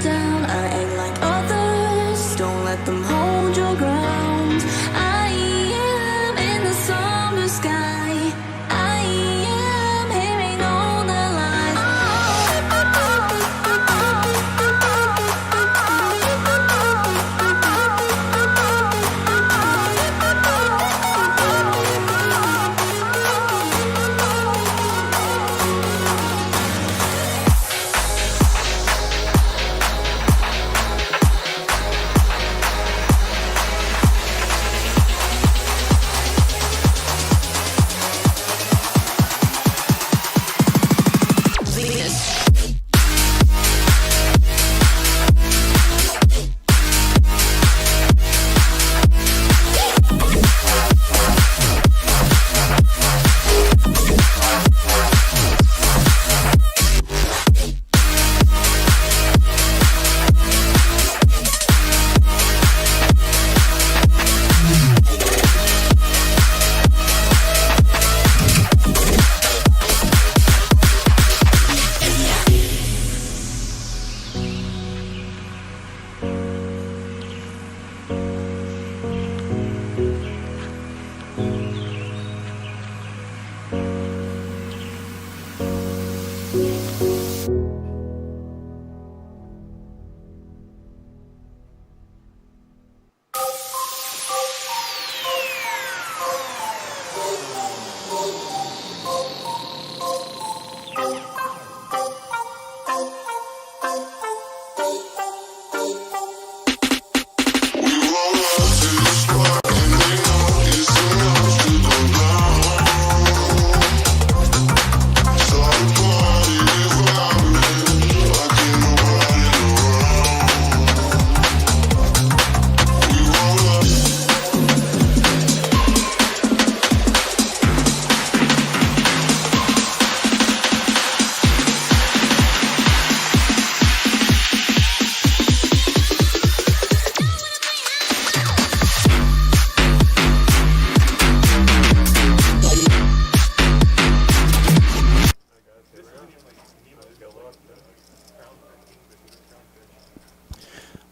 down. I ain't like others, don't let them hold your ground. I am in the summer sky. I am hearing all the lies.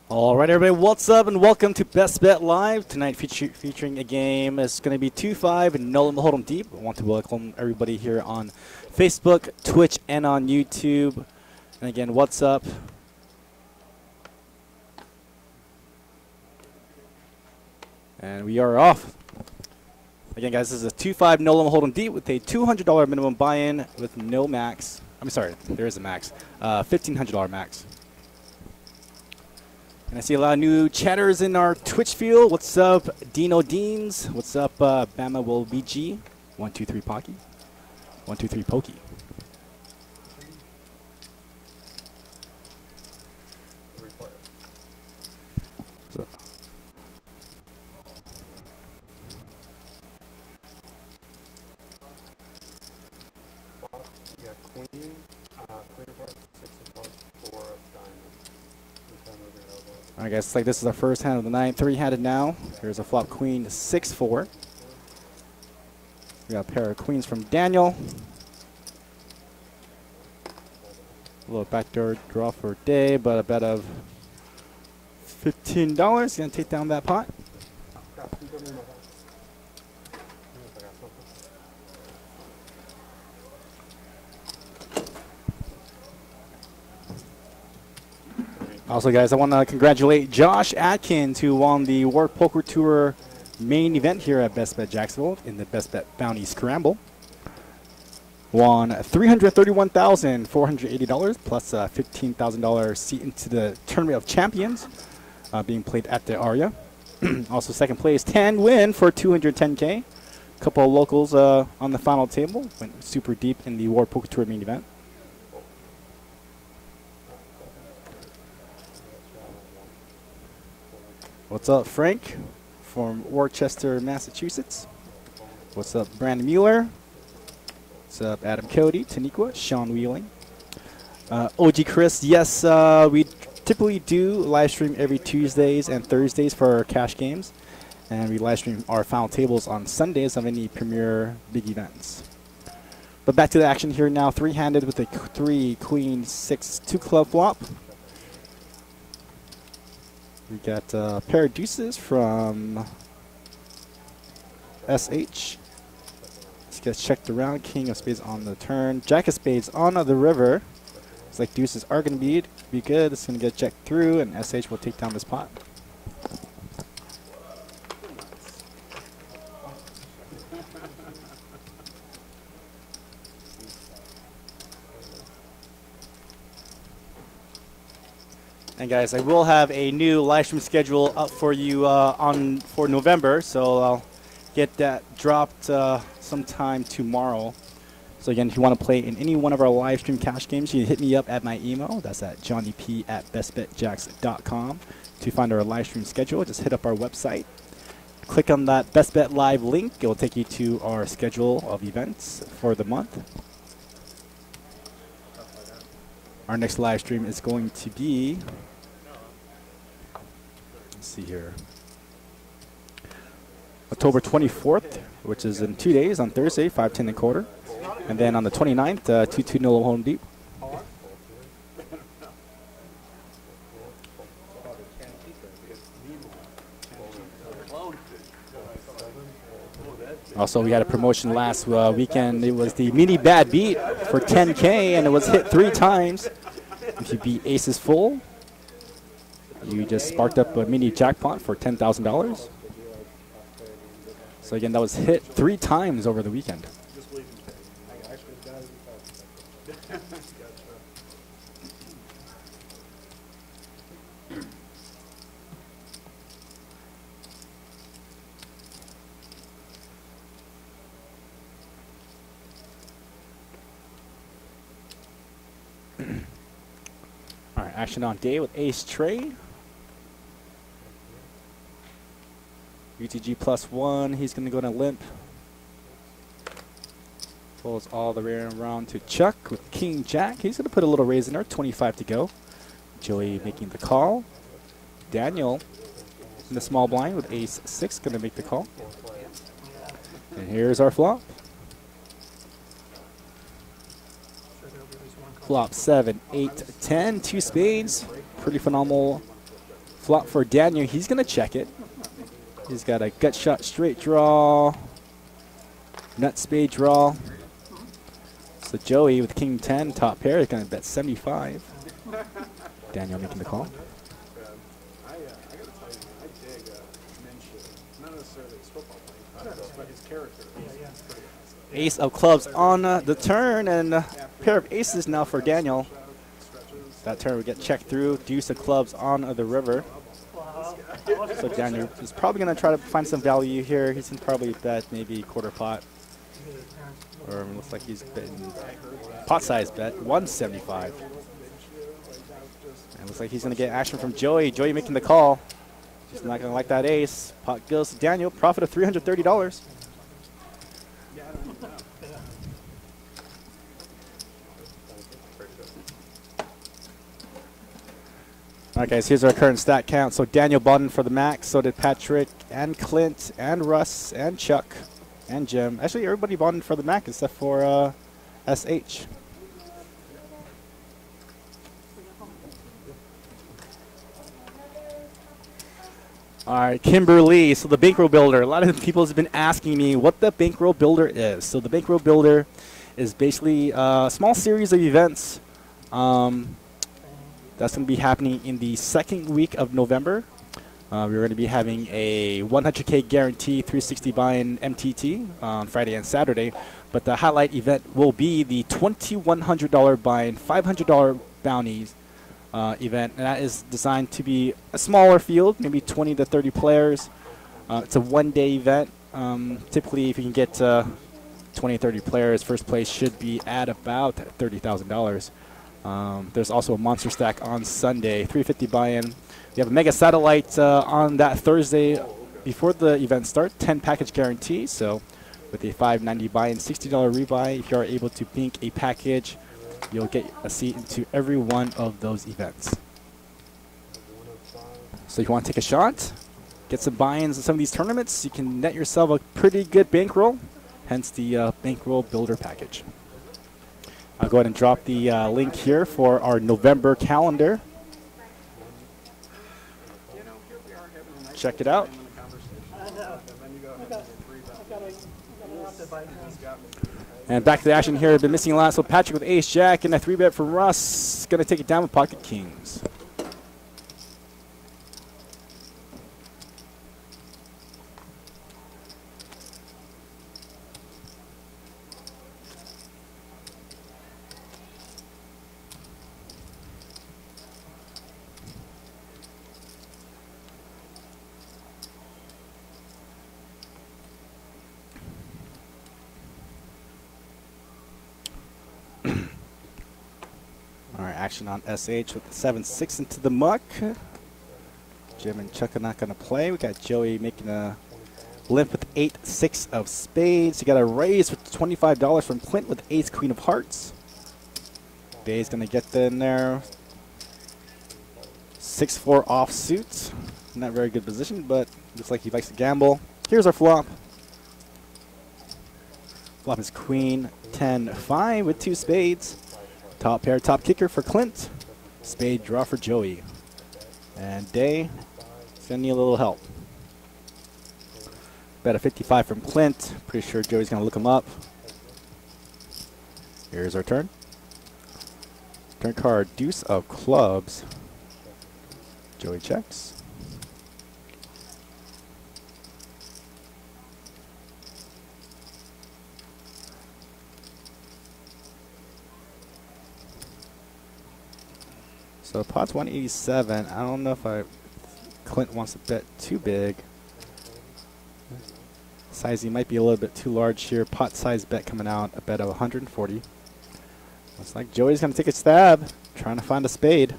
All right, everybody, what's up, and welcome to Best Bet Live. Tonight featuring a game. It's going to be 2-5 and No Limit Hold'em Deep. I want to welcome everybody here on Facebook, Twitch, and on YouTube. And again, what's up? And we are off. Again, guys, this is a 2-5 No Limit Hold'em Deep with a $200 minimum buy-in with no max. I'm sorry, there is a max. $1,500 max. And I see a lot of new chatters in our Twitch field. What's up, Dino Deans? What's up, Bama Will BG? 123 Pocky. 123 Pokey. So. Yeah, queen, queen of hearts, 6 of hearts, 4 of diamonds. All right, guys, like this is our first hand of the night. 3-handed now. Here's a flop queen, 6-4. We got a pair of queens from Daniel. A little backdoor draw for Day, but a bet of $15. Gonna take down that pot. Also, guys, I want to congratulate Josh Atkins, who won the World Poker Tour main event here at Best Bet Jacksonville in the Best Bet Bounty Scramble. Won $331,480 plus a $15,000 seat into the Tournament of Champions being played at the Aria. Also, second place, 10 win for $210K. A couple of locals on the final table. Went super deep in the World Poker Tour main event. What's up, Frank from Worcester, Massachusetts? What's up, Brandon Mueller? What's up, Adam Cody, Taniqua, Sean Wheeling? OG Chris, yes, we typically do live stream every Tuesdays and Thursdays for our cash games. And we live stream our final tables on Sundays of any premier big events. But back to the action here now. 3-handed with a 3, queen, 6, 2 club flop. We got a pair of deuces from SH. This gets checked around. King of spades on the turn. Jack of spades on the river. Looks like deuces are going to be good. It's going to get checked through, and SH will take down this pot. And guys, I will have a new live stream schedule up for you for November, so I'll get that dropped sometime tomorrow. So again, if you want to play in any one of our live stream cash games, you can hit me up at my email. That's at johnnyp@bestbetjacks.com. To find our live stream schedule, just hit up our website. Click on that Best Bet Live link. It will take you to our schedule of events for the month. Our next live stream is going to be, let's see here, October 24th, which is in 2 days, on Thursday, 5:10 and quarter. And then on the 29th, 220 home deep. Also, we had a promotion last weekend. It was the mini bad beat for 10K, and it was hit 3 times. If you beat aces full, you just sparked up a mini jackpot for $10,000. So again, that was hit 3 times over the weekend. All right, action on day with ace tray. UTG +1. He's going to go to limp. Pulls all the way around to Chuck with king jack. He's going to put a little raise in there. 25 to go. Joey making the call. Daniel in the small blind with ace 6 going to make the call. And here's our flop. Flop 7, 8, 10, 2 spades. Pretty phenomenal flop for Daniel. He's going to check it. He's got a gut shot straight draw, nut spade draw. So Joey with king 10, top pair, is going to bet 75. Daniel making the call. I gotta tell you, I dig Minshew. Not necessarily his football playing, but his character. Ace of clubs on the turn, and a pair of aces now for Daniel. That turn will get checked through. Deuce of clubs on the river. So Daniel is probably going to try to find some value here. He's going to probably bet maybe quarter pot. Or it looks like he's betting pot size bet, 175. And looks like he's going to get action from Joey. Joey making the call. Just not going to like that ace. Pot goes to Daniel. Profit of $330. All right, guys, here's our current stat count. So Daniel bought in for the max. So did Patrick and Clint and Russ and Chuck and Jim. Actually, everybody bought in for the max except for SH. All right, Kimberly. So the bankroll builder. A lot of people have been asking me what the bankroll builder is. So the bankroll builder is basically a small series of events. That's going to be happening in the second week of November. We're going to be having a 100K guarantee 360 buy-in MTT on Friday and Saturday. But the highlight event will be the $2,100 buy-in, $500 bounties event. And that is designed to be a smaller field, maybe 20 to 30 players. It's a one-day event. Typically, if you can get 20, 30 players, first place should be at about $30,000. There's also a monster stack on Sunday, 350 buy-in. You have a mega satellite on that Thursday before the event starts, 10 package guarantee. So with a $590 buy-in, $60 rebuy, if you are able to pink a package, you'll get a seat into every one of those events. So if you want to take a shot, get some buy-ins in some of these tournaments, you can net yourself a pretty good bankroll, hence the bankroll builder package. I'll go ahead and drop the link here for our November calendar. check it out. In the conversation. And then you go ahead and get 3-bet. He's got me. And back to the action here. Been missing a lot. So Patrick with ace jack and a 3-bet from Russ. Going to take it down with pocket kings. All right, action on SH with the 7-6 into the muck. Jim and Chuck are not going to play. We got Joey making a limp with 8-6 of spades. You got a raise with $25 from Clint with ace queen of hearts. Bay's going to get in there. 6-4 offsuit. Not very good position, but looks like he likes to gamble. Here's our flop. Flop is queen 10-5 with 2 spades. Top pair, top kicker for Clint. Spade draw for Joey. And Day is going to need a little help. Bet a 55 from Clint. Pretty sure Joey's going to look him up. Here's our turn. Turn card, deuce of clubs. Joey checks. So pot's 187. I don't know if Clint wants to bet too big. Sizing might be a little bit too large here. Pot size bet coming out, a bet of 140. Looks like Joey's going to take a stab, trying to find a spade.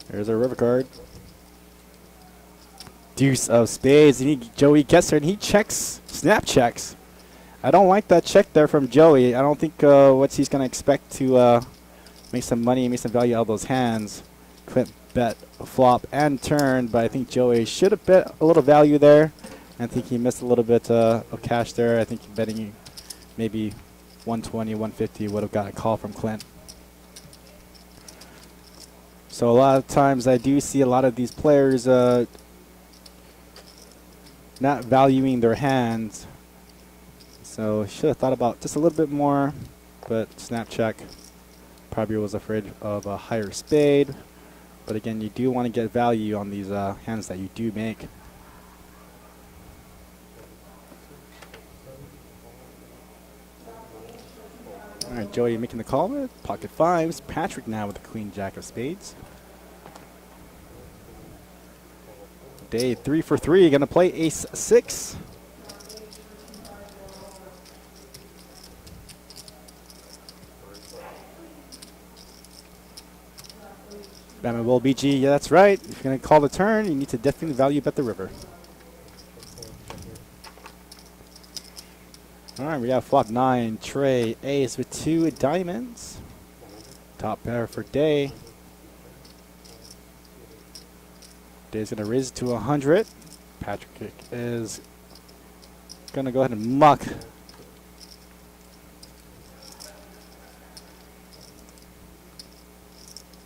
There's our river card. Deuce of spades. And Joey gets there and he checks, snap checks. I don't like that check there from Joey. I don't think what he's going to expect to make some money, make some value out of those hands. Clint bet a flop and turn, but I think Joey should have bet a little value there. I think he missed a little bit of cash there. I think betting maybe 120, 150 would have got a call from Clint. So a lot of times I do see a lot of these players not valuing their hands. So should have thought about just a little bit more, but snap check. Probably was afraid of a higher spade. But again, you do want to get value on these hands that you do make. All right, Joey making the call with pocket fives. Patrick now with the queen jack of spades. Day 3 for 3, gonna play ace 6. Batman Will BG, yeah, that's right. If you're going to call the turn, you need to definitely value bet the river. All right, we have flop 9, Trey, ace with 2 diamonds. Top pair for Day. Day's going to raise it to 100. Patrick is going to go ahead and muck.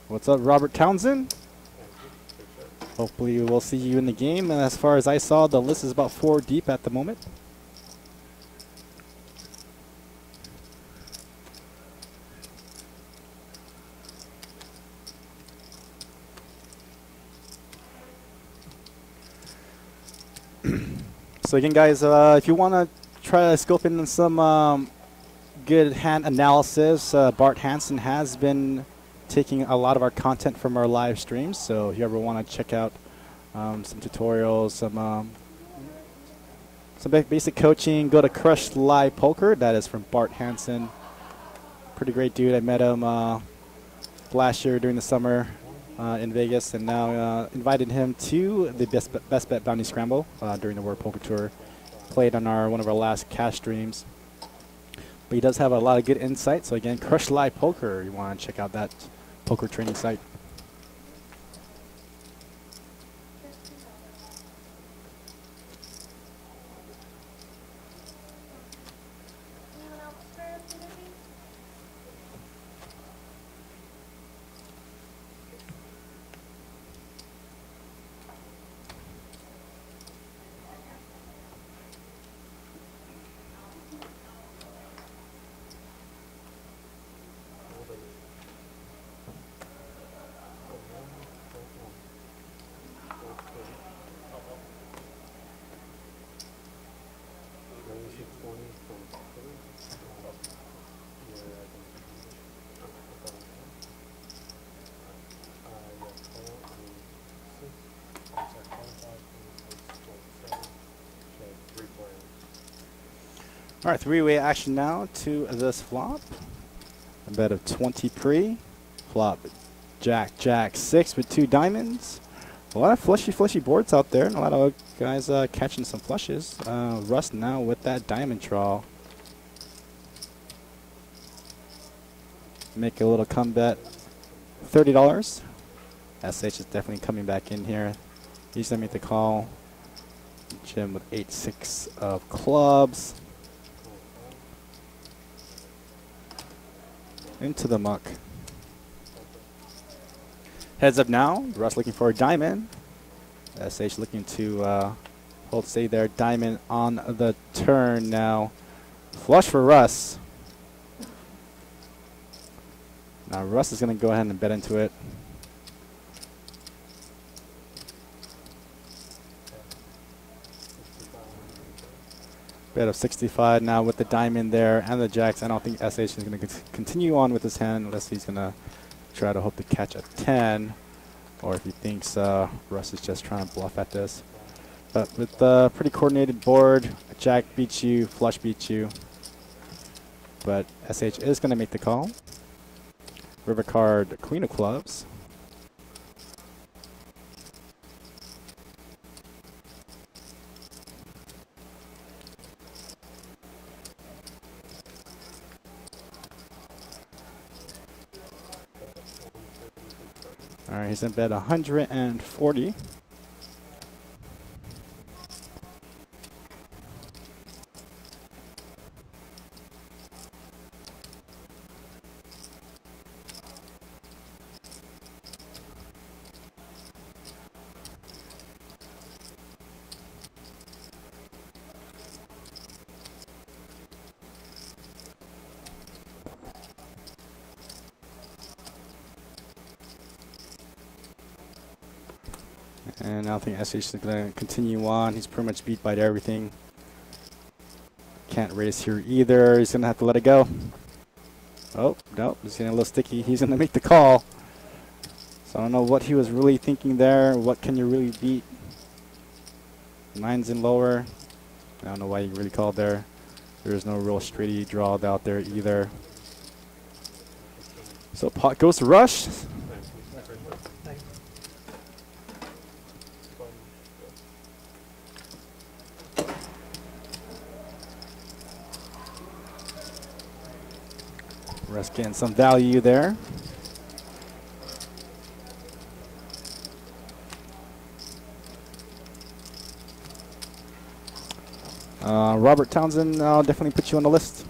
What's up, Robert Townsend? Hopefully we'll see you in the game. And as far as I saw, the list is about 4 deep at the moment. So again, guys, if you want to try to scope in some good hand analysis, Bart Hansen has been taking a lot of our content from our live streams. So if you ever want to check out some tutorials, some basic coaching, go to Crush Live Poker. That is from Bart Hansen. Pretty great dude. I met him last year during the summer in Vegas, and now invited him to the Best Bet Bounty Scramble during the World Poker Tour. Played on one of our last cash streams. But he does have a lot of good insight. So again, Crush Live Poker. You want to check out that poker training site. All right, three-way action now to this flop. A bet of 20 pre. Flop Jack, Jack 6 with 2 diamonds. A lot of flushy boards out there, and a lot of guys catching some flushes. Russ now with that diamond draw. Make a little comeback, $30. SH is definitely coming back in here. He's gonna make the call. Jim with 8-6 of clubs. Into the muck. Heads up now. Russ looking for a diamond. SH looking to hold stay there. Diamond on the turn now. Flush for Russ. Now Russ is going to go ahead and bet into it. Bet of 65 now with the diamond there and the jacks. I don't think SH is going to continue on with his hand unless he's going to try to hope to catch a 10, or if he thinks Russ is just trying to bluff at this. But with a pretty coordinated board, a jack beats you, flush beats you. But SH is going to make the call. River card, Queen of Clubs. All right, he's in bet 140. And I don't think SH is going to continue on. He's pretty much beat by everything. Can't raise here either. He's going to have to let it go. Oh, no. He's getting a little sticky. He's going to make the call. So I don't know what he was really thinking there. What can you really beat? 9's in lower. I don't know why he really called there. There's no real straighty draw out there either. So pot goes to Rush. Russ getting some value there. Robert Townsend, I'll definitely put you on the list.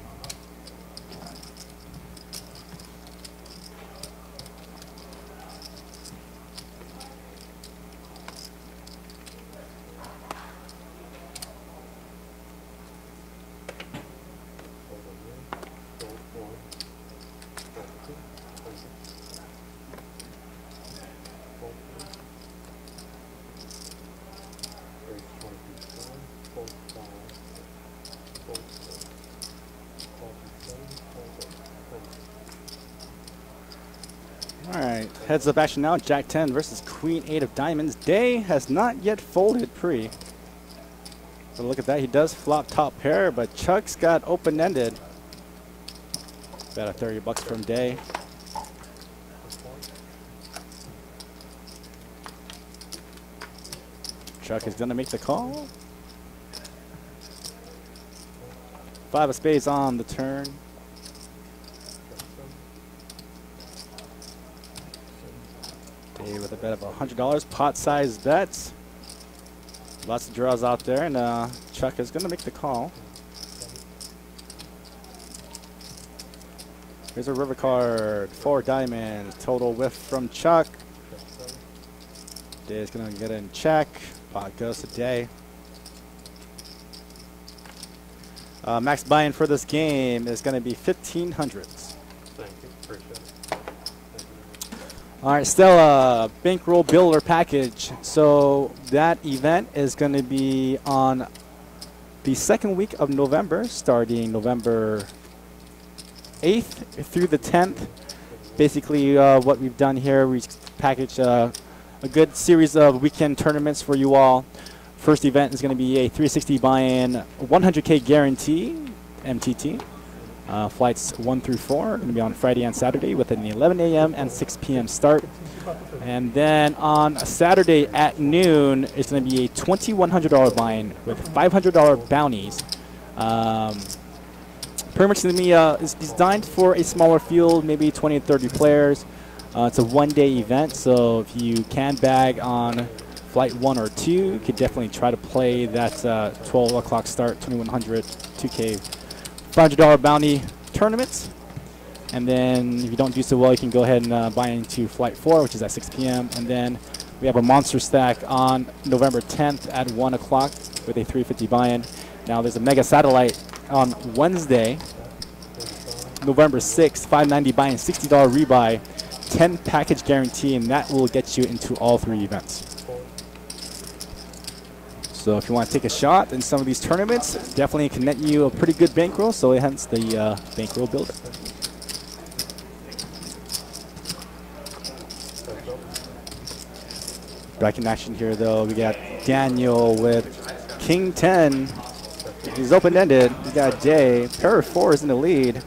Alright, heads up action now. Jack 10 versus Queen 8 of diamonds. Day has not yet folded pre. So look at that. He does flop top pair, but Chuck's got open-ended. Bet of $30 from Day. Chuck is going to make the call. 5 of spades on the turn. Day with a bet of $100. Pot-sized bets. Lots of draws out there, and Chuck is going to make the call. Here's a river card. 4 diamonds. Total whiff from Chuck. Day is going to get in check. Pot goes to Day. Max buy-in for this game is going to be 1,500. Thank you. Appreciate it. All right, Stella, bankroll builder package. So that event is going to be on the second week of November, starting November 8th through the 10th. Basically, what we've done here, we packaged a good series of weekend tournaments for you all. First event is going to be a 360 buy-in, 100K guarantee, MTT. Flights 1 through 4 are going to be on Friday and Saturday with an 11 a.m. and 6 p.m. start. And then on Saturday at noon, it's going to be a $2,100 buy-in with $500 bounties. Pretty much going to be it's designed for a smaller field, maybe 20 to 30 players. It's a one-day event, so if you can bag on flight 1 or 2, you could definitely try to play that 12 o'clock start, 2100 2K $500 bounty tournament. And then if you don't do so well, you can go ahead and buy into flight 4, which is at 6 p.m. And then we have a monster stack on November 10th at 1 o'clock with a 350 buy-in. Now there's a mega satellite on Wednesday, November 6th, 590 buy-in, $60 rebuy, 10 package guarantee, and that will get you into all 3 events. So if you want to take a shot in some of these tournaments, definitely can net you a pretty good bankroll, so hence the bankroll builder. Back in action here though, we got Daniel with King 10. He's open-ended. We got Jay, pair of 4s in the lead.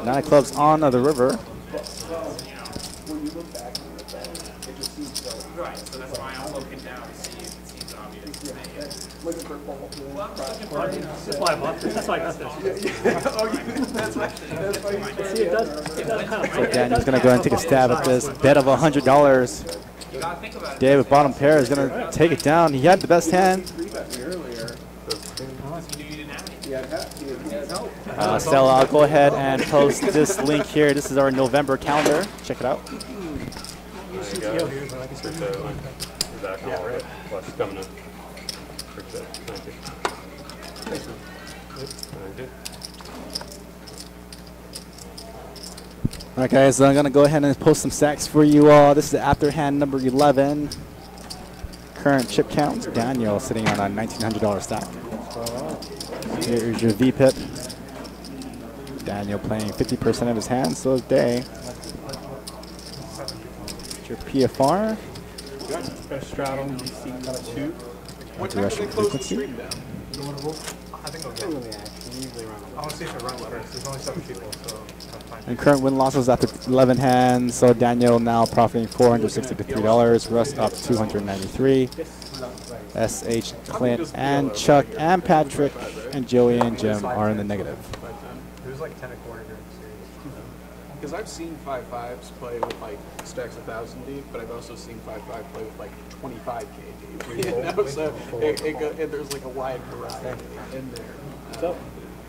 9 clubs on the river. Right, so that's why I'm looking down to see if it seems obvious to me. That's why I bought this. That's why I got this. See, it does kind of. So Daniel's going to go ahead and take a stab at this. Bet of $100. You gotta think about it. David, bottom pair, is going to take it down. He had the best hand. You knew you didn't have any. Stella, I'll go ahead and post this link here. This is our November calendar. Check it out. Exactly. Plus coming up. Appreciate it. Thank you. Thank you. All right, guys, I'm going to go ahead and post some stacks for you all. This is after hand number 11. Current chip count. Daniel sitting on a $1,900 stack. Here's your VPIP. Daniel playing 50% of his hands, so is Day. Your PFR. Got straddle DC2. Terrestrial frequency. I want to see if it runs first. There's only 7 people, so I'm fine. And current win losses after 11 hands. So Daniel now profiting $463. Russ up $293. SH, Clint, and Chuck, and Patrick, and Joey and Jim are in the negative. It was like 10 a quarter during the series. Because I've seen 5.5s play with like stacks 1,000 deep, but I've also seen 5.5 play with like 25K deep. You know? So there's like a wide variety in there. So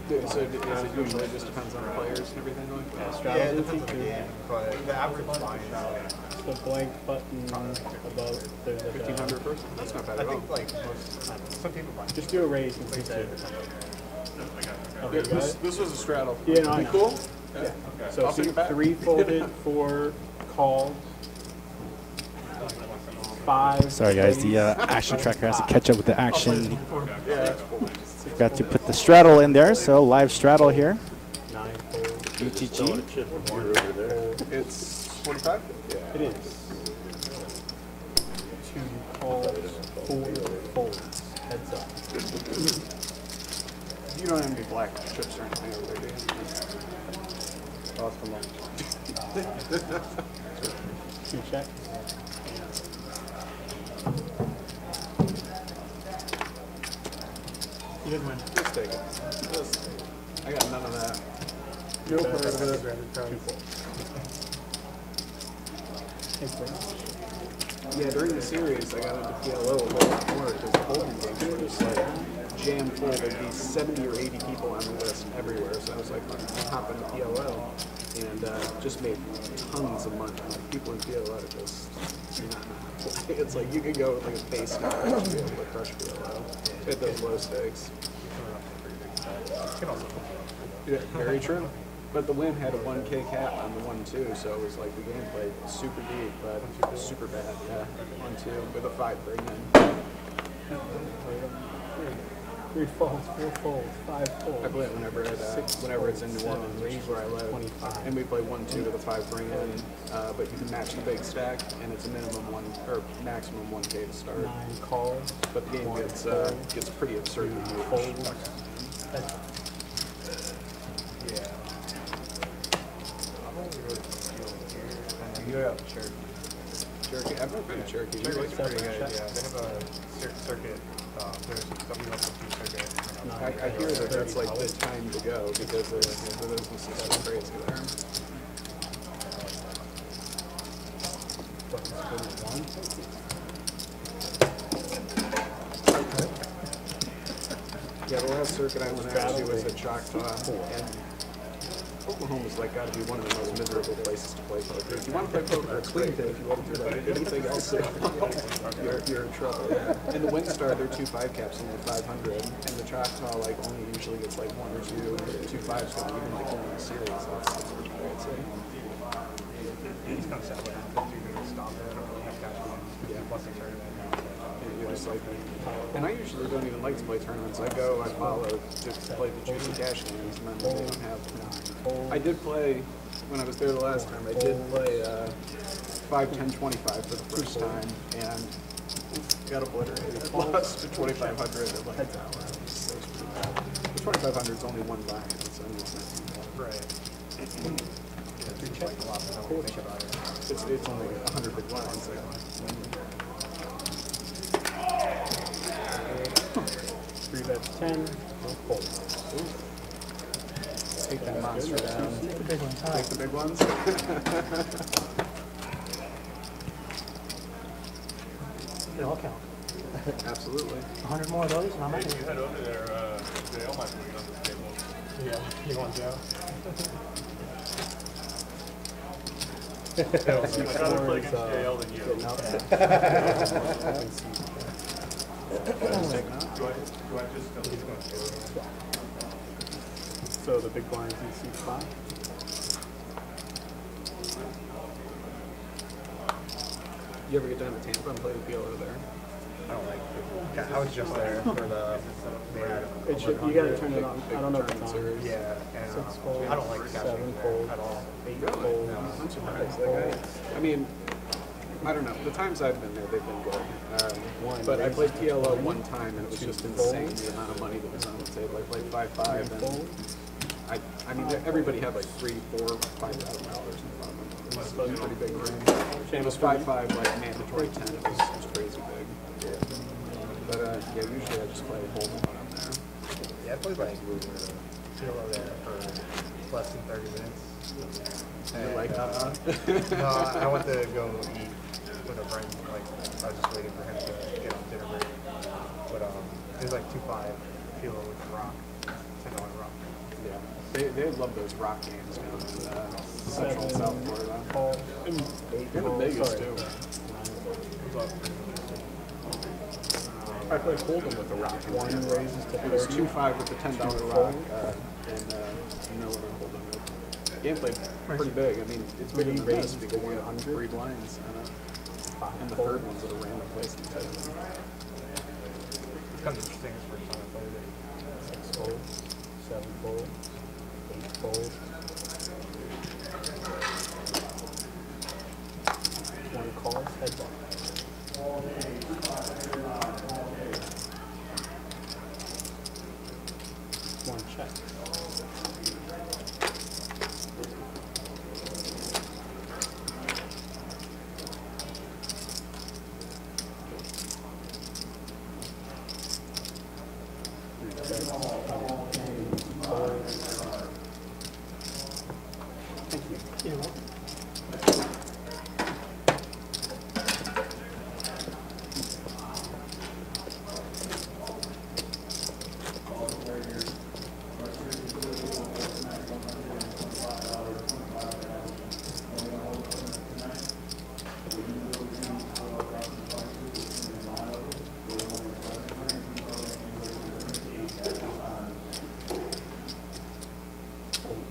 is it usually just depends on the players and everything like that? Yeah, it depends on the game, but the average line is The blank button above. There's like 1,500 first? That's not bad I at all. think like some people buy. Just do a raise and see it. Yeah, this was a straddle. Yeah, no, I Be know. cool? Yeah. I'll So bring it back. 3 folded, 4 calls. 5. Sorry, guys, the action tracker has to catch up with the action. Yeah. Got to put the straddle in there, so live straddle here. 9 folds. UTG. It's 45? Yeah. It is. 2 calls, 4 folds. Heads up. You don't have any black chips or anything over there, do you? Awesome. 2 checks. You did win. Just take it. I got none of that. You're over there. 2 folds. Yeah, during the series, I got into PLO a little more because the holding games were just like jam full. There'd be 70 or 80 people on the list everywhere. So I was like, I'll hop into PLO and just made tons of money. Like, people in PLO just do not know how to play. It's like you could go with like a base knowledge to be able to crush PLO at those low stakes. Yeah, very true. But the win had a 1K cap on the 1-2, so it was like the game played super deep, but super bad. Yeah, 1-2 with a 5 bring in. 3 folds, 4 folds, 5 folds. I play it whenever it's in New Orleans, which is where I live. 25. And we play 1-2 with a 5 bring in, but you can match the big stack, and it's a maximum 1K to start. 9 calls. But the game gets pretty absurd. Folds. You have Cherokee. Cherokee. I've never been to Cherokee. You Cherokee's like pretty it? good, yeah. They have a circuit, there's a WLP circuit. I hear that that's like the time to go because the business is so crazy there. Yeah, the last circuit I went out to was at Choctaw, and Oklahoma's like got to be one of the most miserable places to play poker. If you want to play poker, it's great. If you want to do like anything else, you're in trouble. Yeah. In the WinStar, they're 2 5-caps only 500, and the Choctaw like only usually gets like 1 or 2 5s going, even like going in a series. That's pretty great. So. He's kind of set with that. You're going to stop it or have cash on. Yeah. Plus the tournament. You're just like, and I usually don't even like to play tournaments. I go, I follow to play the juicy cash games, and then they don't have. I did play when I was there the last time. I did play 5, 10, 25 for the first time, and got obliterated. Lost to 2,500 at like an hour. The 2,500 is only one buy, so it's not too bad. Right. It's like a lot of people think about it. It's only 100 big blinds. So. 3 bets 10, no fold. Take that monster down. Take the big ones. Take the big ones. They all count. Absolutely. 100 more of those, and I'm out. You head over there, Dale might be on the table. Yeah, you want Joe? I'd rather play against JL than you. Do I just go? So the big blinds in C5. You ever get down to Tampa and play the PLO there? I don't like it. I was just there for the It should, you gotta turn it on. I don't know if it's on. Yeah, and 6 folds, I don't like 7 folds, at all. 8 Really? folds. I'm surprised. Like I mean, I don't know. The times I've been there, they've been good. But I played PLO one time, and it was just insane the amount of money that was on the table. I played 5-5, and I mean, everybody had like $3,000, $4,000, $5,000 in front of them. It was a pretty big range. And it was 5-5, like mandatory 10. It was crazy big. But yeah, usually I just play hold'em when I'm there. Yeah, I played like PLO there for less than 30 minutes. You like that? No, I went to go eat with a friend. Like I was just waiting for him to get on dinner break. But it was like 2-5 PLO with rock, $10 rock. Yeah, they love those rock games down in Central and South Florida. And in Vegas too. I played Hold'em with the rock. One raises to It was 30. 2-5 with the $10 rock, and no one on hold'em. Game played pretty big. I mean, it's bigger than Vegas because you have 3 blinds, and the third one's at a random place in the table. It's kind of interesting for time to play it. 6 folds, 7 folds, 8 folds. 1 calls, heads up. One check. Thank you. You're welcome.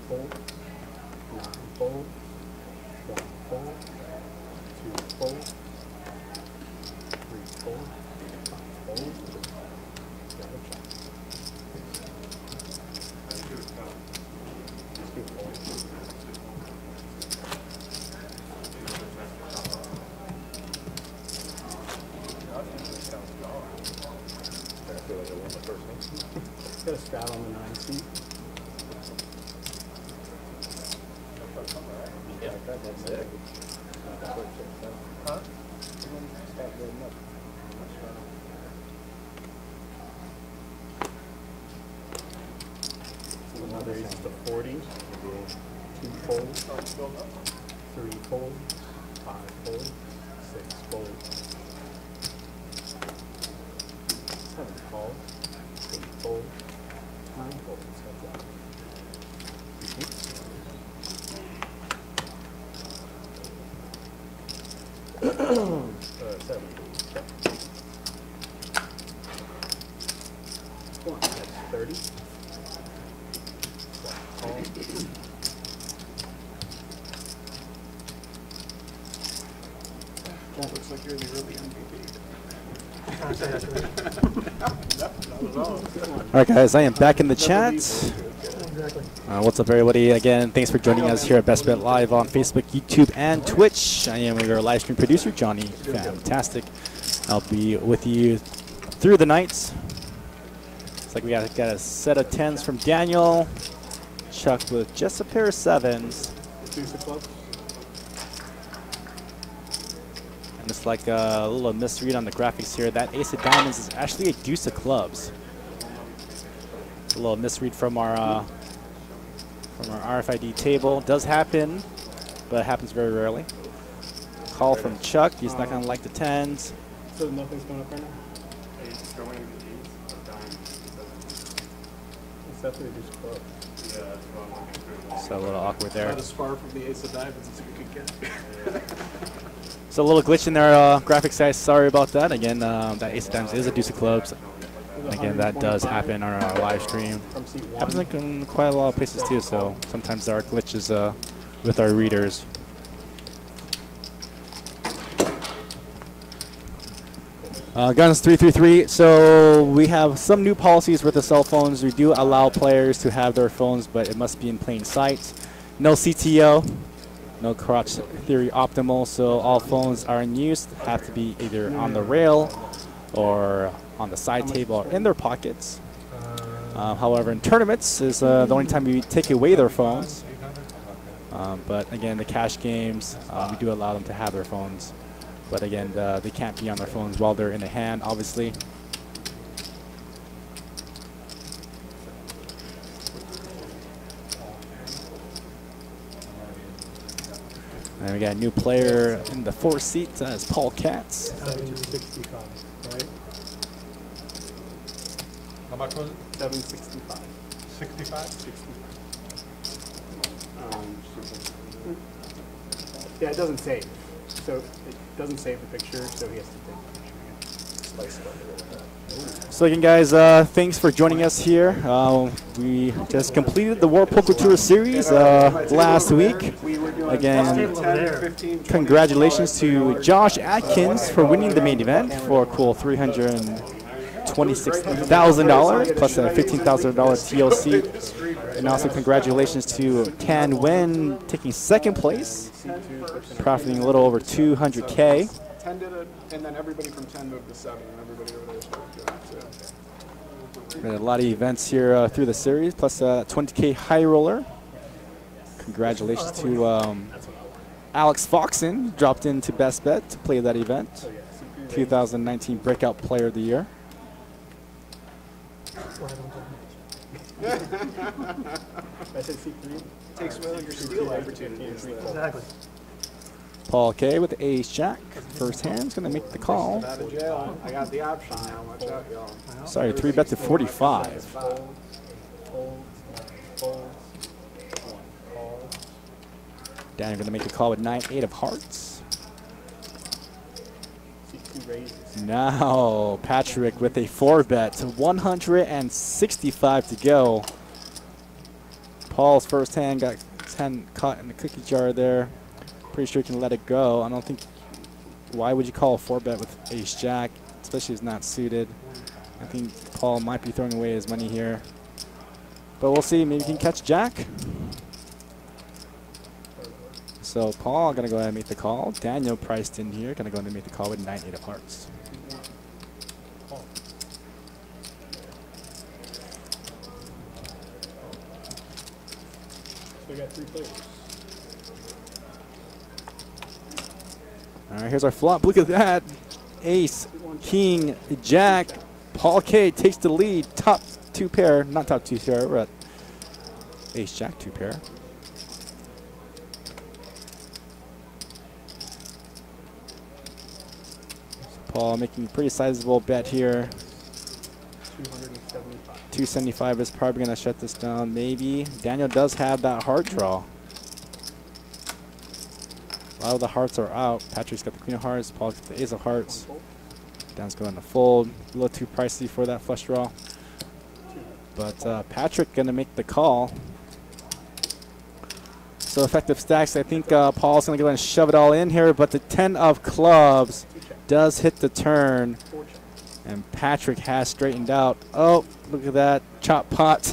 Fold, 9 fold, 1 fold, 2 fold, 3 fold, 5 fold, double check. 2 fold. Got a strat on the 9 seat. Huh? Another is the 40. 2 folds. 3 folds. 5 folds. 6 folds. 7 folds. 8 folds. 9 folds. That's that. 7 folds. Check. That's 30. Call. That looks like you're the early MVP. Trying to say that. All right, guys, I am back in the chat. Exactly. What's up, everybody? Again, thanks for joining us here at Best Bet Live on Facebook, YouTube, and Twitch. I am your live stream producer, Johnny Fantastic. I'll be with you through the nights. Looks like we got a set of 10s from Daniel. Chuck with just a pair of 7s. Deuce of clubs. And it's like a little misread on the graphics here. That ace of diamonds is actually a deuce of clubs. A little misread from our RFID table. Does happen, but it happens very rarely. Call from Chuck. He's not gonna like the 10s. So nothing's going up right now? It's going to the ace of diamonds. It's definitely deuce of clubs. Yeah, that's what I'm looking through. So a little awkward Try there. to spar from the ace of diamonds as you could get. So a little glitch in their graphics side. Sorry about that. Again, that ace of diamonds is a deuce of clubs. And again, that does happen on our live stream. From seat 1. Happens like in quite a lot of places too. So sometimes there are glitches with our readers. Guns 333. So we have some new policies with the cell phones. We do allow players to have their phones, but it must be in plain sight. No CTO, no crotch theory optimal. So all phones are in use have to be either on the rail or on the side table or in their pockets. However, in tournaments is the only time we take away their phones. But again, the cash games, we do allow them to have their phones. But again, they can't be on their phones while they're in the hand, obviously. And we got a new player in the 4th seat. It's Paul Katz. 765, right? How much was it? 765. 65? Yeah, it doesn't save. So it doesn't save the picture, so he has to take the picture again. So again, guys, thanks for joining us here. We just completed the World Poker Tour Series last week. Again, congratulations to Josh Atkins for winning the main event for a cool $326,000 plus a $15,000 TLC. And also congratulations to Tan Wen taking 2nd place, profiting a little over $200K. 10 did it, and then everybody from 10 moved to 7, and everybody over there started doing it. We had a lot of events here through the series, plus a 20K high roller. Congratulations to Alex Foxen, dropped into Best Bet to play that event. 2019 Breakout Player of the Year. I said C3 takes away your steal opportunities. Exactly. Paul K with the ace jack. First hand's going to make the call. Out of jail. I got the option now. Watch out, y'all. Sorry, 3-bet to 45. Danny going to make the call with 9-8 of hearts. C2 raises. Now Patrick with a 4-bet to 165 to go. Paul's first hand got 10 caught in the cookie jar there. Pretty sure you can let it go. I don't think. Why would you call a 4-bet with ace jack, especially if it's not suited? I think Paul might be throwing away his money here. But we'll see. Maybe he can catch jack. So Paul gonna go ahead and make the call. Daniel priced in here, gonna go ahead and make the call with 9-8 of hearts. So we got 3 players. All right, here's our flop. Look at that. Ace, king, jack. Paul K takes the lead. Top two pair. Not top two pair. We're at ace, jack, two pair. Paul making a pretty sizable bet here. 275. 275 is probably going to shut this down. Maybe. Daniel does have that heart draw. A lot of the hearts are out. Patrick's got the queen of hearts. Paul's got the ace of hearts. Dan's going to fold. A little too pricey for that flush draw. But Patrick going to make the call. So effective stacks. I think Paul's going to go ahead and shove it all in here. But the 10 of clubs does hit the turn. And Patrick has straightened out. Oh, look at that. Chop pot.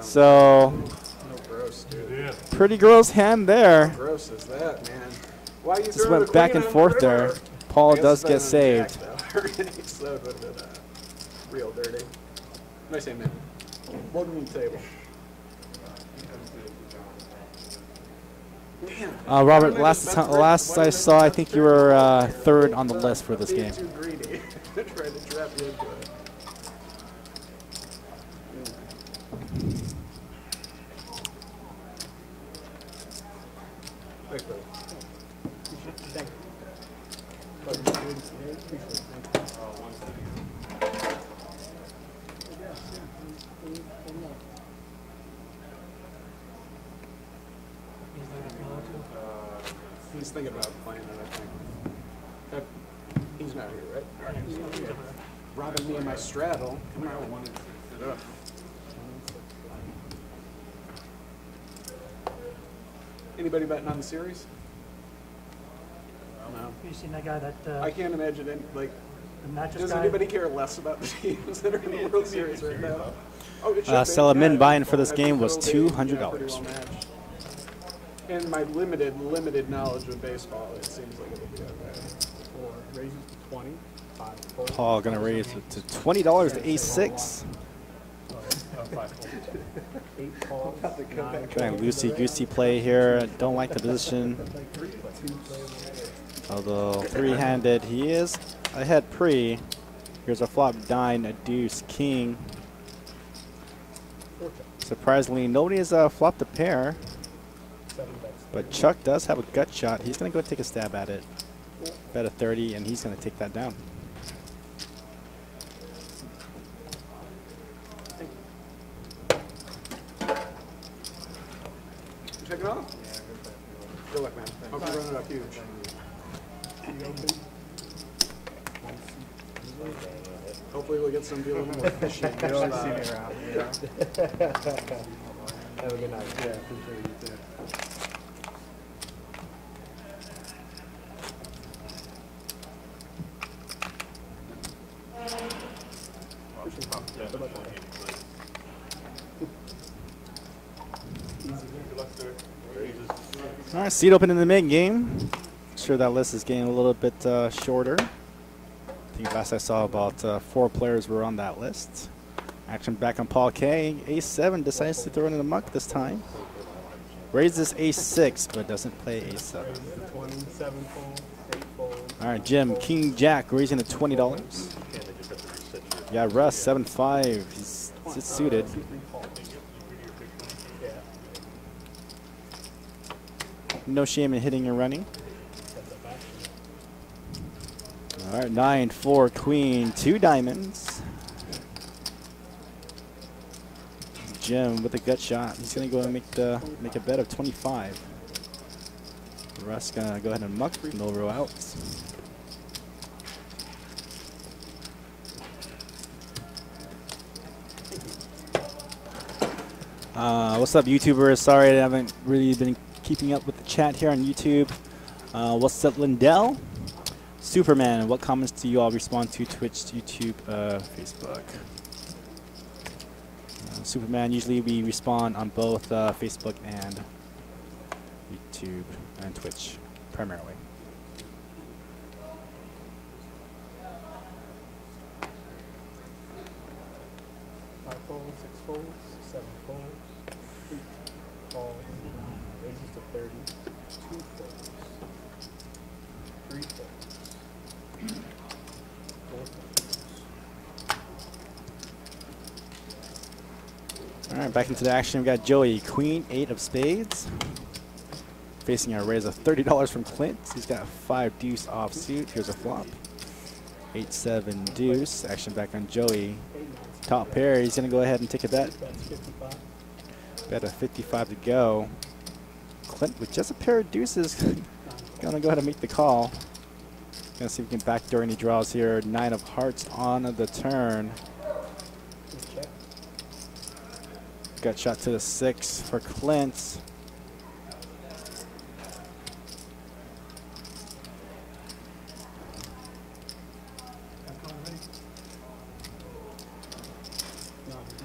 So, No gross, dude. pretty gross hand there. How gross is that, man? Why you Just throw went the back queen and on forth the there. river? Paul I guess does it's get better than saved. Jack, though. So it would have been real dirty. What did I say, man? Welcome to the table. Damn. Robert, Why last did I last I saw, I think you were third on the list for this game. Too greedy. Trying to trap you into it. Thanks, buddy. Thank He's thinking about playing it, I think. He's not here, right? He's not here. Robbing me of my straddle. Come on. Ugh. Anybody betting on the series? No. You seen that guy that I can't imagine it. Like, the mattress does guy? anybody care less about the teams that are in the World Series right now? Oh, it should be. Sell a min Yeah, buy-in for this I think game was it'll be, $200. yeah, pretty well matched. In my limited knowledge of baseball, it seems like it'll be okay. Four raises to 20. 5 fold. Paul going to raise it to $20 to ace 6. 8 calls. 9 Kind of loosey-goosey play here. Don't like the position. Although three-handed, he is ahead pre. Here's a flop, nine, a deuce, king. Surprisingly, nobody has flopped a pair. 7 bets. But Chuck does have a gut shot. He's going to go take a stab at it. Bet a 30, and he's going to take that down. Check it out. Good luck, man. Hope you run it up huge. Hopefully we'll get some deal a little more fishy. You always see me around. Have a good night. Yeah, appreciate you too. All right, seat open in the mid game. Sure, that list is getting a little bit shorter. I think last I saw about 4 players were on that list. Action back on Paul K. Ace 7 decides to throw it in the muck this time. Raises ace 6, but doesn't play ace 7. 27 fold, 8 fold. All right, Jim, King Jack raising to $20. Yeah, Russ 7-5. He's suited. Yeah. No shame in hitting and running. That's a back. All right, 9, 4, queen, 2 diamonds. Jim with a gut shot. He's gonna go and make a bet of 25. Russ gonna go ahead and muck. No row outs. What's up, YouTubers? Sorry I haven't really been keeping up with the chat here on YouTube. What's up, Lindell? Superman, what comments do you all respond to? Twitch, YouTube, Facebook. Superman, usually we respond on both Facebook and YouTube and Twitch, primarily. Five folds, 6 folds, 7 folds, 8 calls, raises to 30, 2 folds, right, back into the action. We got Joey, Queen, 8 of spades. Facing a raise of $30 from Clint. He's got 5 deuce offsuit. Here's a flop. 8-7 deuce. Action back on Joey. Top pair. He's going to go ahead and take a bet. Bet a 55 to go. Clint with just a pair of deuces. Going to go ahead and make the call. Going to see if we can backdoor any draws here. 9 of hearts on the turn. Got shot to the 6 for Clint.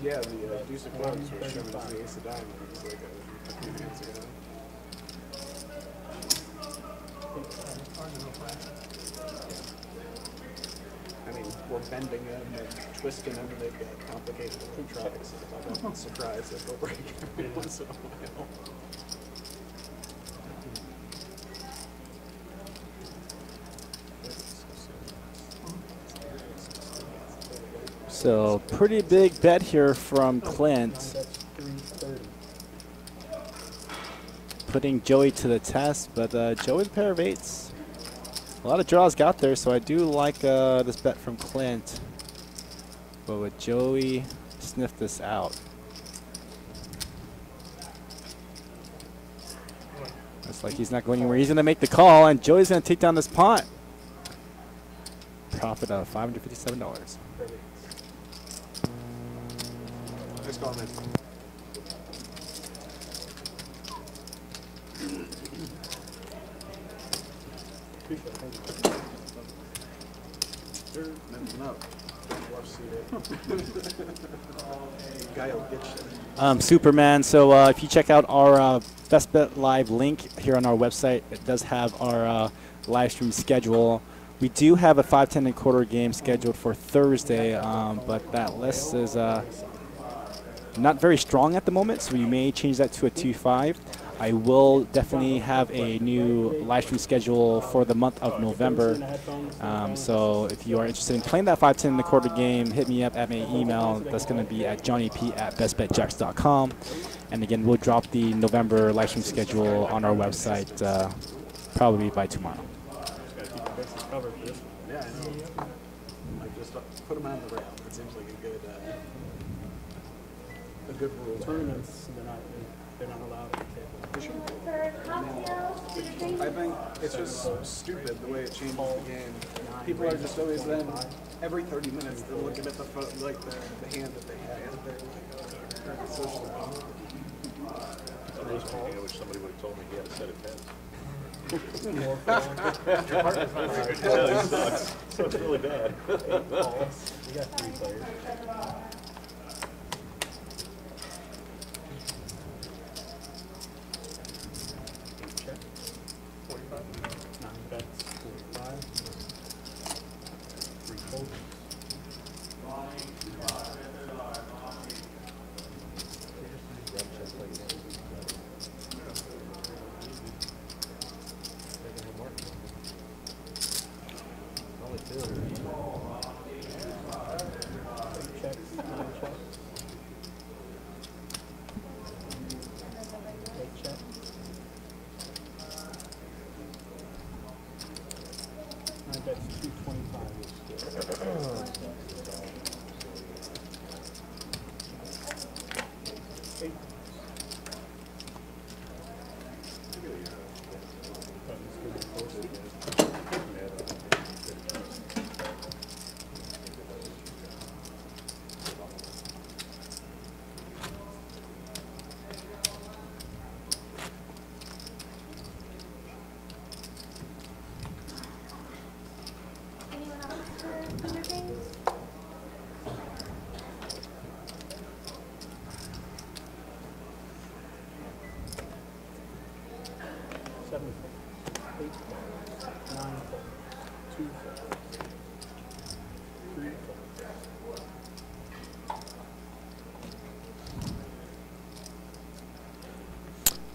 Yeah, the deuce of clubs was shown as the ace of diamonds like a few minutes ago. I mean, we're bending them and twisting them, and they've got complicated electronics. I'm not surprised if they'll break every once in a while. So pretty big bet here from Clint. Putting Joey to the test, but Joey with a pair of 8s. A lot of draws got there, so I do like this bet from Clint. But would Joey sniff this out? Looks like he's not going anywhere. He's going to make the call, and Joey's going to take down this pot. Profit of $557. Nice call, man. Mending up. Guy will get you. Superman. So if you check out our Best Bet Live link here on our website, it does have our live stream schedule. We do have a 5, 10, and quarter game scheduled for Thursday, but that list is not very strong at the moment, so we may change that to a 2-5. I will definitely have a new live stream schedule for the month of November. So if you are interested in playing that 5, 10, and a quarter game, hit me up at my email. That's going to be at johnnyp@bestbetjacks.com. And again, we'll drop the November live stream schedule on our website probably by tomorrow. Yeah, I know. Like, just put them on the rail. It seems like a good rule. Tournaments, they're not allowed at the table. I think it's just stupid the way it changes the game. People are just always then, every 30 minutes, they're looking at the hand that they had. They're social. I wish somebody would have told me he had a set of pens. It sucks. So it's really bad. 8 balls. We got 3 players. Check. 45. 9 bets. 45. 3 folders.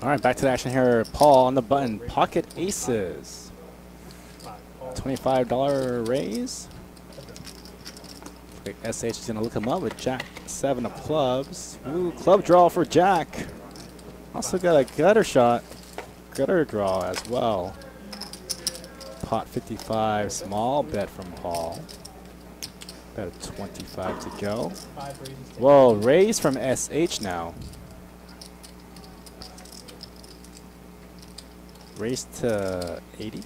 All right, back to the action here. Paul on the button. Pocket aces. $25 raise. Look like SH is going to look him up with Jack 7 of clubs. Ooh, club draw for Jack. Also got a gutter shot. Gutter draw as well. Pot 55, small bet from Paul. About 25 to go. Whoa, raise from SH now. Raise to 80.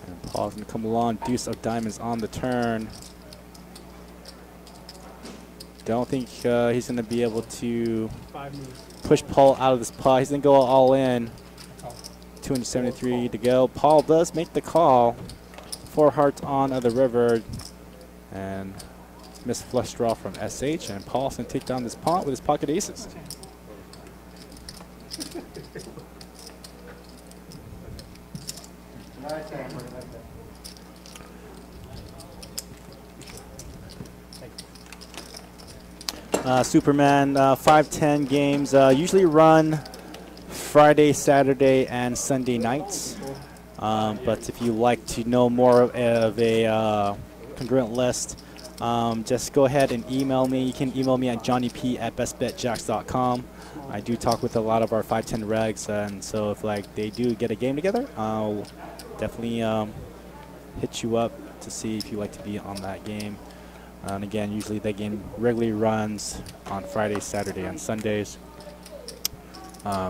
And Paul's gonna come along. Deuce of diamonds on the turn. Don't think he's gonna be able to push Paul out of this pot. He's gonna go all in. 273 to go. Paul does make the call. 4 hearts on the river. And missed flush draw from SH. And Paul's going to take down this pot with his pocket aces. Superman 5-10 games usually run Friday, Saturday, and Sunday nights. But if you like to know more of a congruent list, just go ahead and email me. You can email me at johnnyp@bestbetjacks.com. I do talk with a lot of our 5-10 regs, and so if like they do get a game together, I'll definitely hit you up to see if you like to be on that game. And again, usually that game regularly runs on Fridays, Saturday, and Sundays.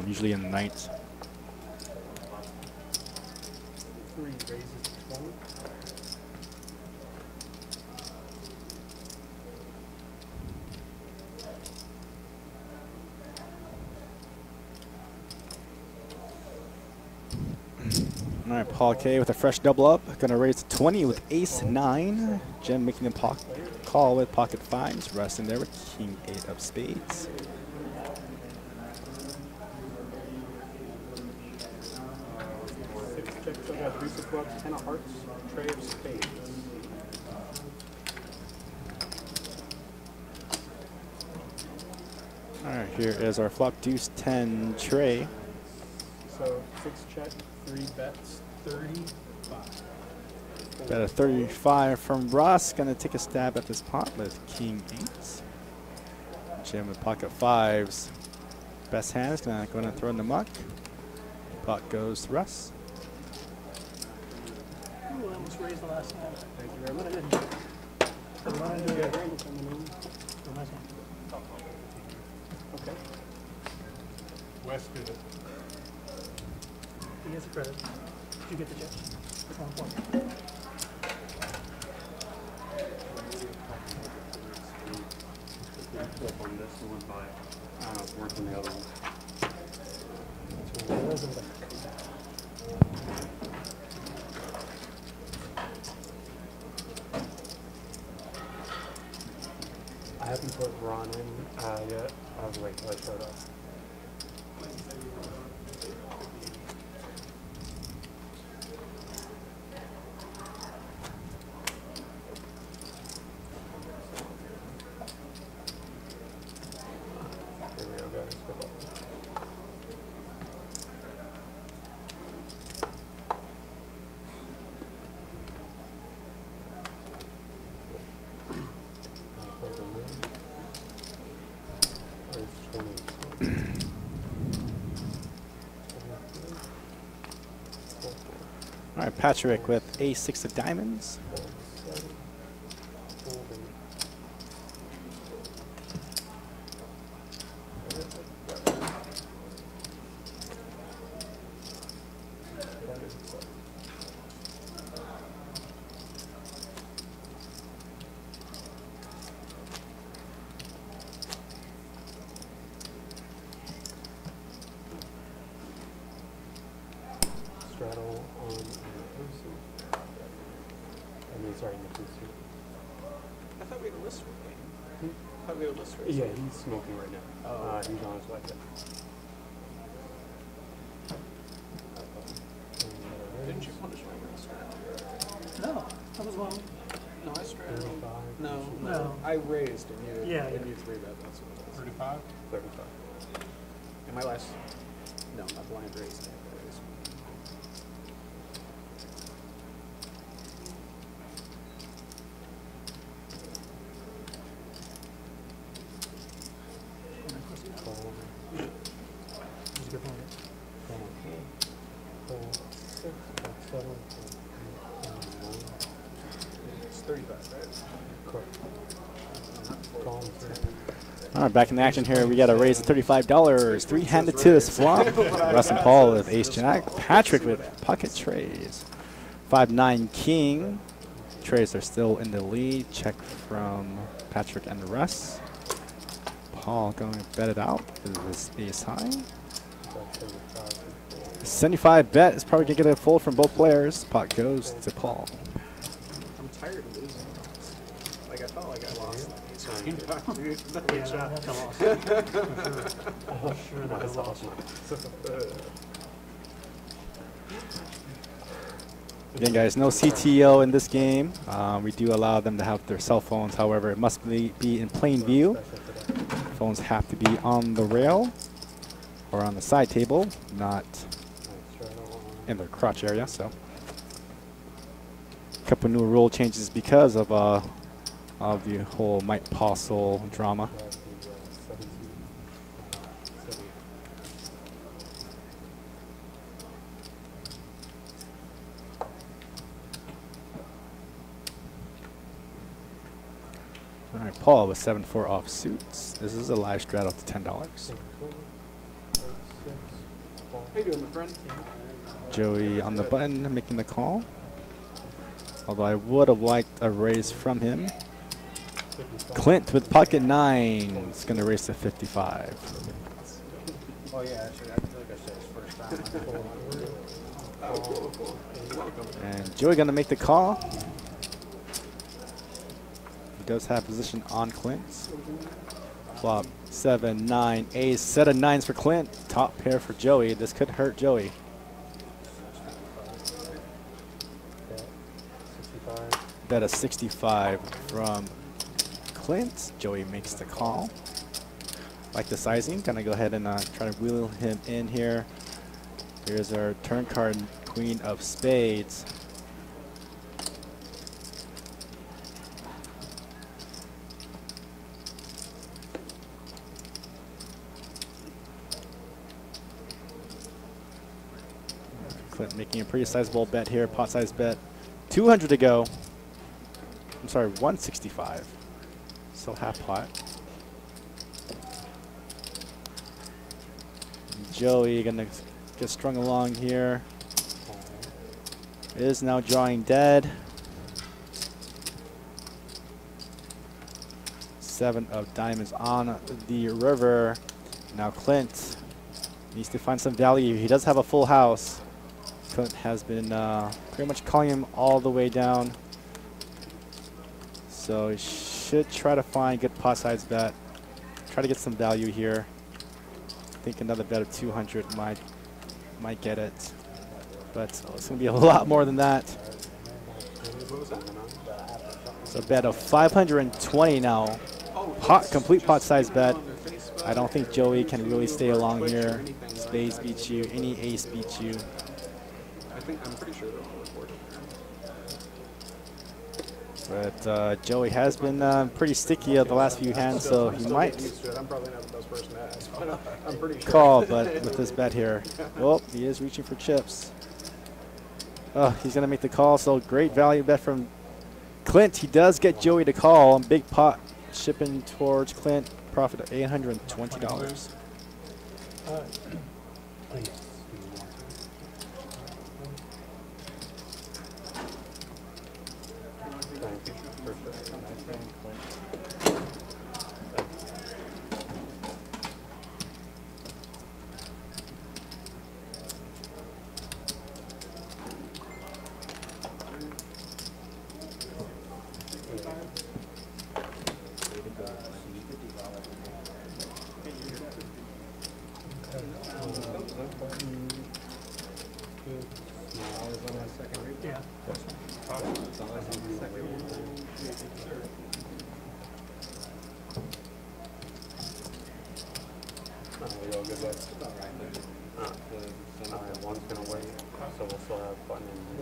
Usually in the night. All right, Paul K with a fresh double up. Gonna raise to 20 with ace 9. Jim making a call with pocket 5s. Russ in there with king 8 of spades. Check, so I got 3 of clubs, 10 of hearts, tray of spades. All right, here is our flop deuce 10 tray. So 6 check, 3 bets, 35. Bet a 35 from Russ. Gonna take a stab at this pot with king 8. Jim with pocket 5s. Best hand is gonna throw in the muck. Pot goes to Russ. Ooh, I almost raised the last hand. Thank you very much. Okay. Wes did it. He gets the credit. You get the check. That's one point. Flip on this one by worse than the other one. I haven't put Ron in yet. I was waiting until I showed up. Here we go, guys. Good luck. All right, Patrick with a6 of diamonds. Straddle on person. I mean, sorry, Nicholas. I thought we had a list for game. I thought we had a list for Yeah, he's smoking right now. Oh. He's on his way. Didn't you punish my list? No, that was one. No, I straddled. 35. No, No. no. I raised and you, Yeah, and yeah. you 3-bet. That's what it was. 35? 35. And my last, no, my blind raised. I raised. All right, back in action here. We got a raise of $35. Three-handed to this flop. Russ and Paul with ace jack. Patrick with pocket trays. 5-9 king. Trays are still in the lead. Check from Patrick and Russ. Paul going to bet it out. This is ace high. 75 bet is probably going to get a fold from both players. Pot goes to Paul. I'm tired of losing. Like I felt like I lost. Good shot. That's awesome. Again, guys, no CTO in this game. We do allow them to have their cell phones. However, it must be in plain view. Phones have to be on the rail or on the side table, not in their crotch area. So, a couple new rule changes because of the whole Mike Postle drama. All right, Paul with 7-4 off suits. This is a live strat up to $10. How you doing, my friend? Joey on the button making the call. Although I would have liked a raise from him. Clint with pocket 9 is going to raise to 55. Oh yeah, actually, I feel like I said his first time. And Joey going to make the call. He does have position on Clint. Flop 7, 9, ace. Set of 9s for Clint. Top pair for Joey. This could hurt Joey. Bet a 65 from Clint. Joey makes the call. Like the sizing. Gonna go ahead and try to wheel him in here. Here's our turn card, Queen of Spades. Clint making a pretty sizable bet here. Pot size bet. 200 to go. I'm sorry, 165. Still half pot. Joey gonna get strung along here. Is now drawing dead. 7 of diamonds on the river. Now Clint needs to find some value. He does have a full house. Clint has been pretty much calling him all the way down. So he should try to find good pot size bet. Try to get some value here. I think another bet of 200 might get it. But it's going to be a lot more than that. So a bet of 520 now. Complete pot size bet. I don't think Joey can really stay along here. Spades beats you. Any ace beats you. I'm pretty sure they're all recorded. But Joey has been pretty sticky of the last few hands, so he might I'm probably not the best person to ask, but I'm pretty sure. call. But with this bet here, oh, he is reaching for chips. Oh, he's gonna make the call. So great value bet from Clint. He does get Joey to call. Big pot shipping towards Clint. Profit of $820.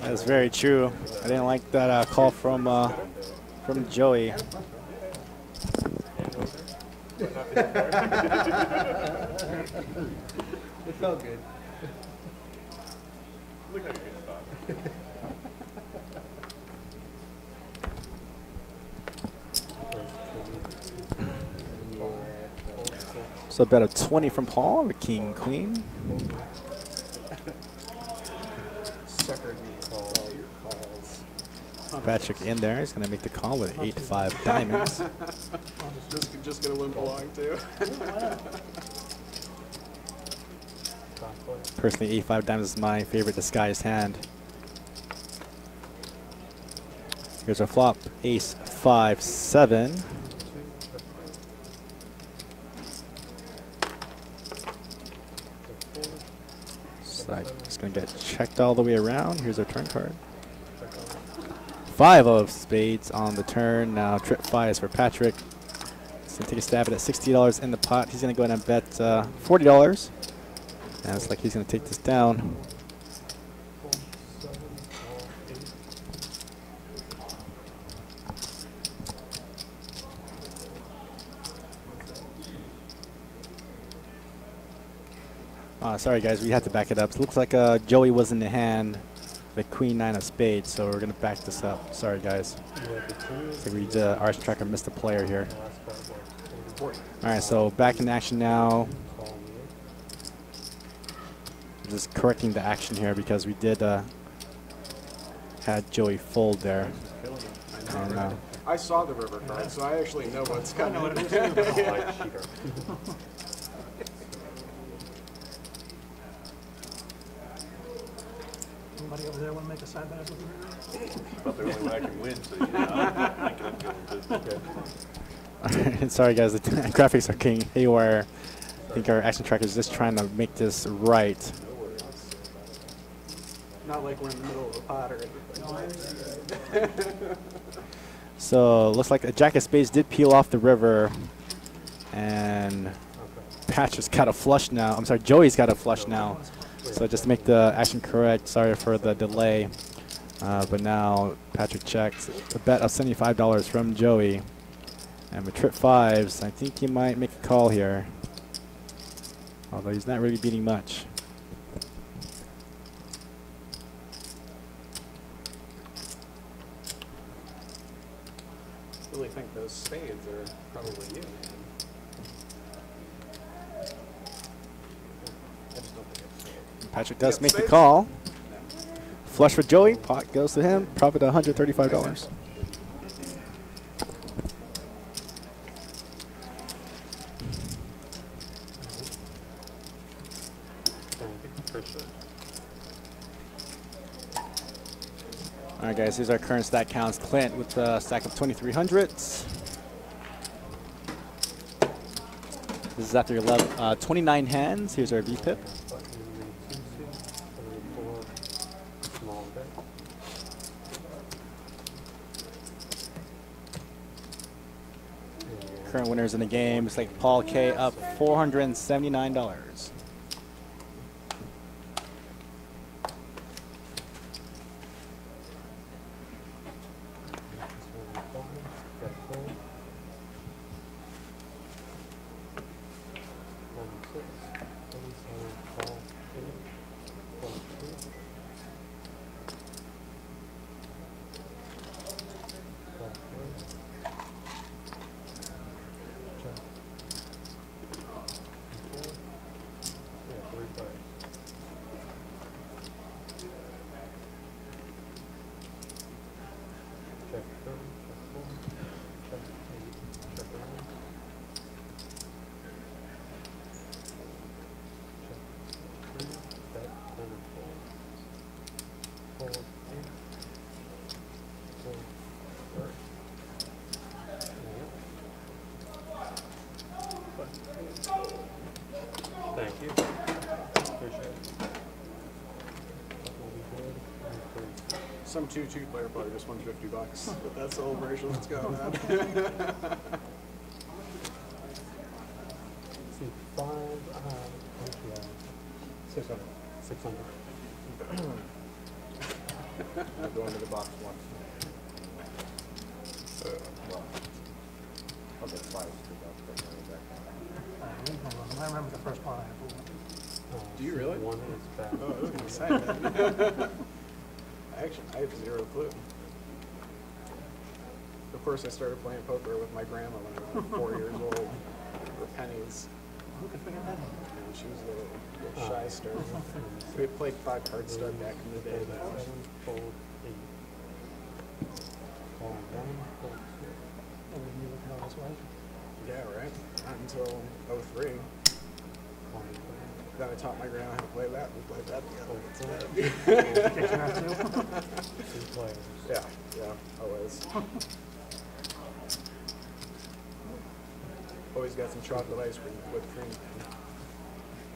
That's very true. I didn't like that call from Joey. It felt good. Looked like a good spot. So a bet of 20 from Paul, the king, queen. Suckered me all your calls. Patrick in there. He's going to make the call with 8-5 diamonds. Just gonna limp along too. Personally, 8-5 diamonds is my favorite disguised hand. Here's our flop. Ace, 5, 7. So just going to get checked all the way around. Here's our turn card. 5 of spades on the turn. Now trip 5 is for Patrick. He's going to take a stab at it. $60 in the pot. He's going to go ahead and bet $40. And it's like he's going to take this down. Sorry guys, we had to back it up. It looks like Joey was in the hand, the queen 9 of spades, so we're gonna back this up. Sorry guys. So our tracker missed a player here. All right, so back in action now. Just correcting the action here because we did had Joey fold there. And, I saw the river card, so I actually know what's coming. Anybody over there want to make a side bet with me? But the only way I can win, so you know, I think I'm going to. sorry guys, the graphics are king haywire. I think our action tracker is just trying to make this right. Not like we're in the middle of a pot or anything. So looks like a jack of spades did peel off the river, and Patrick's got a flush now. I'm sorry, Joey's got a flush now. So just to make the action correct, sorry for the delay. But now Patrick checks a bet of $75 from Joey. And with trip 5s, I think he might make a call here. Although he's not really beating much. I really think those spades are probably you, man. I just don't think it's spades. Patrick does Yep, make the spades. call. Flush for Joey. Pot goes to him. Profit $135. All right, guys. Here's our current stack counts. Clint with a stack of 2,300s. This is after 29 hands. Here's our VPIP. Current winners in the game. It's like Paul K up $479. Thank you. Appreciate it. Some 2-2 player probably just won $50, but that's the whole version. Let's go, man. See, 600. 600. I'm going to the box once. Well, I'll get 5 $2 for money back. I remember the first part I had. Do you really? One is back. Oh, I was gonna say that. Actually, I have zero clue. Of course, I started playing poker with my grandma when I was 4 years old for pennies. She was a little shy star. We played 5 card stud back in the day. Though. Fold 8. Call 1, fold 2. And then you look at all this way. Yeah, right. Not until 03. Call 1. Then I taught my grandma how to play that. We played that together. Kitchen out too. 2 players. Yeah, always. Always got some chocolate ice cream with cream.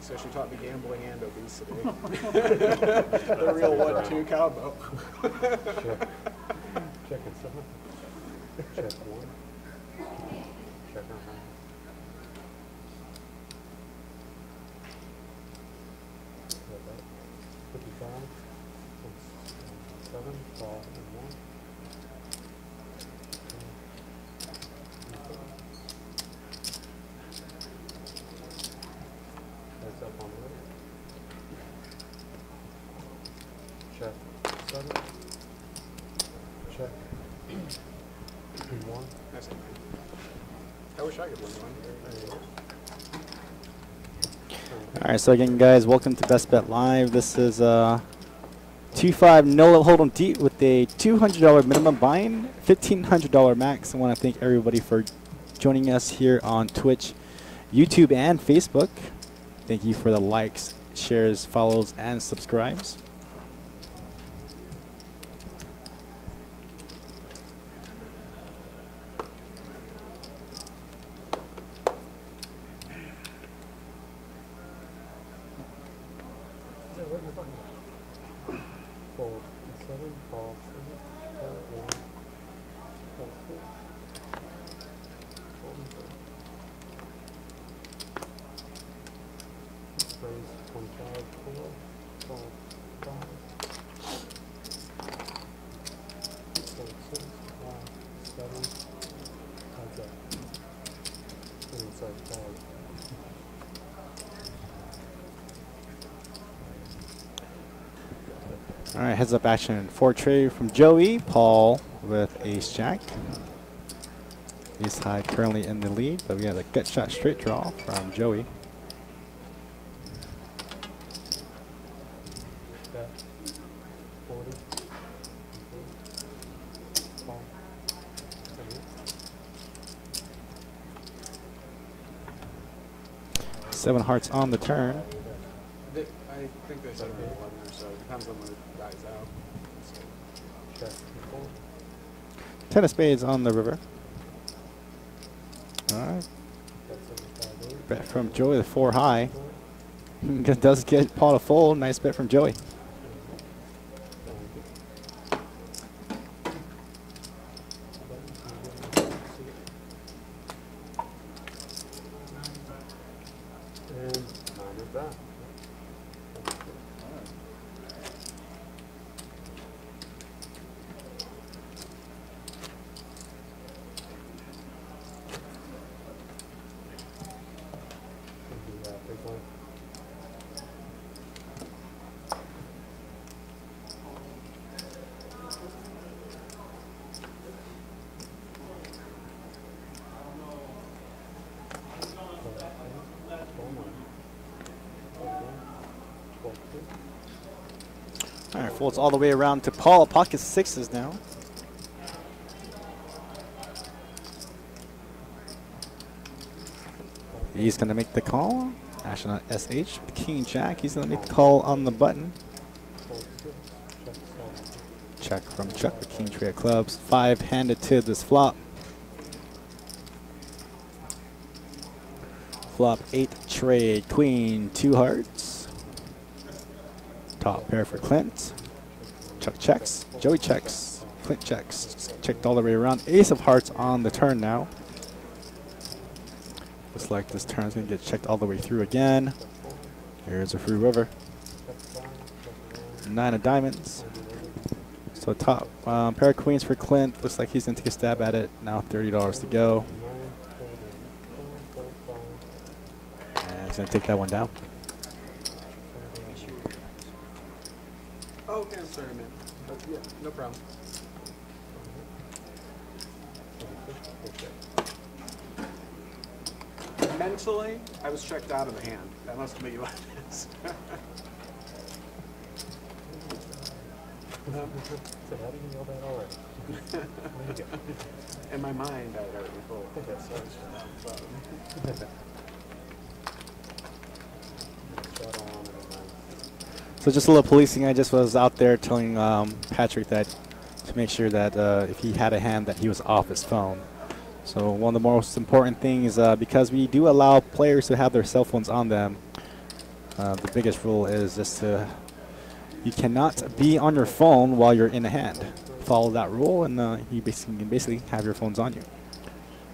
So she taught me gambling and obesity. The real one, two combo. Check. Checking 7. Check 1. Check on 9. Got that. 55. 7. Call and 1. Heads up on the right. Check 7. Check 1. That's not bad. I wish I could win one. All right, so again, guys, welcome to Best Bet Live. This is 2-5 no hold'em deep with a $200 minimum buy-in, $1,500 max. I want to thank everybody for joining us here on Twitch, YouTube, and Facebook. Thank you for the likes, shares, follows, and subscribes. Fold 7. Call 3. Call 1. Call 2. Fold 3. Raise 25. 4. Call 5. Fold 6. 7. Heads up. Inside 5. All right, heads up action. 4 trade from Joey. Paul with ace jack. Ace high currently in the lead, but we have a gut shot straight draw from Joey. Bet 40. Call 7. 7 hearts on the turn. I think they said around 11 or so. Depends on when it dies out. So. Check 4. 10 of spades on the river. All right. Bet 75. Bet from Joey with 4 high. Does get Paul to fold. Nice bet from Joey. And 9 is that. Big one. All right, folds all the way around to Paul. Pocket 6s now. He's going to make the call. Action on SH. King Jack. He's going to make the call on the button. Check from Chuck with King Tray of Clubs. 5 handed to this flop. Flop 8 trade. Queen 2 hearts. Top pair for Clint. Chuck checks. Joey checks. Clint checks. Checked all the way around. Ace of hearts on the turn now. Looks like this turn's going to get checked all the way through again. Here's a free river. 9 of diamonds. So top pair of queens for Clint. Looks like he's going to take a stab at it. Now $30 to go. And he's going to take that one down. Oh, okay, I'm sorry, man. Yeah, no problem. Mentally, I was checked out of the hand. That must be what it is. So how do you know that already? There you go. In my mind, I already thought. So just a little policing. I just was out there telling Patrick that to make sure that if he had a hand that he was off his phone. So one of the most important things, because we do allow players to have their cell phones on them, the biggest rule is just to you cannot be on your phone while you're in a hand. Follow that rule, and you can basically have your phones on you.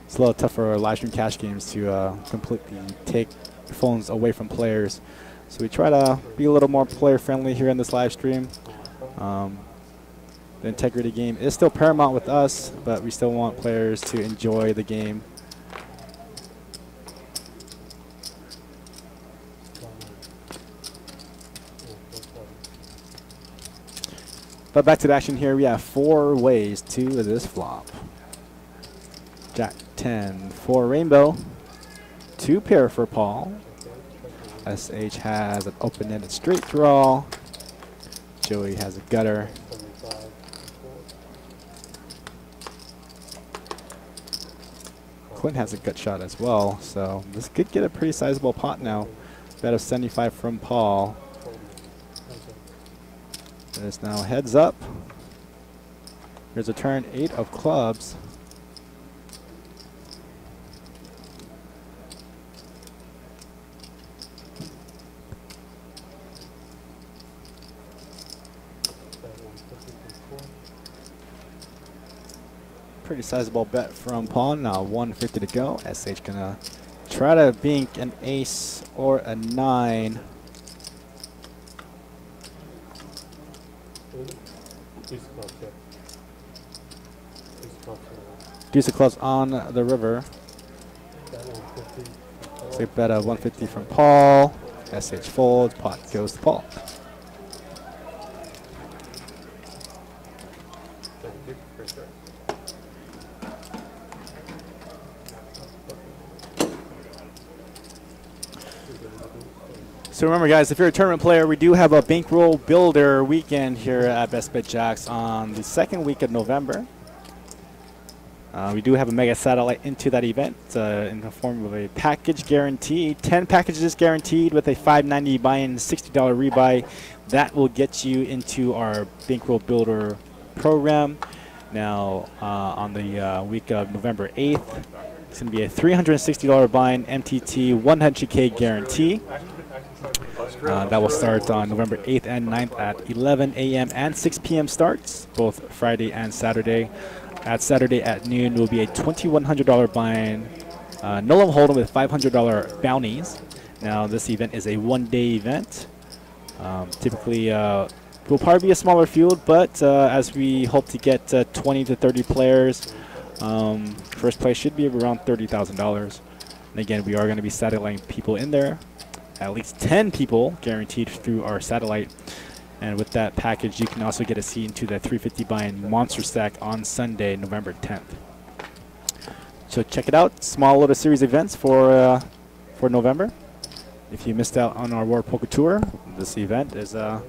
It's a little tough for live stream cash games to completely take phones away from players. So we try to be a little more player friendly here in this live stream. The integrity game is still paramount with us, but we still want players to enjoy the game. But back to the action here. We have 4 ways to this flop. Jack 10 for rainbow. 2 pair for Paul. SH has an open-ended straight draw. Joey has a gutter. Clint has a gut shot as well, so this could get a pretty sizable pot now. Bet of 75 from Paul. It is now heads up. Here's a turn 8 of clubs. Pretty sizable bet from Paul. Now 150 to go. SH gonna try to bink an ace or a 9. Deuce of clubs on the river. So bet of 150 from Paul. SH folds. Pot goes to Paul. So remember, guys, if you're a tournament player, we do have a bankroll builder weekend here at Best Bet Jacks on the 2nd week of November. We do have a mega satellite into that event in the form of a package guarantee. 10 packages guaranteed with a $5.90 buy-in, $60 rebuy. That will get you into our bankroll builder program. Now, on the week of November 8th, it's going to be a $360 buy-in, MTT, 100K guarantee. That will start on November 8th and 9th at 11 a.m. and 6 p.m. starts, both Friday and Saturday. At Saturday at noon will be a $2,100 buy-in, Nolan Hold'em with $500 bounties. Now, this event is a one-day event. Typically, will probably be a smaller field, but as we hope to get 20 to 30 players, first place should be around $30,000. And again, we are going to be satelliting people in there. At least 10 people guaranteed through our satellite. And with that package, you can also get a seat into the 350 buy-in Monster Stack on Sunday, November 10th. So check it out. Small little series events for November. If you missed out on our World Poker Tour, this event is a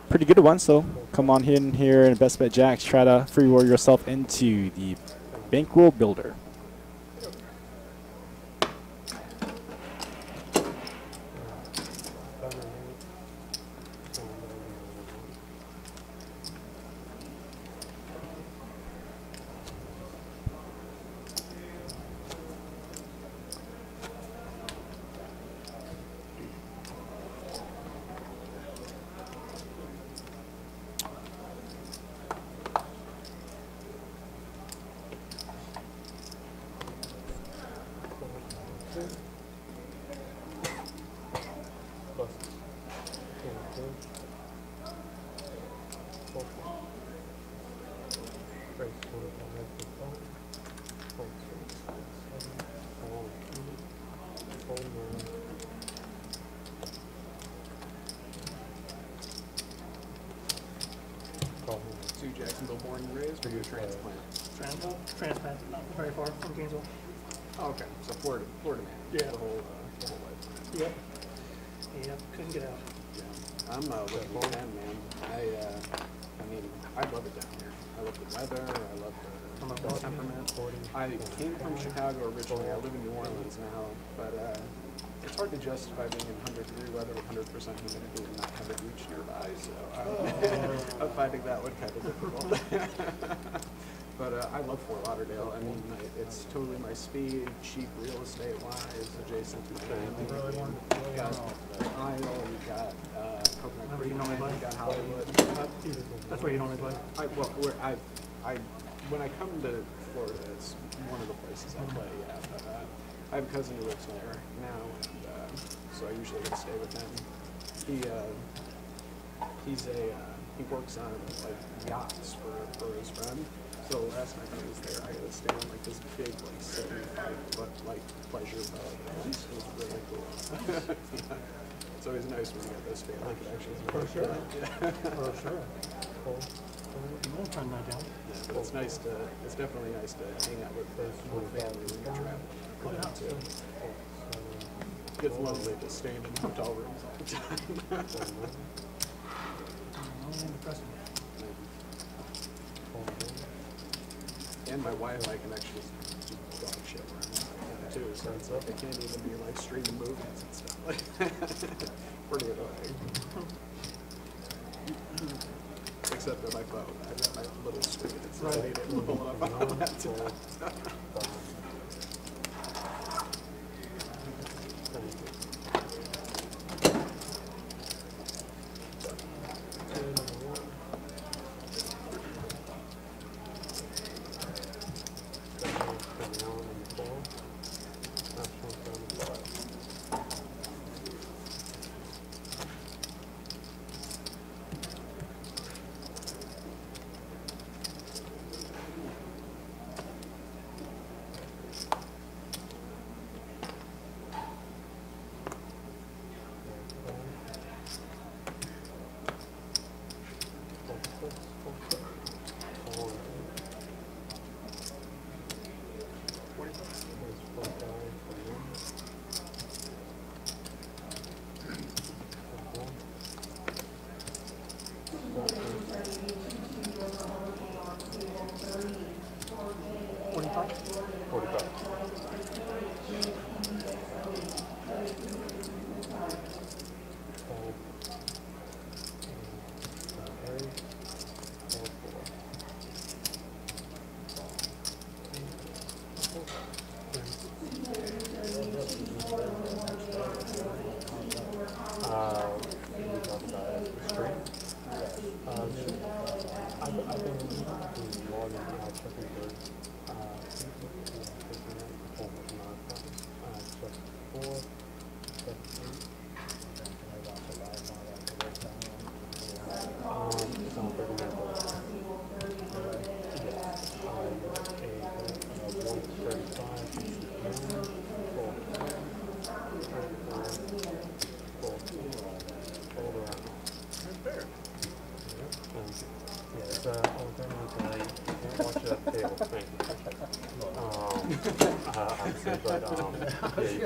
pretty good one. So come on in here in Best Bet Jacks. Try to free roll yourself into the bankroll builder. So you Jacksonville born and raised, or you a transplant? Transplant, not very far from Gainesville. Oh, okay, so Florida man. Yeah. The whole life. Yep. Yep, couldn't get out. Yeah. I'm looking at man. I mean, I love it down here. I love the weather. I love the temperament. I came from Chicago originally. I live in New Orleans now, but it's hard to justify being in 100-degree weather with 100% humidity and not have a beach nearby. So I'm finding that one kind of difficult. But I love Fort Lauderdale. I mean, it's totally my speed, cheap real estate wise, adjacent to Miami. You got Isle, you got Coconut Creek, you got Hollywood. That's where you normally play? When I come to Florida, it's one of the places I play. Yeah, but I have a cousin who lives there now, and so I usually get to stay with him. He works on like yachts for his friend. So last night I was there, I got to stay on like this big, like 75-foot like pleasure boat. It was really cool. Yeah. It's always nice when you get those family connections. For sure. Yeah. For sure. Cool. We'll turn that down. Yeah, but it's definitely nice to hang out with family when you're traveling. Too. It gets lonely just staying in hotel rooms all the time. And my Wi-Fi connection is just dog shit where I'm at too, so it's like I can't even be like streaming movies and stuff like that. Pretty annoying. Except on my phone, I've got my little screen, so I need it to pull up on my laptop.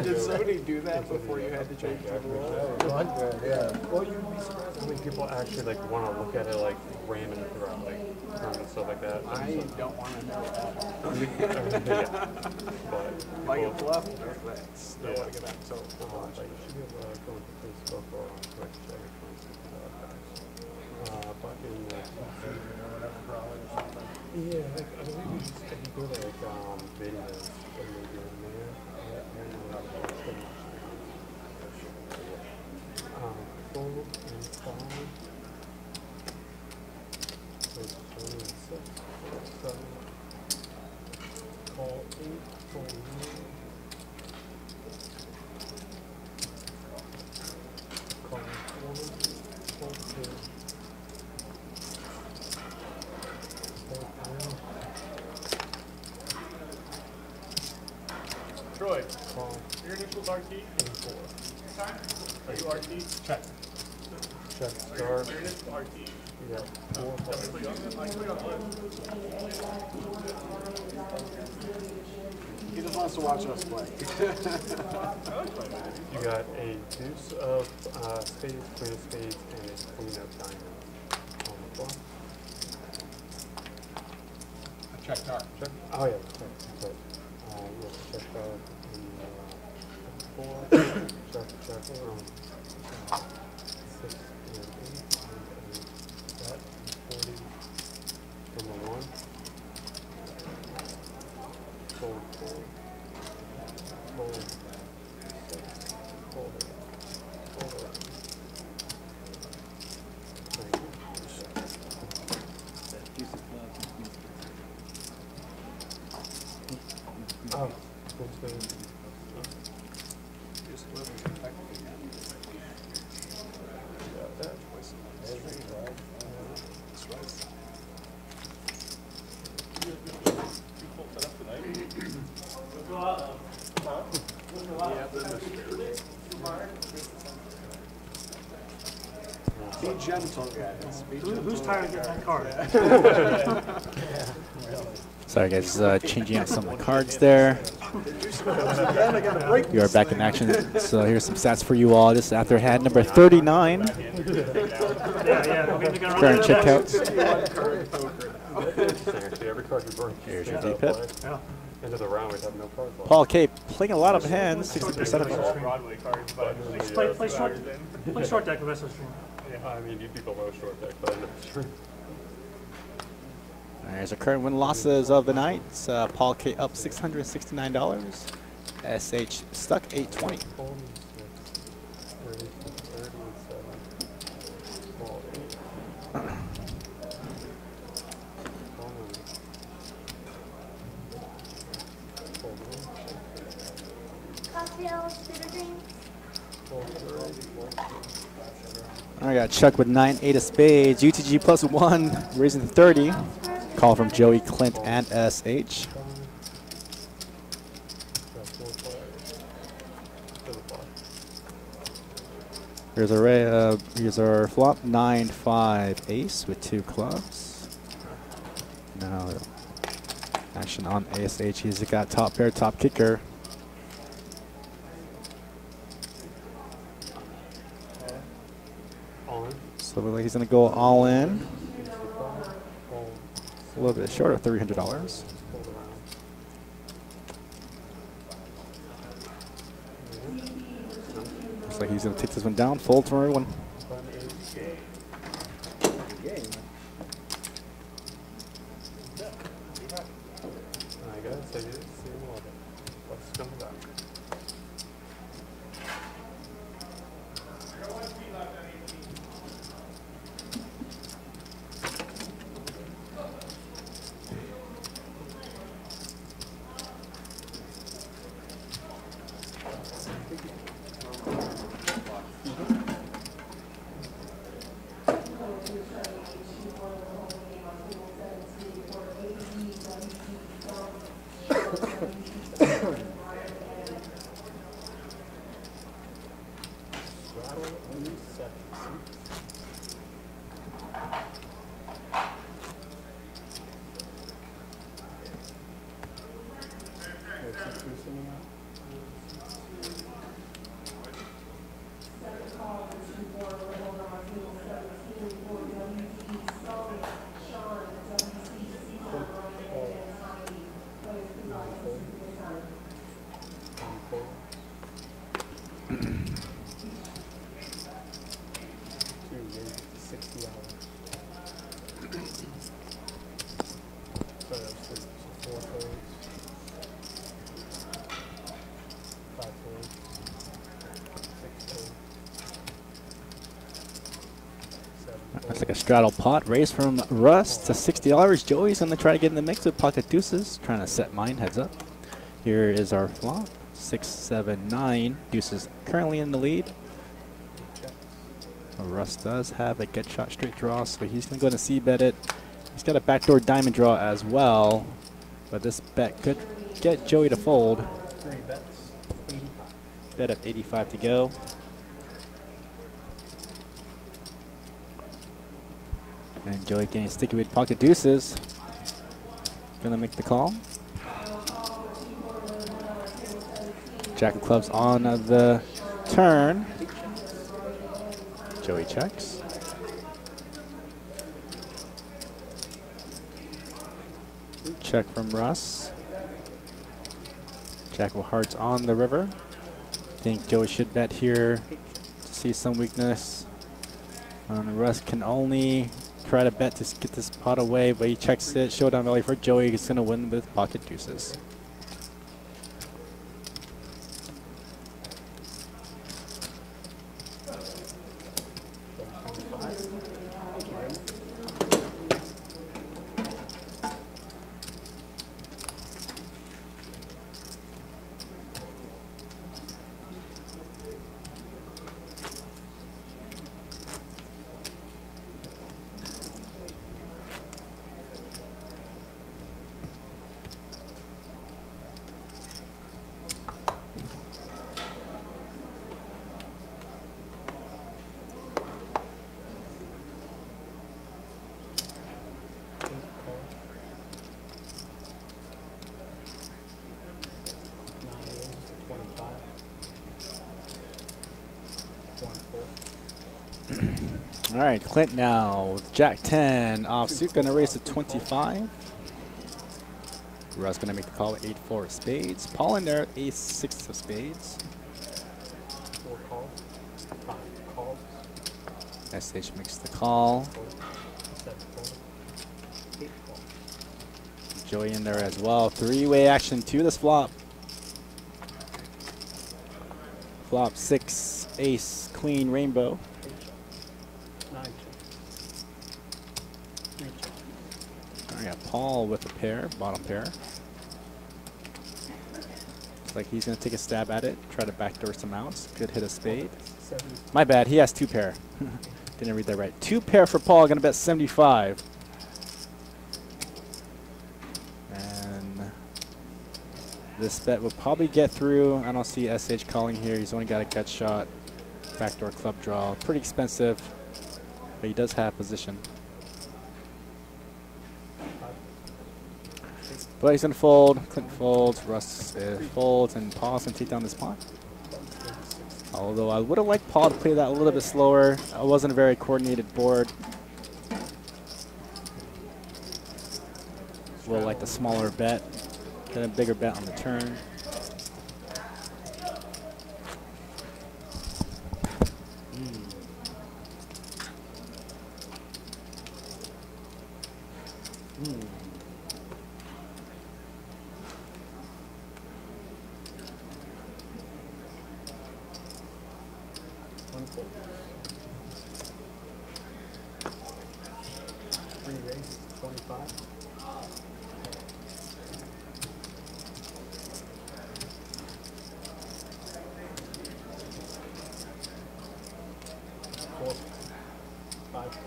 Did somebody do that before you had to change the rule? Yeah. Well, you'd be surprised how many people actually like want to look at it like random throughout like and stuff like that. I don't want to know that. Yeah. But Like a people- bluff, no thanks. Don't want to get back to like you should be able to go into Facebook or on Twitch to explain but in yeah, like I believe you just, if you go to like videos and maybe in there, fold and 5. So 26, 7, call 8, call 9. Call 1, call 2. Troy, Call your initials RT? and 4. Are you RT? Check. Check start. Your initials RT. Yeah. 4 Let me put you on the list. He just wants to watch us play. You got a deuce of spades, queen of spades, and a queen of diamonds on the floor. Check dark. Check. Oh yeah, check. Sorry. You have to check the 4. Check. 6 and 8 and that 40 from the 1. Fold. Fold. 6. Fold it. Thank you. Oh, what's the... Got that. Be gentle, guys. Be gentle. Who's tired of getting that card? Sorry guys, changing out some of the cards there. We are back in action. So here's some stats for you all. This is after hand number 39. Current checkout. Seriously, every card you burn. Here's your D-pip. End of the round, we'd have no cards left. Paul K playing a lot of hands, 60% of them. Broadway cards, but Play short deck the rest of the stream. I mean, you'd be below short deck, but I know sure. There's our current win losses of the night. Paul K up $669. SH stuck 820. Cocktails, bitter drinks. I got Chuck with 9, 8 of spades. UTG plus 1, raising to 30. Call from Joey, Clint, and SH. Here's our flop, 9, 5, ace with 2 clubs. Now action on ASH. He's got top pair, top kicker. All in. So it looks like he's gonna go all in. A little bit short of $300. Hold around. Looks like he's gonna take this one down. Fold from everyone. I gotta say it. See a little bit. What's coming back? Looks like a straddle pot. Raise from Russ to $60. Joey's going to try to get in the mix with pocket deuces. Trying to set mine heads up. Here is our flop. 6, 7, 9. Deuces currently in the lead. Russ does have a get shot straight draw, so he's going to go to c-bet it. He's got a backdoor diamond draw as well, but this bet could get Joey to fold. 3 bets. 85. Bet up 85 to go. And Joey getting sticky with pocket deuces. Gonna make the call. Jack of clubs on the turn. Joey checks. Check from Russ. Jack of hearts on the river. Think Joey should bet here to see some weakness. Russ can only try to bet to get this pot away, but he checks it. Showdown value for Joey. He's going to win with pocket deuces. All right, Clint now with Jack 10 offsuit, gonna raise to 25. Russ gonna make the call with 8-4 of spades. Paul in there, ace 6 of spades. 4 calls. 5 calls. SH makes the call. 7 calls. 8 calls. Joey in there as well. Three-way action to this flop. Flop 6, ace, queen, rainbow. 9 check. 3 check. I got Paul with a pair, bottom pair. Looks like he's gonna take a stab at it, try to backdoor some outs. Could hit a spade. 7. My bad, he has 2 pair. Didn't read that right. 2 pair for Paul, gonna bet 75. And this bet will probably get through. I don't see SH calling here. He's only got a gut shot. Backdoor club draw. Pretty expensive, but he does have position. But he's gonna fold. Clinton folds. Russ folds, and Paul's gonna take down this pot. Although I would have liked Paul to play that a little bit slower. It wasn't a very coordinated board. Would have liked a smaller bet. Get a bigger bet on the turn. One fold. 3 raise, 25. Four, 5.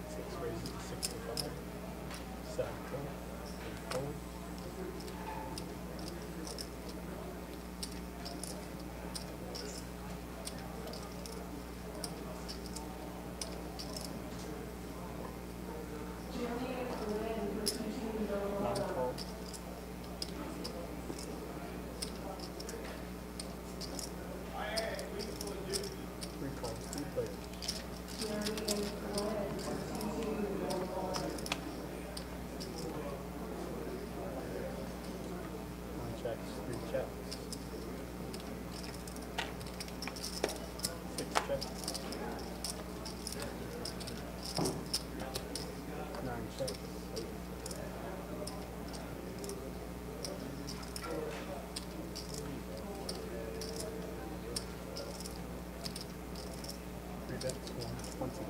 6 raises to 65. 7 fold. 8 fold. Checks, 3 checks. 6 checks. 9 checks. 3 bets, 120.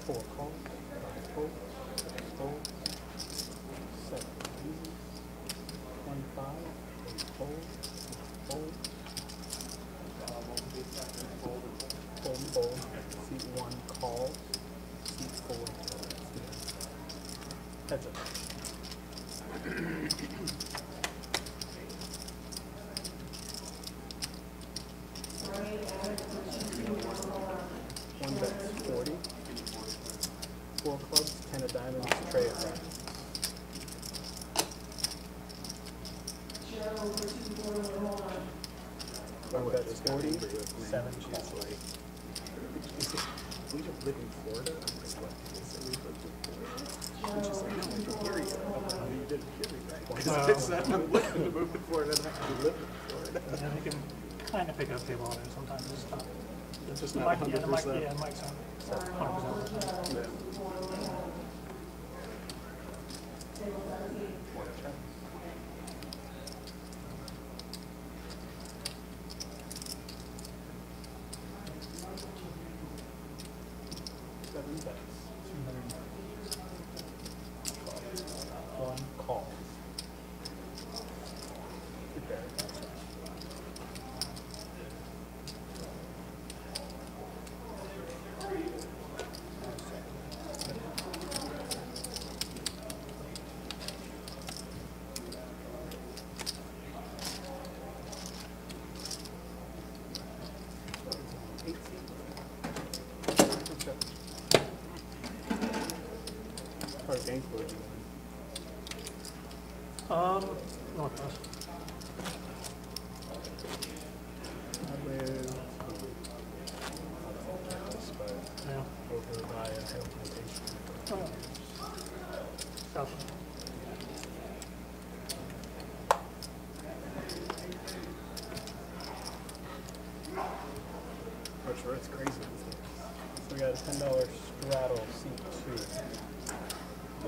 4 calls, 5 folds, 6 folds, 7 raises, 25, 8 folds, 6 folds, fold, seat 1 calls, seat 4 heads up. One bet's 40. 4 clubs, 10 of diamonds, tray of diamonds. One bet's 40, 7 calls. We don't live in Florida. I'm like, what? They say we live in Florida. She's just like, no, I can hear you. I'm like, no, you didn't hear me, right? Because I said I'm looking to move to Florida and I actually live in Florida. Yeah, they can kind of pick up cable on there sometimes. It's not. It's just The not mic, 100%. yeah, the mic, yeah, the mic's on 100%. Yeah. Seven bets, 200. 1 call. Prepare. Or game fluid. Northwest. I live but Yeah. over by a hill plantation. Oh, yeah. South. Which where it's crazy. So we got a $10 straddle seat 2.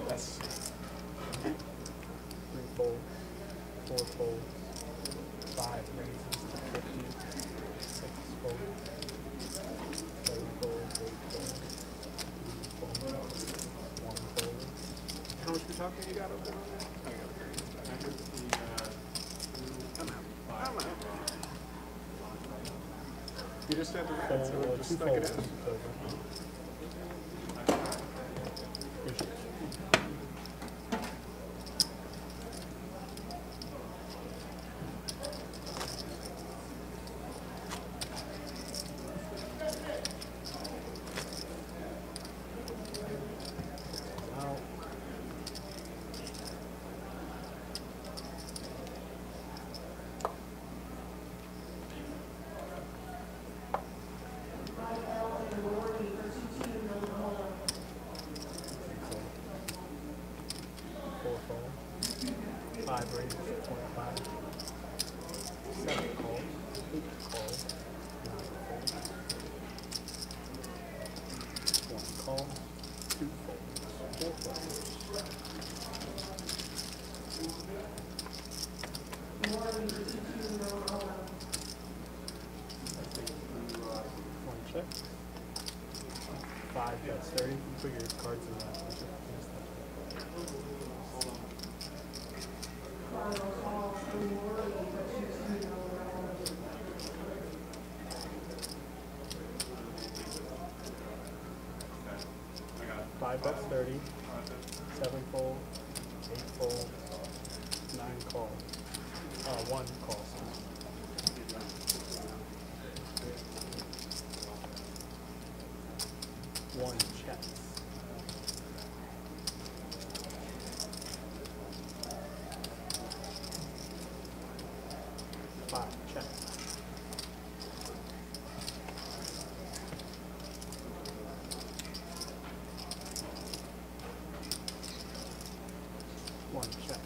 That's 3 folds, 4 folds, 5 raises to 50, 6 folds, 7 folds, 8 folds, 2 folds, 1 fold. How much we talking you got over there? I got I'm out. I'm out. You just had to read, so we're just stuck it in. Five raises, 25. 7 calls, 8 calls, 9 folds. 1 call, 2 folds, 4 folds. One check. 5 bets 30. You put your cards in that. 5 bets 30, 7 fold, 8 fold, 9 call, 1 call. 1 check. 5 check. 1 check. 5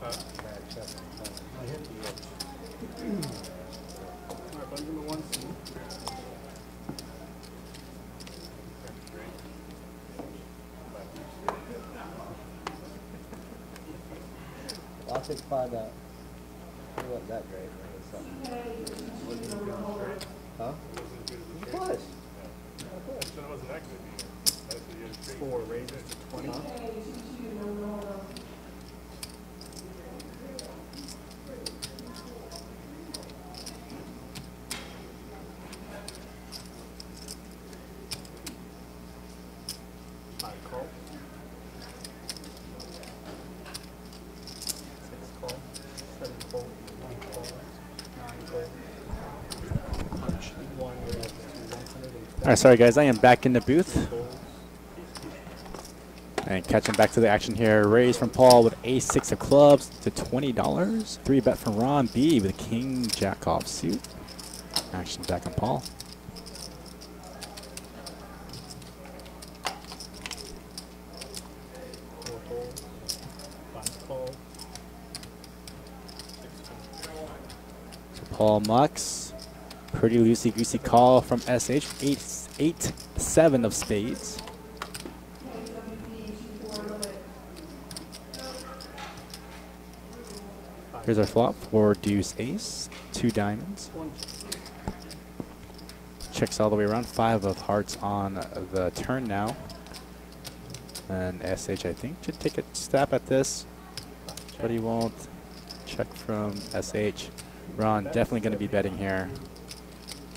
I hit the edge. Alright, buttons in the one seat. I'll take 5 out. It wasn't that great. It was something. Huh? It was. It wasn't that good. 4 raises to 20. Five call. 6 call. 7 call. 1 call. 9 call. Punch 1 raises to 120. All right, sorry guys, I am back in the booth. And catching back to the action here, raise from Paul with ace-6 of clubs to $20. 3-bet from Ron B with king jack off suit. Action back on Paul. So Paul mucks. Pretty loosey-goosey call from SH. 8-7 of spades. Here's our flop for deuce ace, 2 diamonds. Checks all the way around, 5 of hearts on the turn now. And SH, I think, should take a stab at this, but he won't. Check from SH. Ron definitely going to be betting here.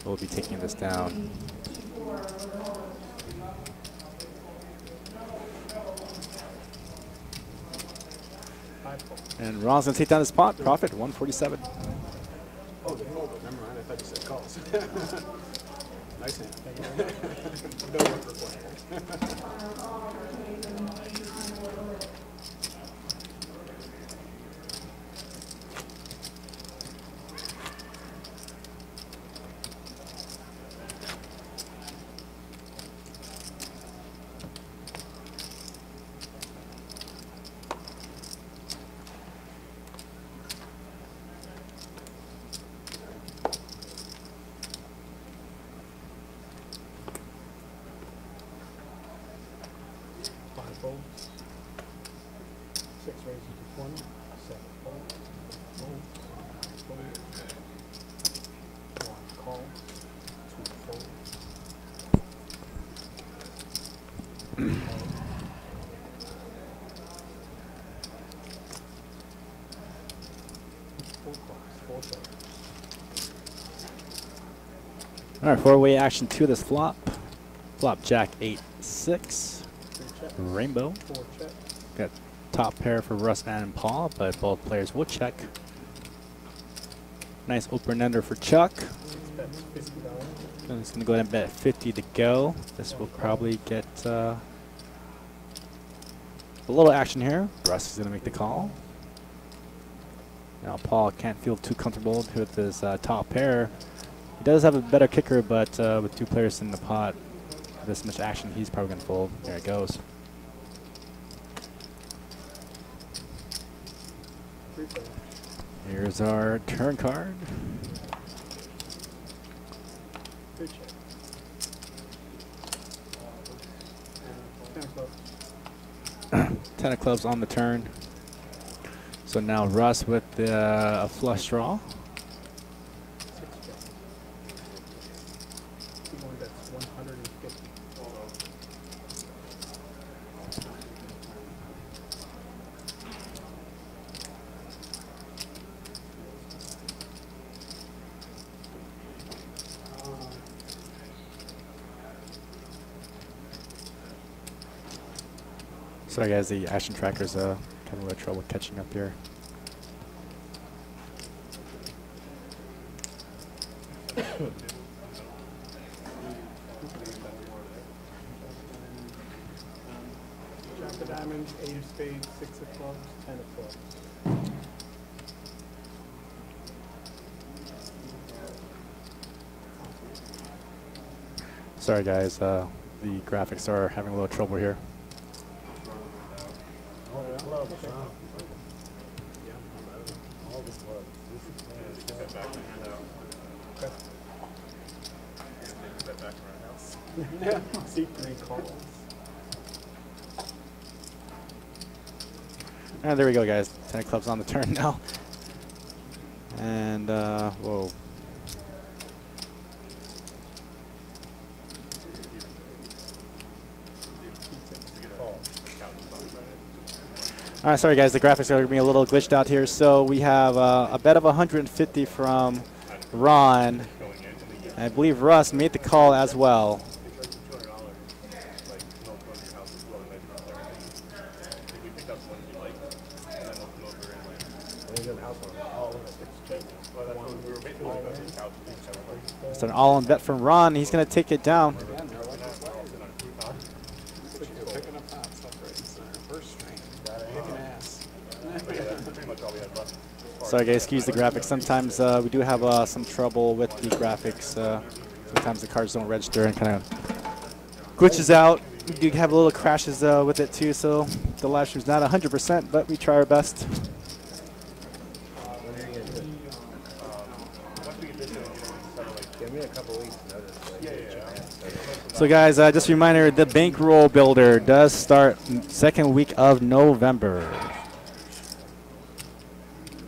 We'll be taking this down. And Ron's going to take down his pot. Profit, 147. Oh, they folded. Never mind. I thought you said calls. Nice hand. No work required. Folds. 6 raises to 20. 7 folds. Folds. 1 call. 2 folds. All right, 4-way action to this flop. Flop jack 8-6. Rainbow. 4 check. Got top pair for Russ and Paul, but both players will check. Nice open-ender for Chuck. That's $50. I'm just going to go ahead and bet 50 to go. This will probably get a little action here. Russ is going to make the call. Now Paul can't feel too comfortable with his top pair. He does have a better kicker, but with 2 players in the pot, this much action, he's probably going to fold. There it goes. Here's our turn card. Good check. 10 of clubs. 10 of clubs on the turn. So now Russ with a flush draw. 6 check. 2-1, that's 150. Sorry guys, the action tracker's having a little trouble catching up here. Jack of diamonds, 8 of spades, 6 of clubs, 10 of clubs. Sorry guys, the graphics are having a little trouble here. back when you're out. Okay. Step back from our house. Yeah. See 3 calls. And there we go, guys. 10 clubs on the turn now. And, whoa. All right, sorry guys, the graphics are going to be a little glitched out here. So we have a bet of 150 from Ron. I believe Russ made the call as well. It's an all-in bet from Ron. He's going to take it down. Picking up hot stuff right in center. First string. Kicking ass. Sorry guys, excuse the graphics. Sometimes we do have some trouble with the graphics. Sometimes the cards don't register and kind of glitches out. We do have a little crashes with it too, so the live stream's not 100%, but we try our best. Give me a couple weeks notice. So guys, just a reminder, the Bankroll Builder does start second week of November.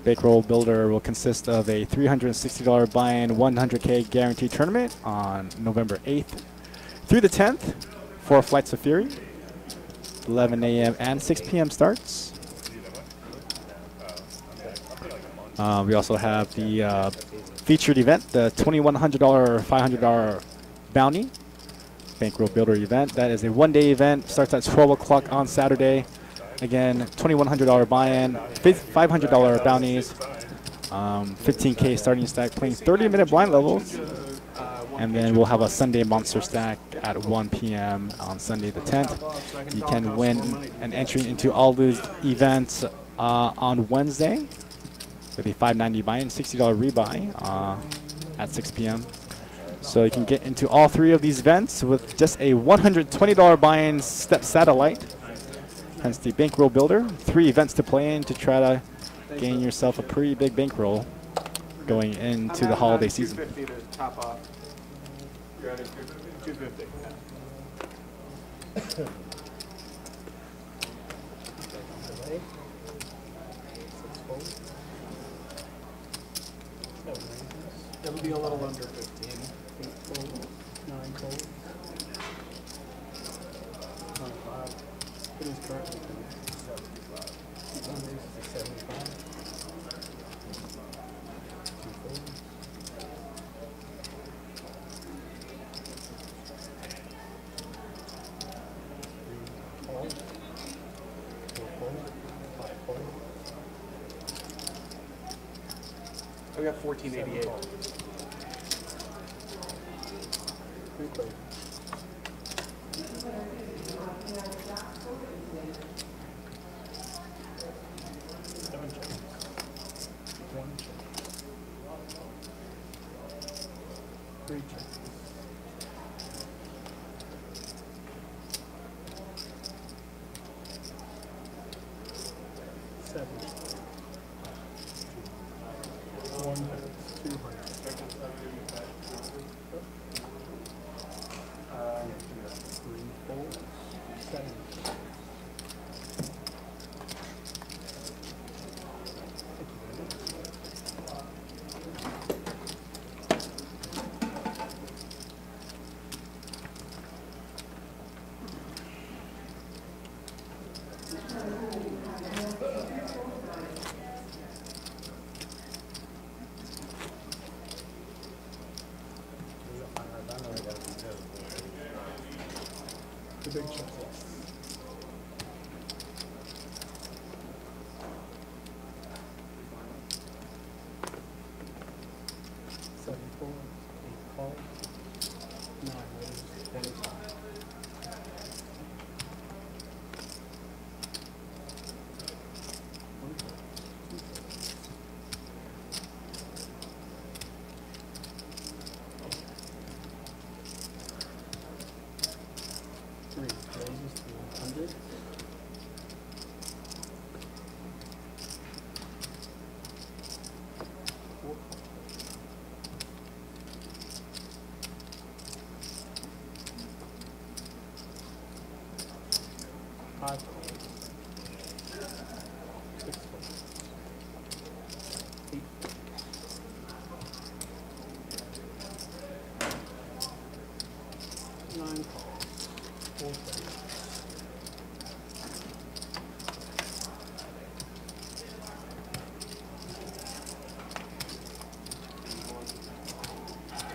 Bankroll Builder will consist of a $360 buy-in 100K guaranteed tournament on November 8th through the 10th. 4 flights of Fury, 11 a.m. and 6 p.m. starts. We also have the featured event, the $2,100 or $500 bounty Bankroll Builder event. That is a one-day event, starts at 12 o'clock on Saturday. Again, $2,100 buy-in, $500 bounties, 15K starting stack, playing 30-minute blind levels. And then we'll have a Sunday monster stack at 1 p.m. on Sunday the 10th. You can win an entry into all those events on Wednesday with a $590 buy-in, $60 rebuy at 6 p.m. So you can get into all 3 of these events with just a $120 buy-in step satellite. Hence the Bankroll Builder. 3 events to play in to try to gain yourself a pretty big bankroll going into the holiday season. 250 to top off. You're at 250. It'll be a little under 15. 8 fold, 9 fold. 25. It is currently 75. 75. 2 fold. Fold. 4 fold. 5 fold. I got 1488. 3 fold. 7 checks. 1 check. 3 checks. 7 checks. 1 checks. 200. 3 folds. 7 checks. The big checks. Seven four, 8 call, 9 raise, 25. Three, raise.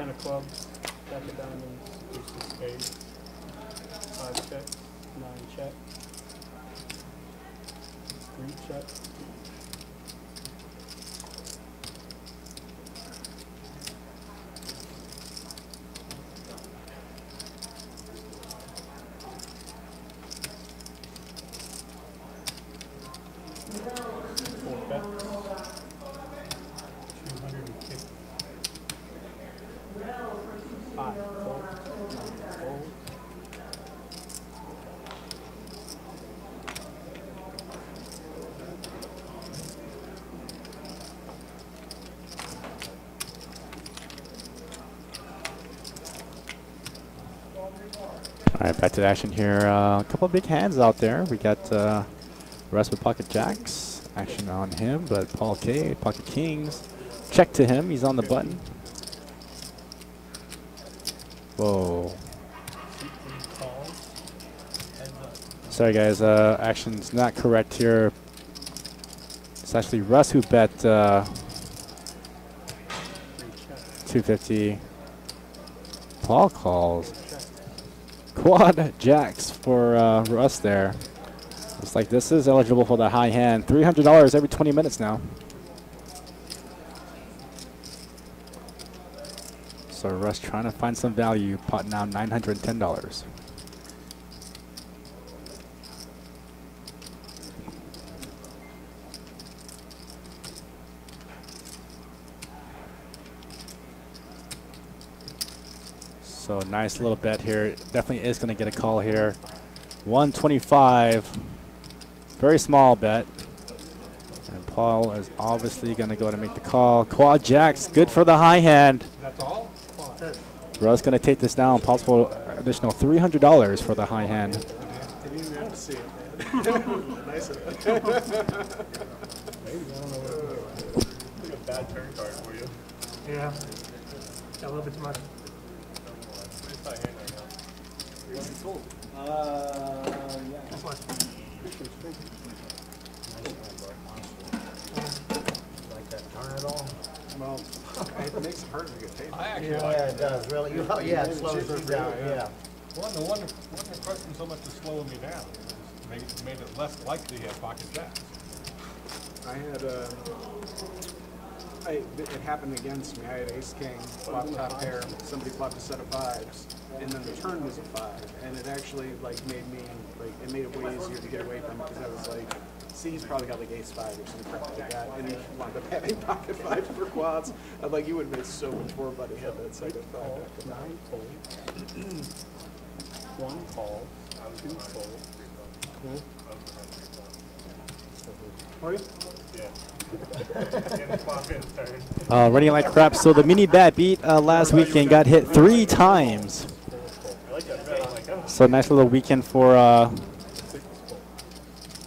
10 of clubs, jack of diamonds, ace of spades, 5 check, 9 check, 3 check, four bets, 250. 5 fold, 9 fold. All right, back to the action here. A couple of big hands out there. We got Russ with pocket jacks. Action on him, but Paul K, pocket kings. Check to him. He's on the button. Whoa. Calls, heads up. Sorry, guys. Action's not correct here. It's actually Russ who bet 3 check, 250. Paul calls. check. Quad jacks for Russ there. Looks like this is eligible for the high hand. $300 every 20 minutes now. So Russ trying to find some value. Pot now $910. So nice little bet here. Definitely is going to get a call here. 125. Very small bet. And Paul is obviously going to go to make the call. Quad jacks. Good for the high hand. That's all? Russ going to take this down. Possible additional $300 for the high hand. Didn't even have to see it, man. Nice of it. Maybe, I don't know what to do. Like a bad turn card for you. Yeah. Got a little bit too much. It's high hand right now. This one. Like that turn at all? Well, it makes it harder to get paid. I actually Yeah, like it does, really. Yeah, it slows you down, yeah. Wasn't the question so much as slowing me down. It made it less likely to have pocket jacks. I had it happened against me. I had ace king, flop top pair. Somebody flopped a set of fives, and then the turn was a five, and it actually made me it made it way easier to get away from it because I was like, see, he's probably got like ace five or some crap like that, and he wound up having pocket fives for quads. I'm like, you would have made so much more money had that second Call, five. 9 fold, 1 call, 2 fold. Are you? Running like crap. So the mini bat beat last weekend got hit 3 times. So nice little weekend for a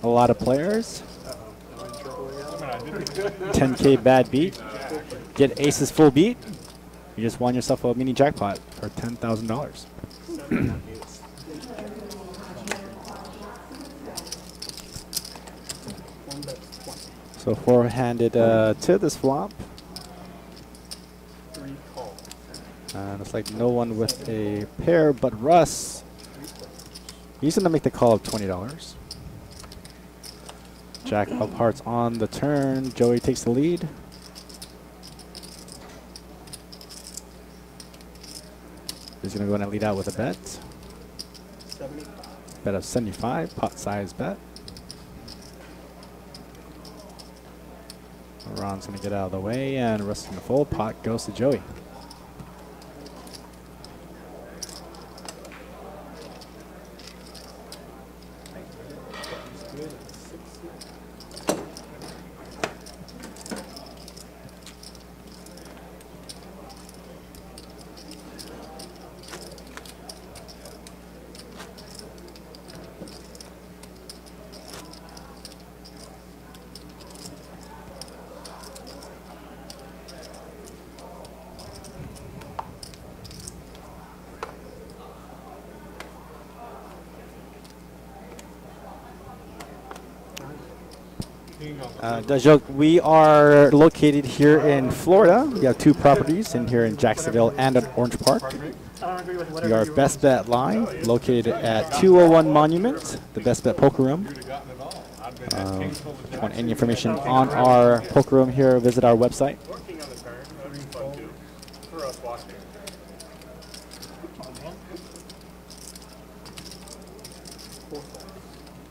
lot of players. Am I in trouble again? 10K bad beat. Get aces full beat. You just won yourself a mini jackpot for $10,000. One bet's 20. So four-handed to this flop. 3 calls. Looks like no one with a pair but Russ. He's going to make the call of $20. Jack of hearts on the turn. Joey takes the lead. He's going to go and lead out with a bet. 75. Bet of 75, pot size bet. Ron's going to get out of the way, and Russ is going to fold. Pot goes to Joey. king on the The joke, we are located here in Florida. We have 2 properties in here in Jacksonville and at Orange Park. I don't agree with We whatever are you were Best Bet Live, located at 201 Monument, the Best Bet Poker Room. You'd have gotten it all. I've been at Kings full of Want any information on our poker room here, visit our website. Or king on the turn. That'd be fun too. For us watching.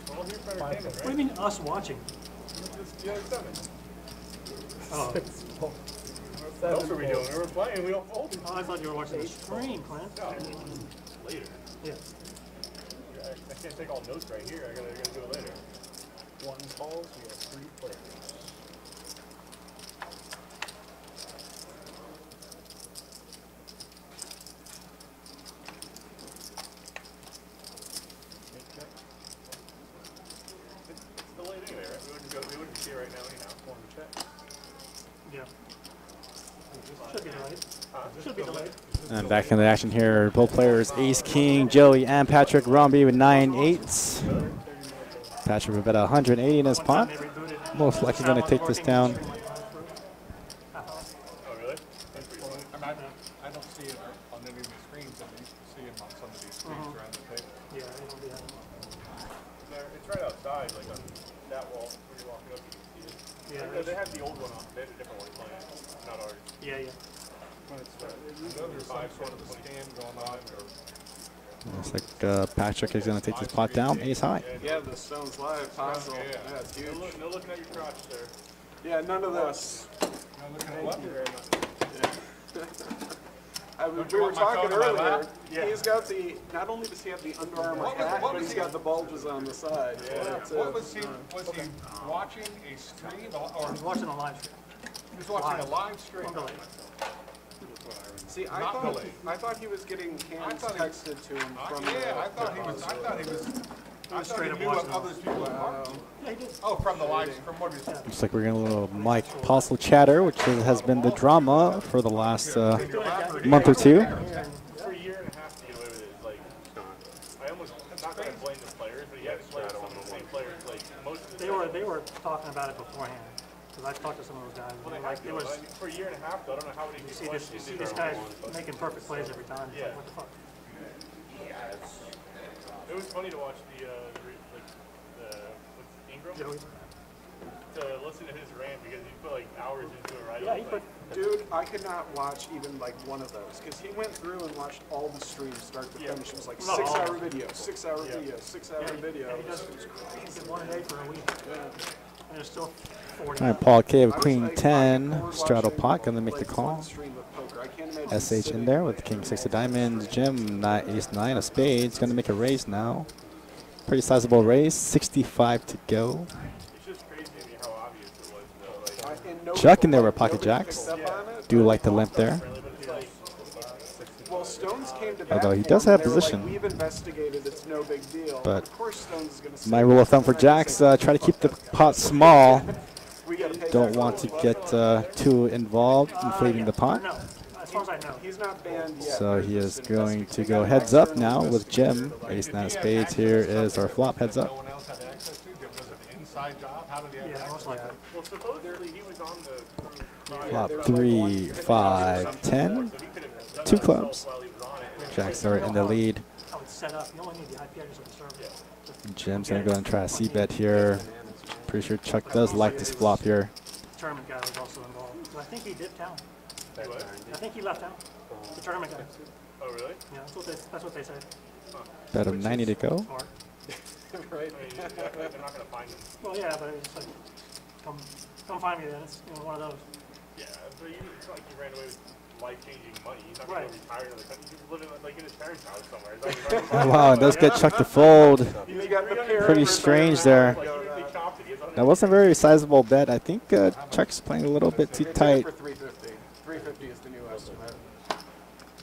Well, here for entertainment, What do right? you mean us watching? Just the other 7. Oh, What else are we doing? We were playing. We don't fold. I thought you were watching the stream, Clint. No. Later. Yeah. I can't take all notes right here. I gotta do it later. 1 calls, we have 3 players. It's delayed anyway, right? We wouldn't see it right now anyhow. One check. Yeah. Should be delayed. Should be delayed. And back in the action here, both players, Ace King, Joey, and Patrick Romby with 9-8s. Patrick with about 180 in his pot. They rebooted. Most likely going to take this down. Oh, really? I don't see it on any of the screens, but you can see them on some of these screens around the table. Yeah, it'll be It's right outside, like on that wall when you're walking up. You can see it. Yeah, They had the old one on. They had a different one playing, not ours. yeah, yeah. I know there's some sort of a scam going on, or Looks like Patrick is going to take this pot down, ace high. Yeah, the Stones Live console. yeah. Yeah, it's huge. No looking at your crotch there. Yeah, none of this. I'm looking at what? We you were want my talking phone in my earlier. lap? He's got the, not only does he have the Under Armour What was- hat, what but was he's he- got the bulges on the side. That's What it. was he watching a stream, or I was watching a live stream. he was watching a live stream? Undelayed. See, I Not thought, delayed. I thought he was getting hands thought he- texted to him from Yeah, I thought he was straight up knew watching what other people had watched. Yeah, he did. Oh, from the live, from what he's. Looks like we're getting a little Mike Postle chatter, which has been the drama for the last month or 2. For a year and a half to get away with it is like, I almost, not gonna blame the players, but you have to play some of the same players, like most of the They were talking about it beforehand. Because I've talked to some of those guys. And they're like, it was, for a year and a half, though, I don't know how many you people see this guy making perfect plays every time. It's Yeah. like, what the fuck? It was funny to watch the Ingram, Joey? to listen to his rant because he put like hours into it, right? Yeah, he put, Dude, I could not watch even like one of those because he went through and watched all the streams start to finish. It was like Not all. 6-hour video, 6-hour video, 6-hour video. yeah, he does did one a day for a week. And there's still 40. All right, Paul K with I was, Queen like, 10, hardcore straddle watching, pot, going to make the like, call. one stream of poker. I can't imagine SH in sitting there with King 6 of diamonds, Jim, ace 9 of spades, going to make a raise now. Pretty sizable raise, 65 to go. It's just crazy to me how obvious it was, though. Like, and no- Chuck in there with pocket nobody jacks. picked up on it. Do like the limp there. but it's like, Well, Stones came to bat Although he for does him, have they were like, position. We've investigated, it's no big deal. But of course Stones is going to My rule of thumb for jacks, try to keep the pot small. Don't want to get too involved inflating the pot. No, as far as I know. He's not banned yet. So They're he is just going to investigating. go heads up now with Jim. Ace 9 of spades here is our flop heads No up. one else had access to. Was it an inside job? How did he have Yeah, access? most likely. well, supposedly he was on the Flop 3, 5, 10. 2 clubs. while he was on it. Jacks are in the lead. How it's set up. You only need the IP address of the server. Jim's going to go and try a C-bet here. Pretty sure Chuck does like this flop here. The tournament guy was also involved. But I think he dipped town. I think he left town. The tournament guy. Oh, really? Yeah, that's what they said. Bet him 90 to go. Smart. Right. I mean, they're not gonna find him. Well, yeah, but it's like, come find me then. It's one of those. Yeah, but it's not like he ran away with life-changing money. He's not Right. gonna retire in another country. He's living like in his parents' house somewhere. It's like, Oh, wow, it does get Chuck to fold. You got the pair Pretty of strange reserve there. now, like go he that. chopped it. He has That wasn't a very sizable bet. I think Chuck's playing a little bit too It's in tight. for 350. 350 is the new estimate.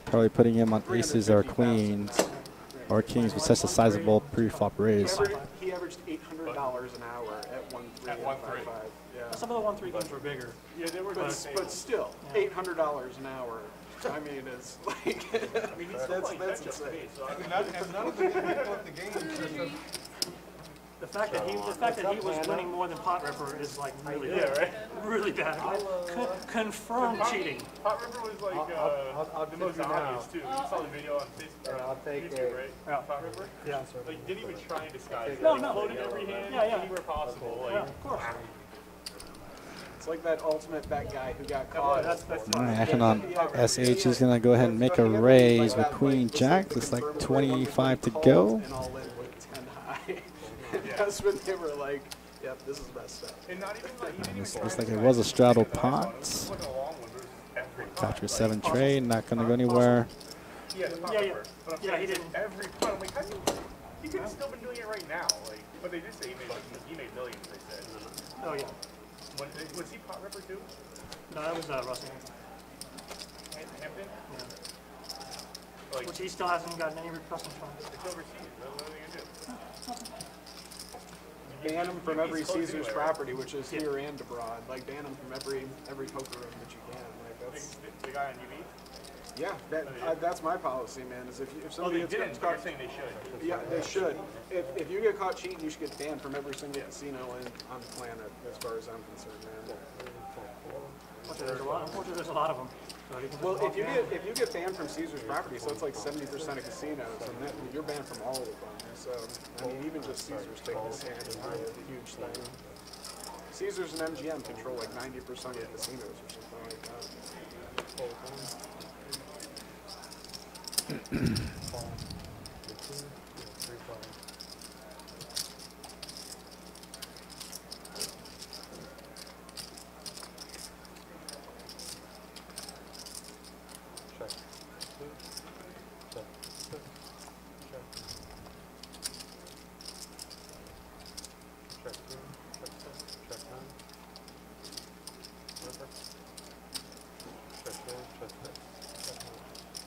Probably putting him on aces or queens or kings with such a sizable pre-flop raise. He averaged $800 an hour at 1-3 At and 1-3. 5-5. Yeah. Some of the 1-3 games were bigger. Yeah, they were. But still, $800 an hour. I mean, it's like that's insane. So I mean, And none of the people at the game The fact that he was winning more than Pot Ripper is like really Yeah, bad. right? Really bad. Confirmed cheating. Pot River was like I'll the most tip you now. obvious too. You saw the video on Facebook, I'll take YouTube, a- right? Yeah. Pot River. Yeah. Like didn't even try and disguise it. No, Like, no. floated every hand Yeah, yeah. anywhere possible. Yeah, Like of course. It's like that ultimate bet guy who got Oh, caught. that's All right, action on SH. He's gonna go ahead and make a raise with Queen Jack. Looks like 25 to go. And all in with 10 high. And that's when they were like, yep, this is messed up. and not even like he didn't even Looks try like it and was a disguise straddle it. It wasn't pot. a long one versus every pot. Patrick 7 trade, not gonna go anywhere. Yeah, the pot Yeah, yeah. River. But I'm Yeah, saying he it's didn't. like every pot. I'm like, how do you could have still been doing it right now. Like, but they did say he made millions. They said. Oh yeah. Was he pot Ripper too? No, that was Russell. Hampton? Yeah. Like, Which he still hasn't gotten any repercussions from. it's overseas. What are they gonna do? Ban them from every He's close Caesar's anyway. property, which is here and abroad. Like, ban them from every poker room that you can. Like, that's, The guy on UV? yeah, that's my policy, man, is if Oh, somebody they gets didn't. But caught, you're saying they should. yeah, they should. If you get caught cheating, you should get banned from every single casino on the planet, as far as I'm concerned, man. Unfortunately, there's a lot of them. So you can just Well, walk in. if you get banned from Caesar's property, so it's like 70% of casinos, and that, you're banned from all of them. So, I mean, even just Caesar's taking this hand is really a huge thing. Caesar's and MGM control like 90% of casinos or something like that.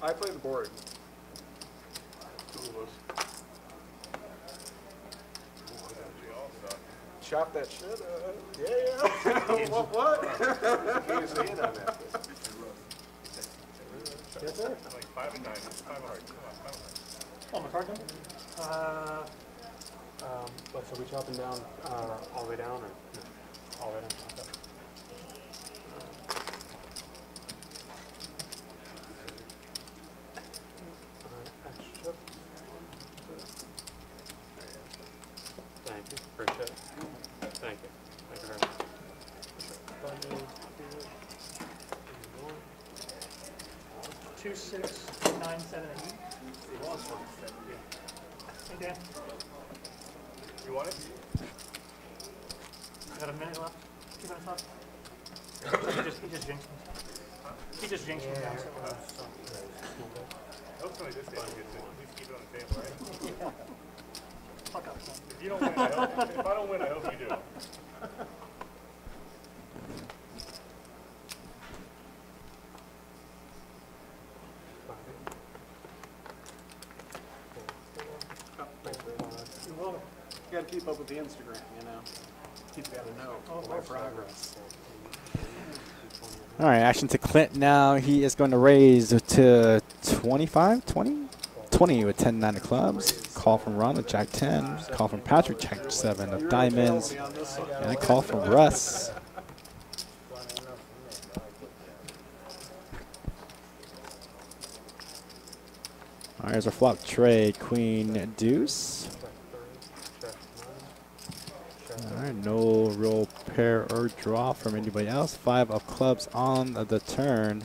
I play the board. Chop that shit up. Yeah. What? Yes, sir. Like 5 and 9. 5 hard. Come on, 5 hard. Oh, my card game? So we chopping down all the way down, or no? All the way down? Okay. Extra. Thank you. Appreciate it. Thank you. Thank you very much. 2, 6, 9, 7, 8. Hey Dan, You want it? I got a minute left. 2 minutes left. He just jinxed me. He just jinxed me down. So, I hope somebody this table gets it. At least keep it on the table, right? fuck up. If you don't win, I hope, if I don't win, I hope you do. You will. You gotta keep up with the Instagram, you know? Keep gotta know my progress. All right, action to Clint now. He is going to raise to 25, 20? 20 with 10-9 of clubs. Call from Ron with Jack 10. Call from Patrick, Jack 7 of diamonds. And a call from Russ. All right, here's our flop trade. Queen Deuce. All right, no real pair or draw from anybody else. 5 of clubs on the turn.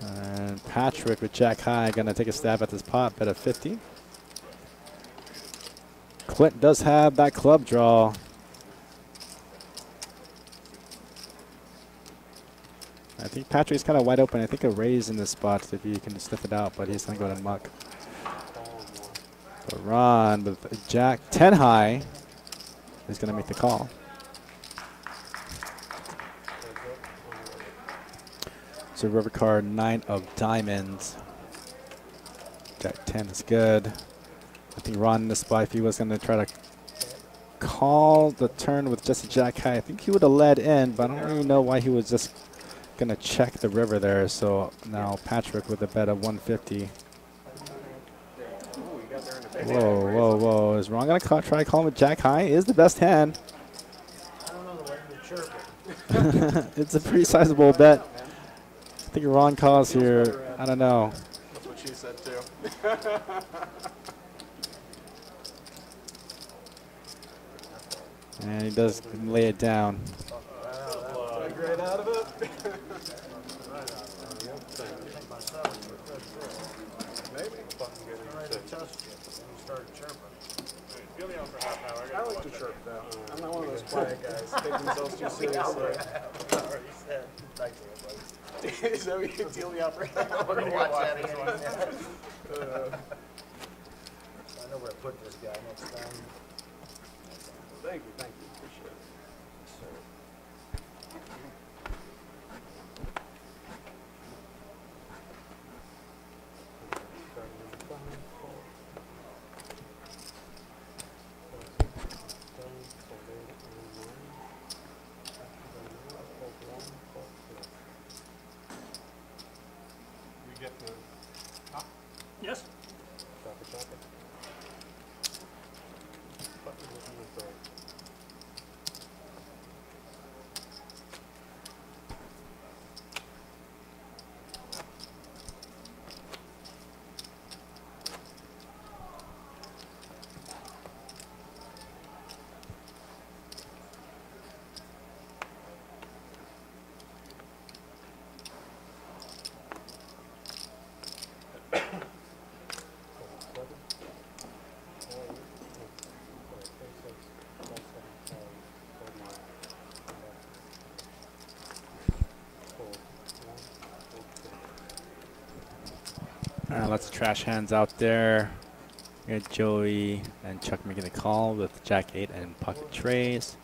And Patrick with Jack High gonna take a stab at this pot, bet of 50. Clint does have that club draw. I think Patrick's kind of wide open. I think a raise in this spot if you can sniff it out, but he's gonna go to muck. But Ron with Jack 10 high is gonna make the call. So river card 9 of diamonds. Jack 10 is good. I think Ron in this spot, if he was gonna try to call the turn with just a Jack high, I think he would have led in, but I don't really know why he was just gonna check the river there. So now Patrick with a bet of 150. Ooh, you got there in Whoa, whoa, whoa. Is Ron going to try calling with Jack High? It is the best hand. I don't know the way you're chirping. It's a pretty sizable bet. I think Ron calls here. I don't know. That's what she said too. And he does lay it down. Right out of it. Maybe. Feel me out for half an hour. I like to chirp though. I'm not one of those quiet guys. Take themselves too seriously. Is that what you deal me out for? We're gonna watch that again. I know where to put this guy next time. Thank you, appreciate it. We get the top. Yes. All right, lots of trash hands out there. We got Joey and Chuck making the call with Jack 8 and pocket trays.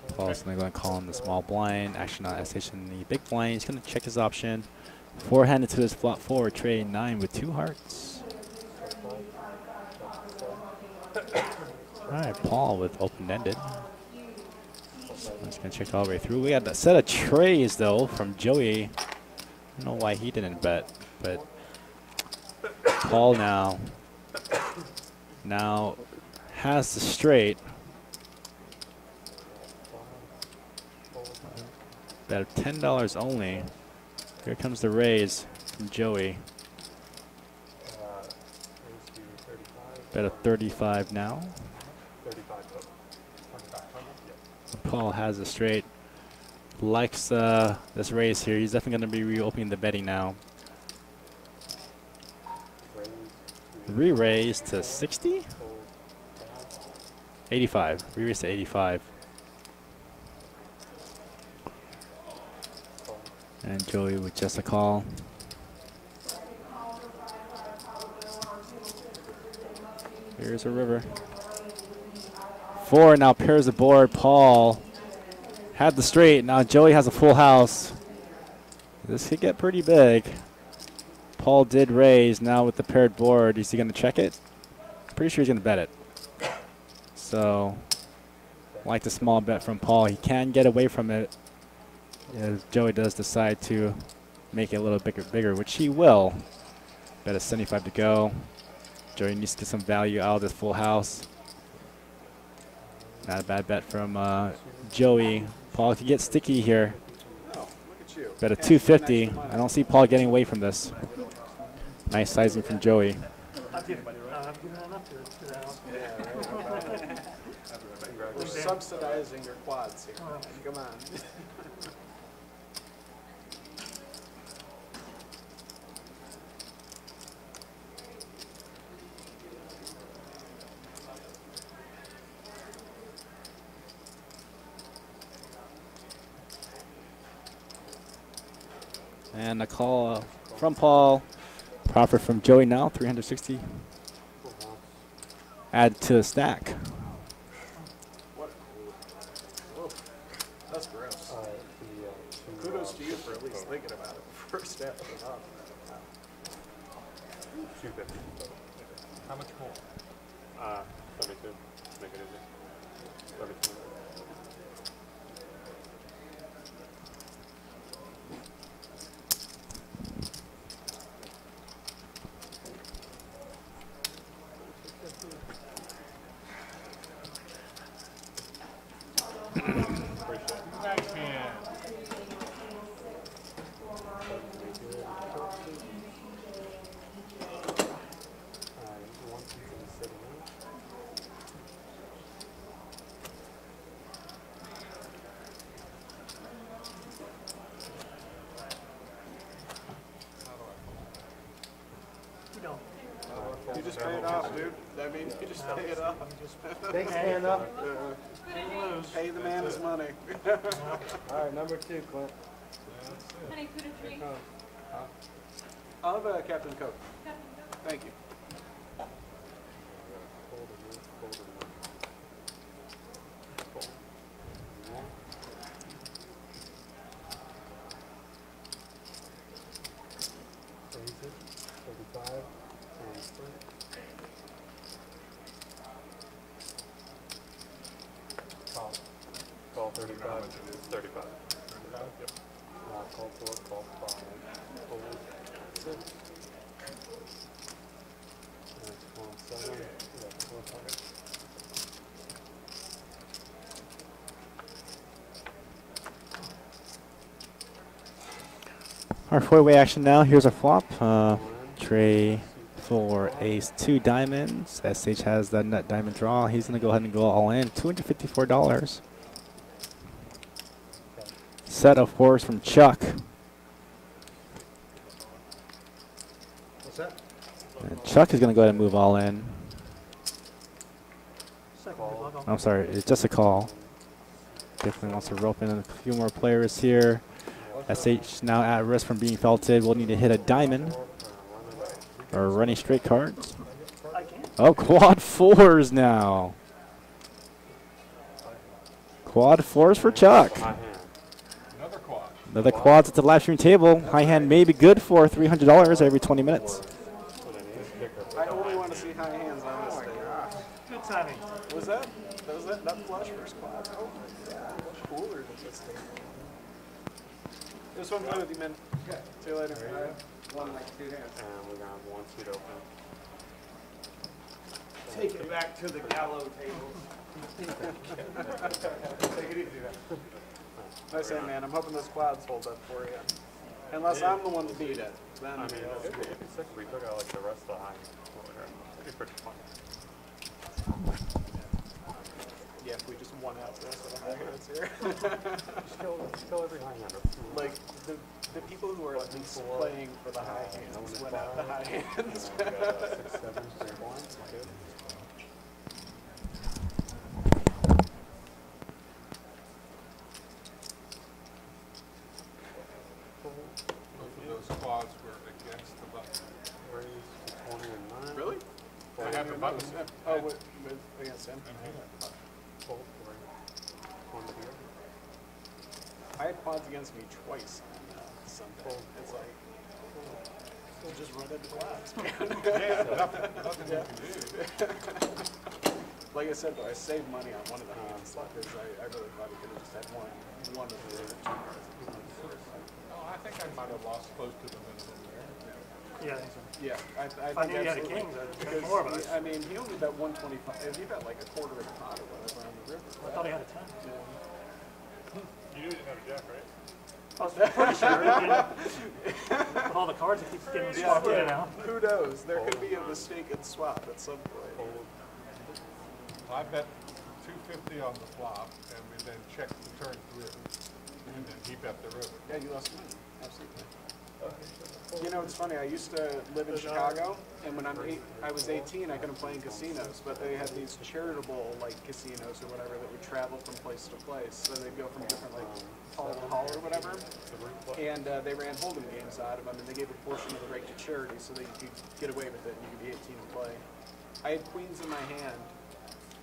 Paul's going to call in the small blind. Actually, not SH in the big blind. He's going to check his option. Forehand into his flop forward tray 9 with 2 hearts. All right, Paul with open-ended. I'm just going to check all the way through. We got a set of trays, though, from Joey. I don't know why he didn't bet, but Paul now has the straight. Bet of $10 only. Here comes the raise from Joey. Bet of 35 now. Paul has a straight. Likes this raise here. He's definitely going to be reopening the betting now. Re-raise to 60? 85. Re-raise to 85. And Joey with just a call. Here's a river. 4 now pairs the board. Paul had the straight. Now Joey has a full house. This could get pretty big. Paul did raise. Now with the paired board, is he going to check it? Pretty sure he's going to bet it. So, like the small bet from Paul, he can get away from it if Joey does decide to make it a little bigger, which he will. Bet of 75 to go. Joey needs to get some value out of this full house. Not a bad bet from Joey. Paul can get sticky here. Oh, look at you. Bet of 250. I don't see Paul getting away from this. Nice sizing from Joey. I've given enough to that. Yeah, right. We're subsidizing your quads here. Come on. And a call from Paul. Profit from Joey now, 360. Add to the stack. What? Whoa. That's gross. Kudos to you for at least thinking about it before stepping it up. 250. How much more? 32. Make it easy. 32. Backhand. You don't. You just pay it off, dude. That means you just pay it off. Thanks, stand up. Pay the man his money. All right, number 2, Clint. Honey, put a drink. I'll have a Captain Coke. Thank you. Call 35. 35. Yep. Call 4, call 5. Hold 6. That's call 7. Yeah, call 5. Our four-way action now. Here's our flop. Trey for ace 2 diamonds. SH has the nut diamond draw. He's going to go ahead and go all in. $254. Set of 4s from Chuck. What's that? And Chuck is going to go ahead and move all in. Second, log on. I'm sorry, it's just a call. Definitely wants to rope in a few more players here. SH now at risk from being felted. We'll need to hit a diamond. Or running straight cards. I can't. Oh, quad 4s now. Quad 4s for Chuck. Another quad. Another quads at the live stream table. High hand may be good for $300 every 20 minutes. I only want to see high hands on this thing. Good timing. Was that nut flush first quad? Oh my god, much cooler than this thing. This one with you, man. See you later. All right. One like 2 hands. And we're going to have one seat open. Take it back to the gallows table. Take it easy, man. Nice hand, man. I'm hoping those quads hold up for you. Unless I'm the one to beat it. Then I mean, it'd be sick if we took out like the rest of the high over here. It'd be pretty fun. yeah, if we just won out the rest of the high hands here. Kill every high hander. Like the people who are at least playing for the high hands win out the high hands. We got 6, 7, 3 blinds. Good. Both of those quads were against the button. Raise 20 and 9. Really? I have the button. Oh, with against him. Fold, right. One here. I had quads against me twice on Sunday. It's like, just run into quads. Yeah, nothing you can do. Like I said, though, I saved money on one of the hands because I really thought he could have just had one of the 2 cards. Oh, I think I might have lost close to the minimum there. Yeah, I think so. Yeah, I If I knew you had a absolutely. king, I'd bet Because more, but I mean, he only bet 125. If he bet like a quarter of a pot or whatever on the river. I thought he had a 10. Yeah. You knew he didn't have a jack, right? I was pretty sure, you know, with all the cards that keep getting swapped in and out. Who knows? There could be a mistaken swap at some point. I bet 250 on the flop, and we then checked the turn through, and then he bet the river. Yeah, you lost money. Absolutely. You know, it's funny. I used to live in Chicago, and when I was 18, I couldn't play in casinos, but they had these charitable like casinos or whatever that would travel from place to place. So they'd go from different like hall to hall or whatever, and they ran hold'em games out of them, and they gave a portion of the rate to charity so that you could get away with it and you could be 18 and play. I had queens in my hand.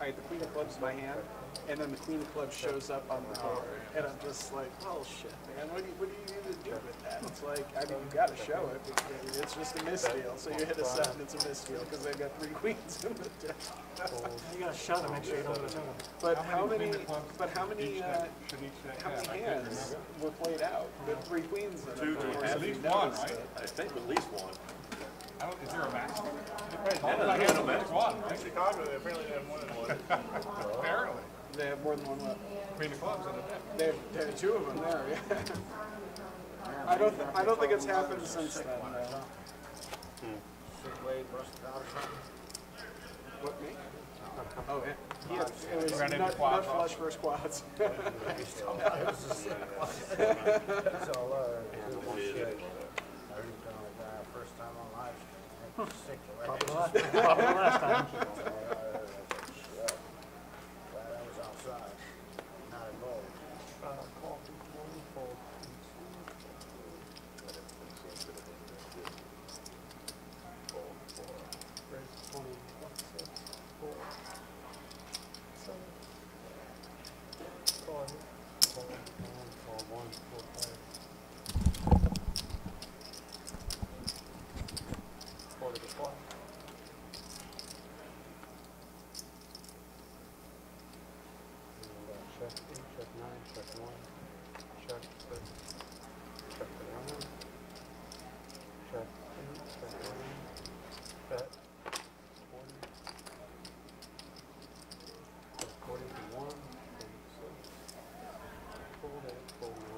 I had the queen of clubs in my hand, and then the queen of clubs shows up on the board, and I'm just like, oh shit, man, what do you even do with that? It's like, I mean, you got to show it, but it's just a misdeal. So you hit a 7, it's a misdeal because they've got 3 queens in the deck. You gotta shove to make sure you don't go to 10. But how many Should each say, how yeah, many hands were played out with 3 queens in Two, them? At least one, right? I think at least one. Is there a maximum? Yeah, I guess at least one, in right? Chicago, they apparently have more than one. Apparently. They have more than one left. Queen of clubs in the deck. They have two of them there. Yeah. I don't think it's happened since then. What, me? Oh, yeah. It was Ran into nut quads flush versus quads. First time on live. Sick. Popular last time. Glad I was outside, not involved. Call one, fold. Raise 20, 6, 4, 7. Call it. Call 1, 4, 5. Call it a flop. Check 8, check 9, check 1, check 6, check the runner, check 8, check 9, bet 40, check 40 to 1, 46, fold 8, fold 9,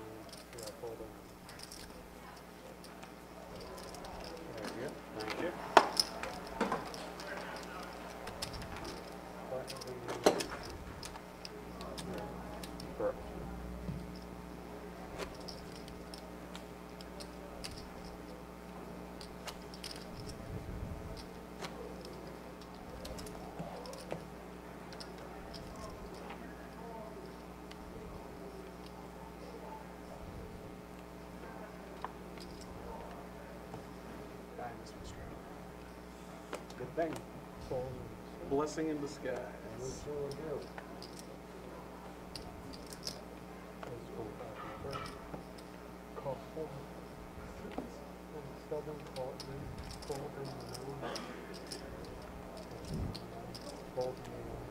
yeah, fold 8. There you go. Thank you. Correct. Good thing. Blessing in disguise. Let's go back and break. Call 4, 6, 7, call 8, fold in 9, fold in 1.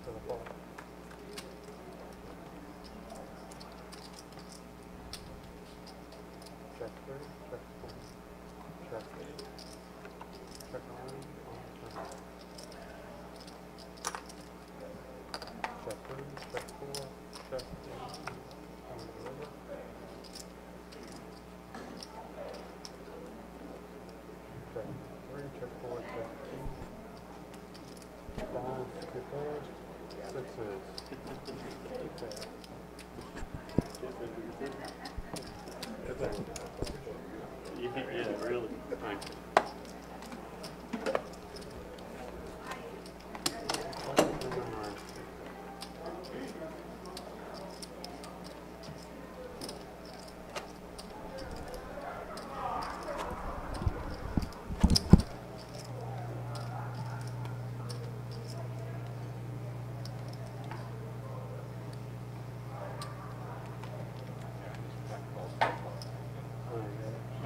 For the ball. Check 3, check 4, check 8, check 9, on turn. Check 3, check 4, check 8, on the river. Check 3, check 4, check 8. Balls, good pairs, 6s. Okay. Yeah, really. Thank you.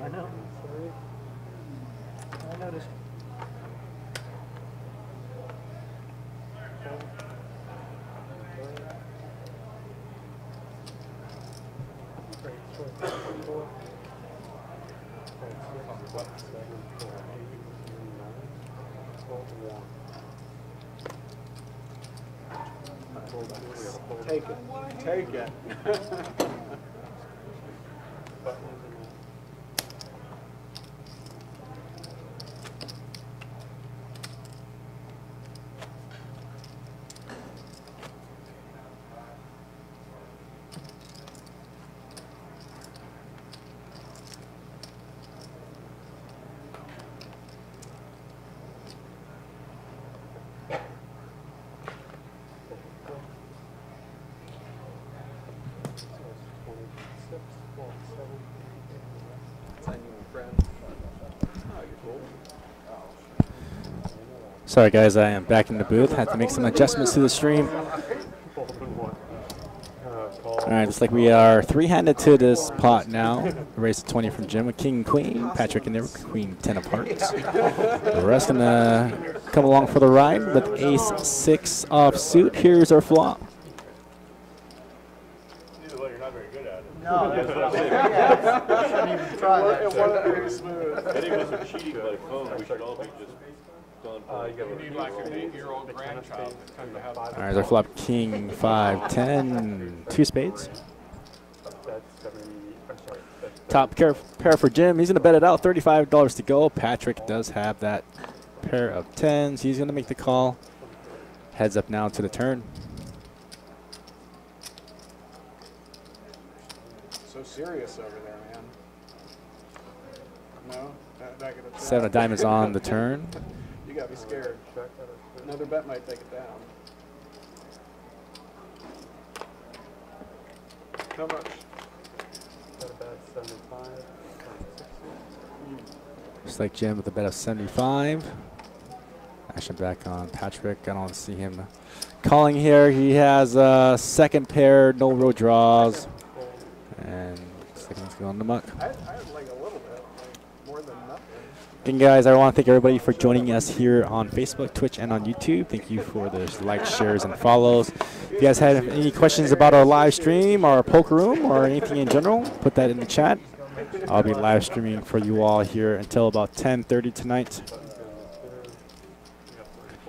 I know. Sorry. I noticed. Great. 4, 5, 4. 5, 6, 7, 4, 8, 9. Hold 1. Take it. Take it. Sorry guys, I am back in the booth. Had to make some adjustments to the stream. Alright, looks like we are three-handed to this pot now. Raise 20 from Jim with King and Queen. Patrick and Nick, Queen 10 of hearts. The rest gonna come along for the ride with Ace 6 offsuit. Here's our flop. Either way, you're not very good at it. No, that's what I'm saying. Yeah, shouldn't even try that. It wasn't very smooth. Any of us are cheating by phone, we should all be just You need like an 8-year-old grandchild to tell you how to. All right, their flop king 5, 10, 2 spades. That's 70, I'm sorry. Top pair for Jim. He's going to bet it out. $35 to go. Patrick does have that pair of 10s. He's going to make the call. Heads up now to the turn. So serious over there, man. No? Back at the top. 7 of diamonds on the turn. You got me scared. Another bet might take it down. How much? Got a bet 75, 60. Just like Jim with a bet of 75. Action back on Patrick. I don't see him calling here. He has a second pair, no real draws. And second's going to muck. I had like a little bit, like more than nothing. Again, guys, I want to thank everybody for joining us here on Facebook, Twitch, and on YouTube. Thank you for the likes, shares, and follows. If you guys have any questions about our live stream, our poker room, or anything in general, put that in the chat. I'll be live streaming for you all here until about 10:30 tonight.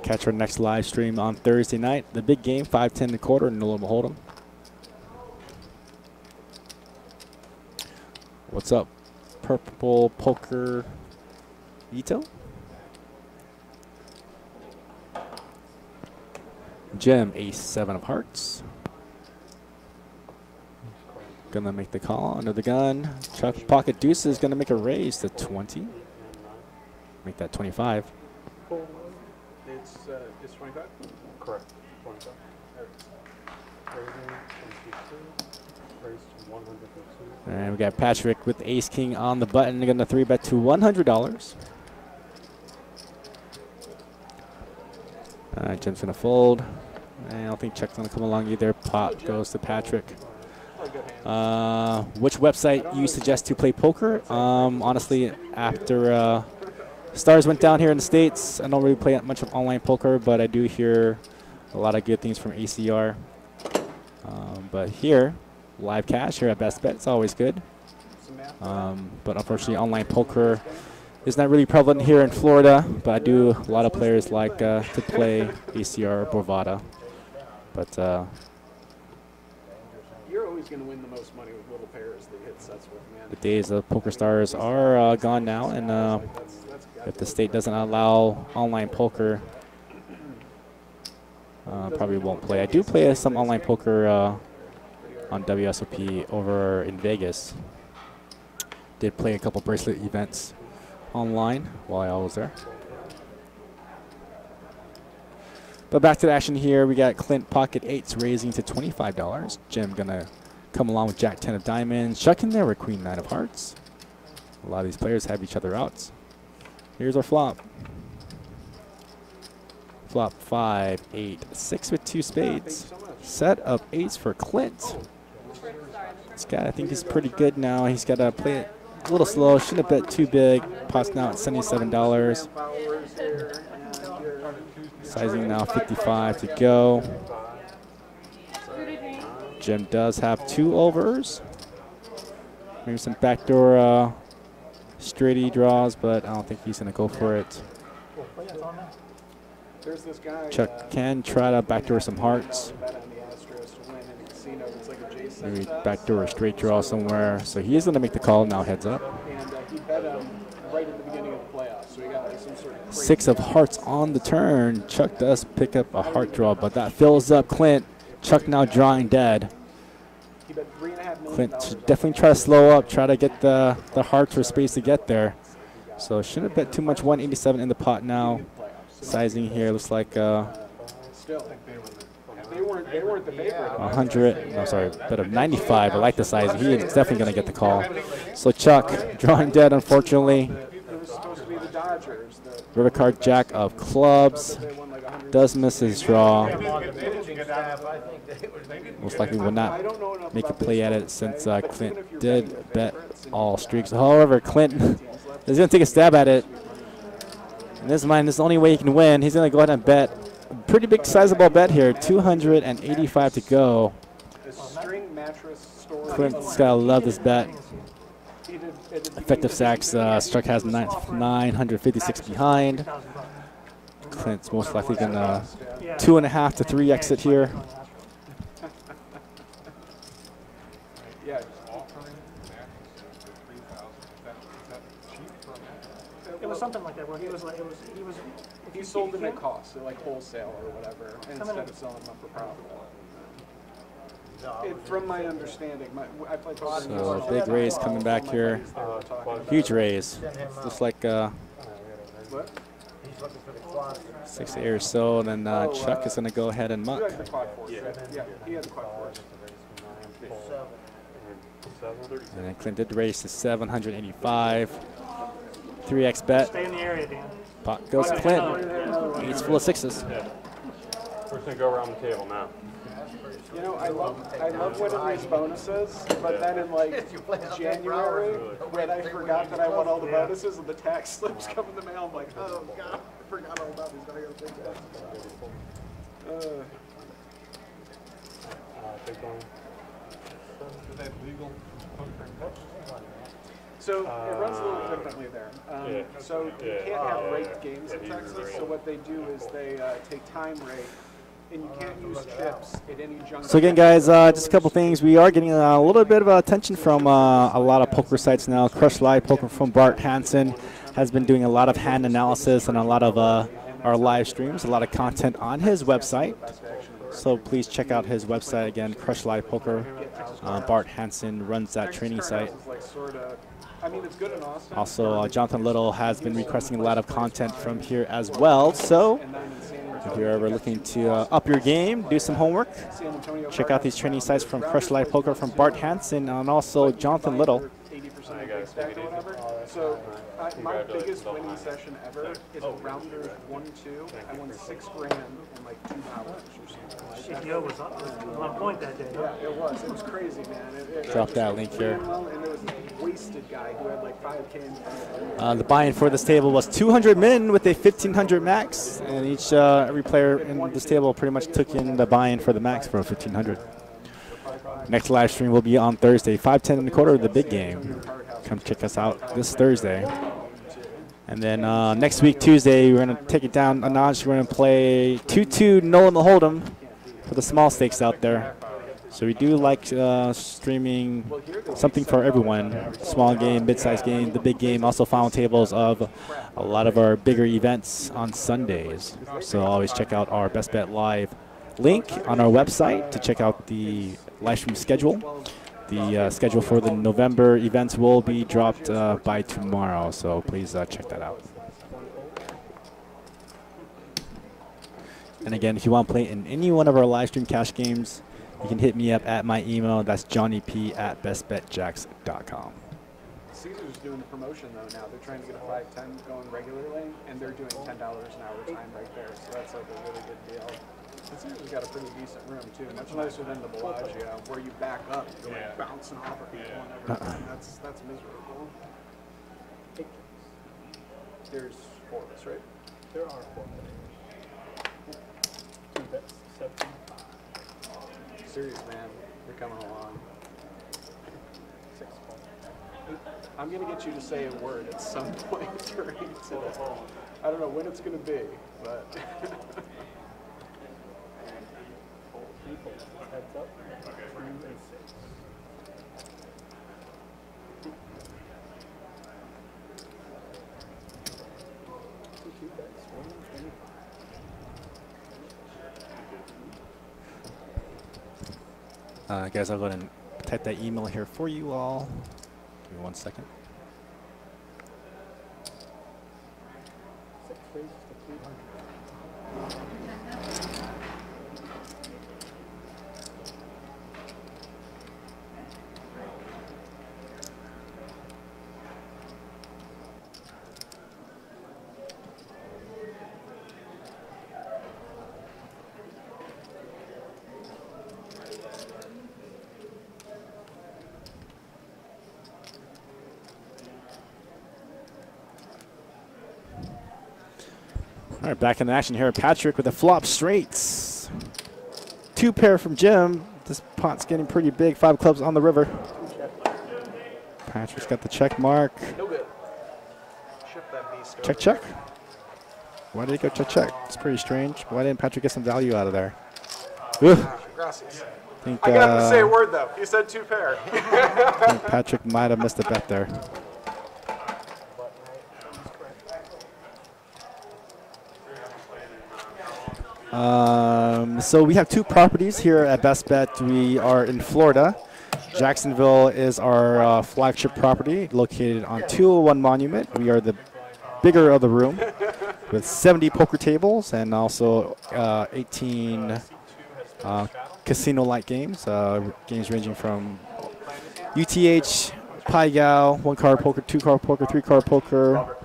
Catch our next live stream on Thursday night. The big game, 5-10 and a quarter, and no limit hold'em. What's up, Purple Poker Ito? Jim, ace 7 of hearts. Gonna make the call under the gun. Chuck pocket deuces gonna make a raise to 20. Make that 25. It's 25? Correct. 25. Raising 22. Raise to 102. And we got Patrick with ace king on the button. They're gonna 3-bet to $100. Jim's gonna fold. And I don't think Chuck's gonna come along either. Pot goes to Patrick. Which website you suggest to play poker? Honestly, after Stars went down here in the States, I don't really play much of online poker, but I do hear a lot of good things from ACR. But here, live cash here at Best Bet, it's always good. But unfortunately, online poker is not really prevalent here in Florida, but I do a lot of players like to play ACR or Bovada. But You're always going to win the most money with little pairs that you hit sets with, man. the days of Poker Stars are gone now, and if the state doesn't allow online poker, probably won't play. I do play some online poker on WSOP over in Vegas. Did play a couple bracelet events online while I was there. But back to the action here. We got Clint pocket 8s raising to $25. Jim gonna come along with Jack 10 of diamonds. Chuck in there with Queen 9 of hearts. A lot of these players have each other out. Here's our flop. Flop 5, 8, 6 with 2 spades. Set of 8s for Clint. This guy, I think, is pretty good now. He's got to play it a little slow. Shouldn't have bet too big. Pot's now at $77. Sizing now 55 to go. Jim does have 2 overs. Maybe some backdoor straighty draws, but I don't think he's going to go for it. There's this guy, Chuck can try to backdoor some hearts. Maybe backdoor a straight draw somewhere. So he is going to make the call now, heads up. And he bet him right at the beginning of the playoffs, so he got like some sort of 6 of hearts on the turn. Chuck does pick up a heart draw, but that fills up Clint. Chuck now drawing dead. He bet $3.5 million. Clint should definitely try to slow up, try to get the hearts or space to get there. So shouldn't bet too much. 187 in the pot now. Sizing here looks like Still, they weren't the favorite. 100. No, sorry, bet of 95. I like the size. He is definitely going to get the call. So Chuck drawing dead, unfortunately. It was supposed to be the Dodgers. River card Jack of clubs. Does miss his draw. Most likely will not make a play at it since Clint did bet all streaks. However, Clint is going to take a stab at it. In his mind, this is the only way he can win. He's going to go ahead and bet. A pretty big sizable bet here. 285 to go. Clint's got to love this bet. Effective sacks. Struck has 956 behind. Clint's most likely going to Yeah. 2.5 to 3 exit here. Yeah. Alternate mattresses for 3,000. Is that cheap for a mattress? It was something like that where he was like, he was. if He you- sold if them you at can't- cost, so like wholesale or whatever, instead of selling them for profit. From my understanding, I played poker. So big raise coming back here. Huge raise. Just like What? 6 or so. And then Chuck is going to go ahead and You muck. had the quad force, right? Yeah, he had the quad force. And then Clint did raise to 785. 3x bet. Stay in the area, Dan. Pot goes Clint. He's full of 6s. We're just gonna go around the table now. You know, I love winning these bonuses, but then in like January, when I forgot that I won all the bonuses and the tax slips come in the mail, I'm like, oh god, I forgot all about these. I gotta take that. Is that legal poker? So it runs a little differently there. So you can't have ranked games in Texas. So what they do is they take time rate, and you can't use chips at any junction. So again, guys, just a couple things. We are getting a little bit of attention from a lot of poker sites now. Crush Live Poker from Bart Hansen has been doing a lot of hand analysis and a lot of our live streams, a lot of content on his website. So please check out his website again, Crush Live Poker. Bart Hansen runs that training site. I mean, it's good in Austin. Also, Jonathan Little has been requesting a lot of content from here as well. So if you're ever looking to up your game, do some homework, check out these training sites from Crush Live Poker from Bart Hansen and also Jonathan Little. 80% stack or whatever. So my biggest winning session ever is a rounders 1-2. I won $6 grand in like 2 hours or something like that. Yo was on point that day. Yeah, it was. It was crazy, man. Drop that link here. And there was a wasted guy who had like 5K. The buy-in for this table was 200 min with a 1,500 max, and every player in this table pretty much took in the buy-in for the max for 1,500. Next live stream will be on Thursday, 5:10 in the quarter of the big game. Come check us out this Thursday. And then next week, Tuesday, we're going to take it down a notch. We're going to play 2-2 no in the hold'em for the small stakes out there. So we do like streaming something for everyone. Small game, mid-sized game, the big game, also final tables of a lot of our bigger events on Sundays. So always check out our Best Bet Live link on our website to check out the live stream schedule. The schedule for the November events will be dropped by tomorrow, so please check that out. And again, if you want to play in any one of our live stream cash games, you can hit me up at my email. That's johnnyp@bestbetjacks.com. Caesar's doing the promotion though now. They're trying to get a 5-10 going regularly, and they're doing $10 an hour time right there. So that's like a really good deal. And Caesar's got a pretty decent room too, much nicer than the Bellagio, where you back up, you're like bouncing off of people and everything. That's miserable. There's 4 of us, right? There are 4. 2 bets, 7. Serious, man. You're coming along. 6 points. I'm going to get you to say a word at some point during today. I don't know when it's going to be, but... 3 points. Heads up. 2 and 6. Guys, I'll go ahead and type that email here for you all. Give me 1 second. 6 raises to 300. All right, back in the action here. Patrick with the flop straights. 2 pair from Jim. This pot's getting pretty big. 5 clubs on the river. Patrick's got the check mark. No good. Ship that beast over. Check, check. Why did he go check? It's pretty strange. Why didn't Patrick get some value out of there? Ugh. Gracias. I think, I got him to say a word, though. He said 2 pair. I think Patrick might have missed a bet there. So we have 2 properties here at Best Bet. We are in Florida. Jacksonville is our flagship property located on 201 Monument. We are the bigger of the room with 70 poker tables and also 18 casino-like games. Games ranging from UTH, Pai Gow, 1-card poker, 2-card poker, 3-card poker.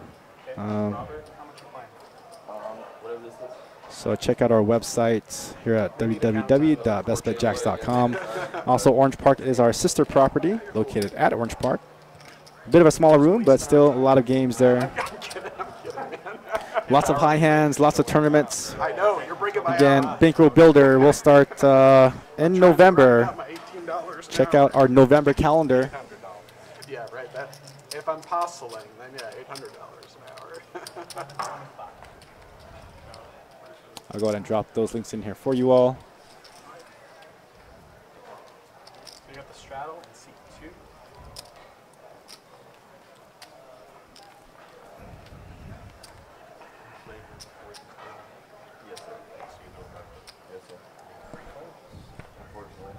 So check out our website here at www.bestbetjacks.com. Also, Orange Park is our sister property located at Orange Park. A bit of a smaller room, but still a lot of games there. Lots of high hands, lots of tournaments. I know, you're breaking my Again, Bankroll Builder will start in November. Check out our November calendar. Yeah, right. That, if I'm postling, then yeah, $800 an hour. I'll go ahead and drop those links in here for you all. So you got the straddle and seat 2. Yes, sir. So you know that. Yes, sir. Unfortunately.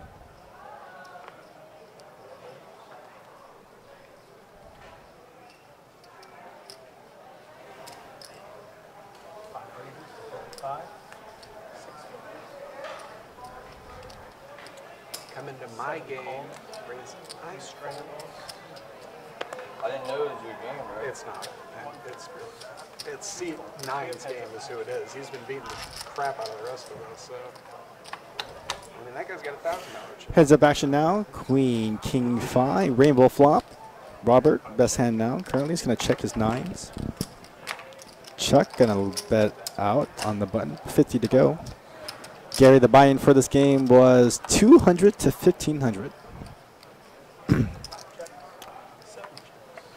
Come into my game, raise my scrambles. I didn't know it was your game, right? It's not. It's really bad. It's C9's game is who it is. He's been beating the crap out of the rest of us. So, I mean, that guy's got $1,000 chance. Heads up action now. Queen, King 5, Rainbow flop. Robert, best hand now. Currently, he's going to check his 9s. Chuck going to bet out on the button. 50 to go. Gary, the buy-in for this game was 200 to 1,500.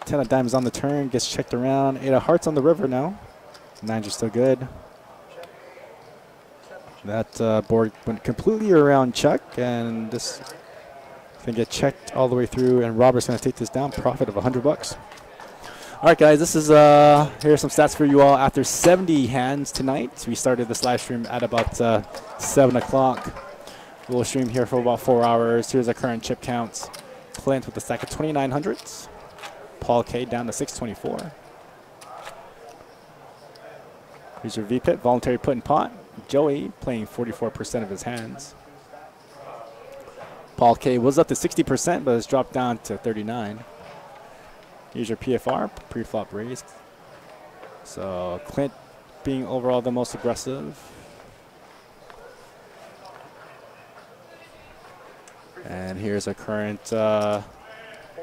10 of diamonds on the turn, gets checked around. 8 of hearts on the river now. 9s are still good. That board went completely around Chuck, and this can get checked all the way through, and Robert's going to take this down, profit of $100. All right, guys, this is here's some stats for you all. After 70 hands tonight, we started this live stream at about 7 o'clock. We'll stream here for about 4 hours. Here's our current chip counts. Clint with a stack of 2900s. Paul K down to 624. Here's your V-Pit, voluntary put in pot. Joey playing 44% of his hands. Paul K was up to 60%, but has dropped down to 39. Here's your PFR, pre-flop raised. So Clint being overall the most aggressive. And here's our current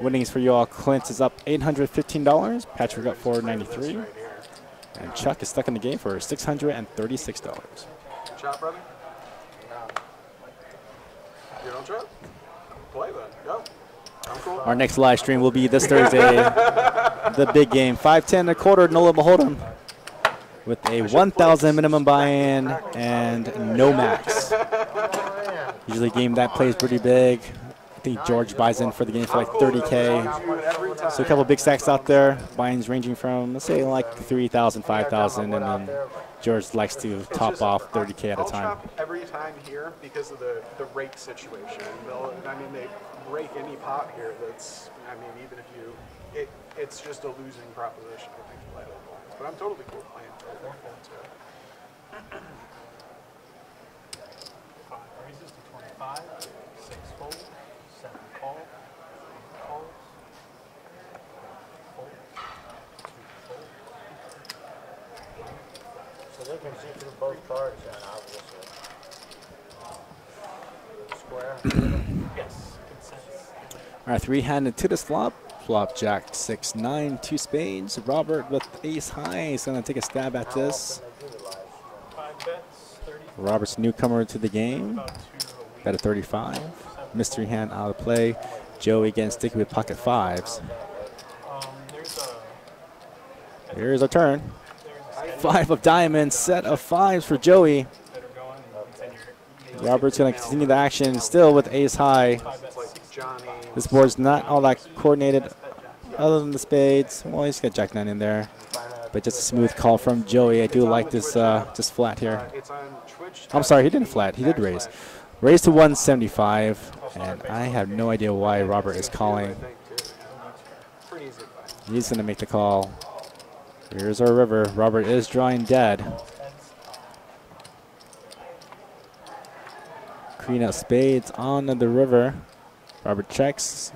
winnings for you all. Clint is up $815. Patrick up $493. And Chuck is stuck in the game for $636. Chop, brother? You don't chop? Play then. Go. I'm cool. Our next live stream will be this Thursday. The big game. 5-10 a quarter, no limit hold'em. With a 1,000 minimum buy-in and no max. Usually a game that plays pretty big. I think George buys in for the game for like 30K. So a couple big stacks out there. Buy-ins ranging from, let's say, like 3,000, 5,000, and then George likes to top off 30K at a time. I'll chop every time here because of the rake situation. They rake any pot here that's, even if you, it's just a losing proposition, I think, to play those lines. But I'm totally cool playing for it. Raises to 25, 6 fold, 7 call, 8 calls, fold, 2 fold. So they can see through both cards then, obviously. Square. Yes, good sense. All right, 3-handed to this flop. Flop Jack 6-9, 2 spades. Robert with ace high is going to take a stab at this. 5 bets, 30. Robert's newcomer to the game. Bet at 35. Mystery hand out of play. Joey again sticking with pocket 5s. Here's our turn. 5 of diamonds, set of 5s for Joey. Robert's going to continue the action still with ace high. It's like Johnny. This board's not all that coordinated other than the spades. Well, he's got jack 9 in there. But just a smooth call from Joey. I do like this just flat here. It's on Twitch. I'm sorry, he didn't flat. He did raise. Raise to 175. And I have no idea why Robert is calling. He's going to make the call. Here's our river. Robert is drawing dead. Queen of spades on the river. Robert checks.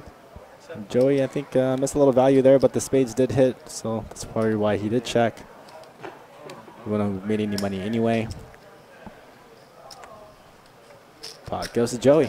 Joey, I think, missed a little value there, but the spades did hit, so that's probably why he did check. He wouldn't have made any money anyway. Pot goes to Joey.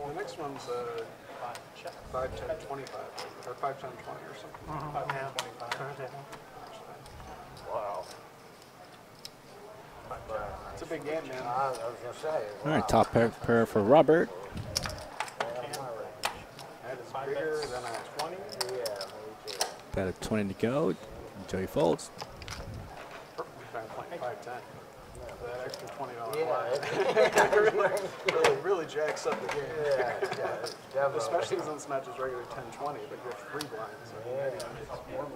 The next one's 5, 10, 25, or 5, 10, 20 or something. 5, 10, 25. Wow. It's a big game, man. I was gonna say. All right, top pair for Robert. That is bigger than a 20. Yeah, me too. Bet of 20 to go. Joey folds. Perfectly fine playing 5, 10. For that extra $20 Yeah, really jacks up the game. yeah, definitely. Especially since it's not just regular 10, 20, but you have 3 blinds. So Yeah. maybe that makes more money.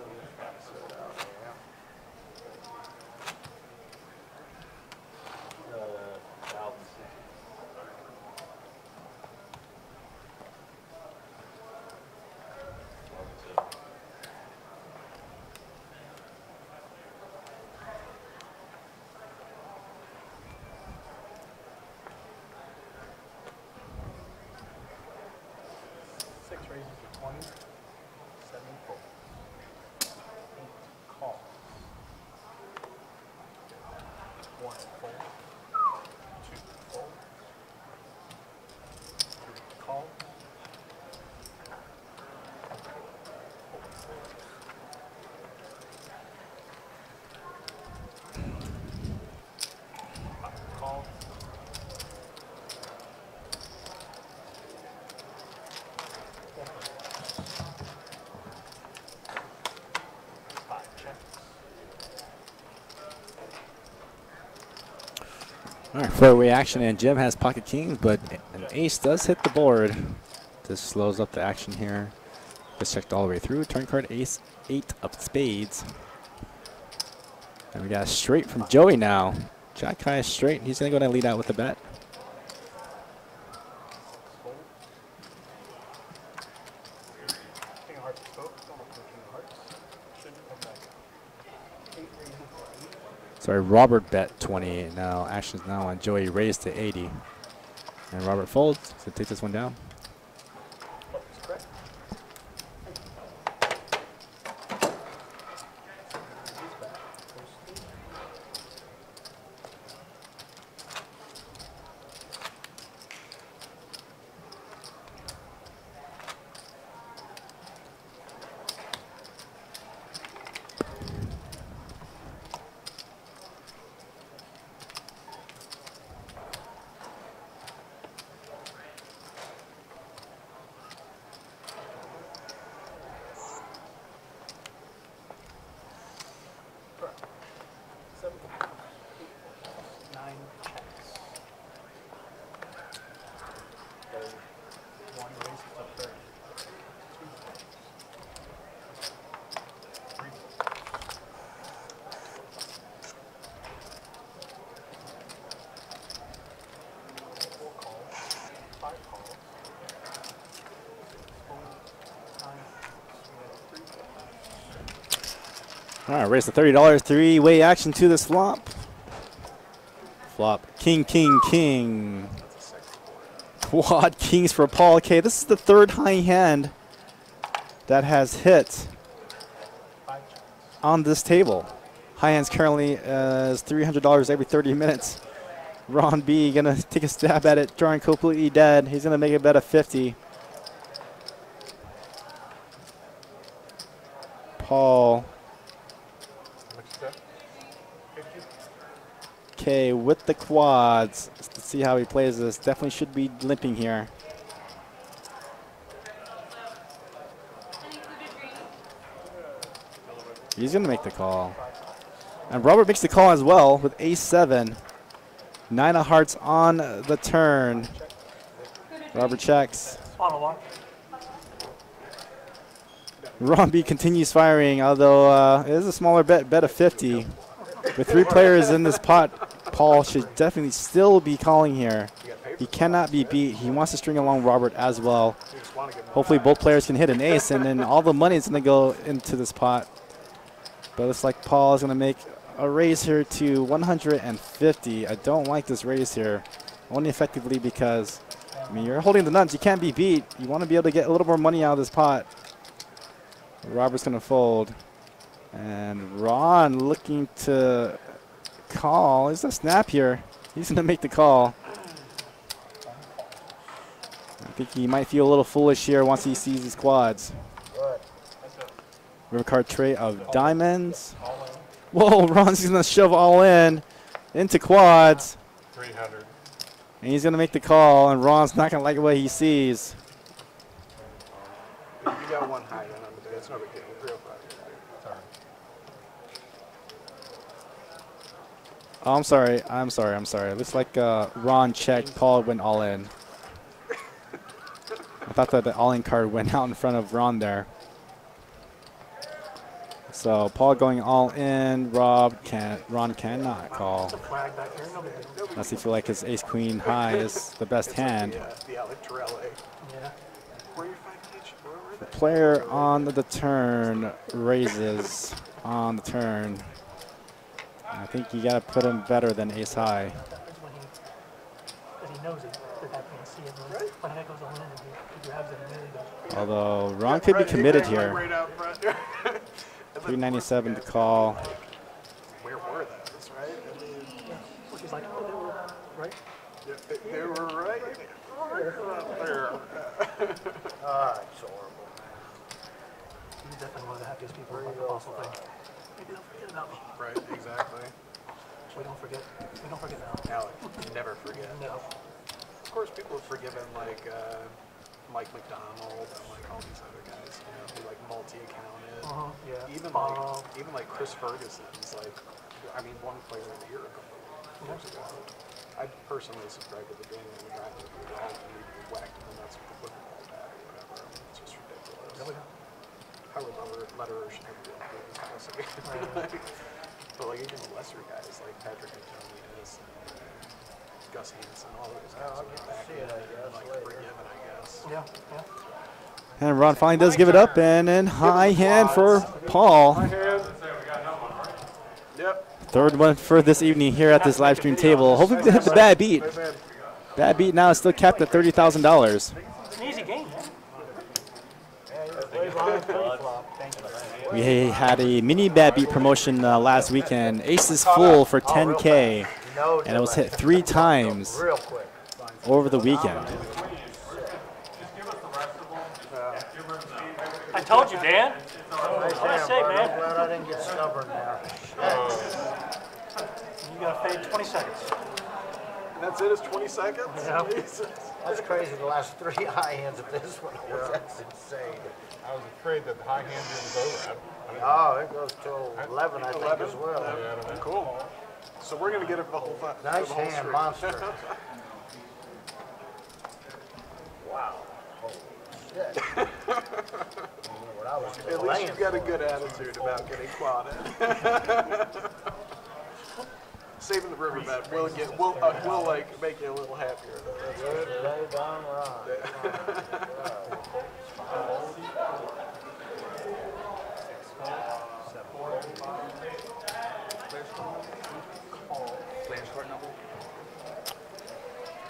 All right, four-way action, and Jim has pocket kings, but an ace does hit the board. This slows up the action here. Just checked all the way through. Turn card ace, 8 of spades. And we got a straight from Joey now. Jack high is straight. He's going to go and lead out with the bet. Sorry, Robert bet 20. Now action's now on Joey, raised to 80. And Robert folds, so take this one down. right, raise the $30 three-way action to this flop. Flop. King, king, king. Quad kings for Paul K. This is the third high hand that has hit on this table. High hands currently is $300 every 30 minutes. Ron B gonna take a stab at it, drawing completely dead. He's gonna make a bet of 50. Paul K with the quads. Let's see how he plays this. Definitely should be limping here. He's gonna make the call. And Robert makes the call as well with ace-7. 9 of hearts on the turn. Robert checks. Ron B continues firing, although it is a smaller bet of 50. With 3 players in this pot, Paul should definitely still be calling here. He cannot be beat. He wants to string along Robert as well. Hopefully both players can hit an ace, and then all the money is going to go into this pot. But it looks like Paul is going to make a raise here to 150. I don't like this raise here, only effectively because, I mean, you're holding the nuts. You can't be beat. You want to be able to get a little more money out of this pot. Robert's going to fold. And Ron looking to call. Is a snap here. He's going to make the call. I think he might feel a little foolish here once he sees his quads. River card tray of diamonds. Whoa, Ron's going to shove all in into quads. 300. And he's going to make the call, and Ron's not going to like what he sees. You got one high end on the day. It's no big deal. 305. Oh, I'm sorry. Looks like Ron checked, Paul went all in. I thought that the all-in card went out in front of Ron there. So Paul going all in. Ron cannot call. Unless he feel like his ace-queen high is the best hand. The player on the turn raises on the turn. I think you got to put him better than ace high. Although Ron could be committed here. 397 to call. Where were those, right? I mean, she's like, oh, they were right. Yeah, they were right there. It's horrible. He's definitely one of the happiest people about the fossil thing. Maybe don't forget about me. Right, exactly. We don't forget now. Alec, never forget. No. Of course, people have forgiven like Mike McDonald and like all these other guys, you know, who like multi-accounted. Yeah. Even like Chris Ferguson's like, I mean, one player of the year years ago. I personally subscribe to the game and the guy that we were all whacked in the nuts with the football bat or whatever. I mean, it's just ridiculous. Howard Letterer should never be able to do this house again. But like even the lesser guys like Patrick Antonius and Gus Hansen, all those guys will get back in and like forgiven, I guess. Yeah. And Ron finally does give it up, and then high hand for Paul. Yep. Third one for this evening here at this live stream table. Hopefully we hit the bad beat. Bad beat now is still capped at $30,000. It's an easy game, man. We had a mini bad beat promotion last weekend. Ace is full for 10K, and it was hit 3 times over the weekend. I told you, Dan. What did I say, man? I'm glad I didn't get stubborn now. You got to fade 20 seconds. And that's it, it's 20 seconds? Yeah. That's crazy. The last 3 high hands of this one. That's insane. I was afraid that the high hand was over. Oh, it goes till 11, I think, as well. Yeah, cool. So we're going to get it the whole time. Nice hand, monster. Wow. Holy shit. At least you've got a good attitude about getting quadded. Saving the river bet will like make you a little happier. Good lay down right.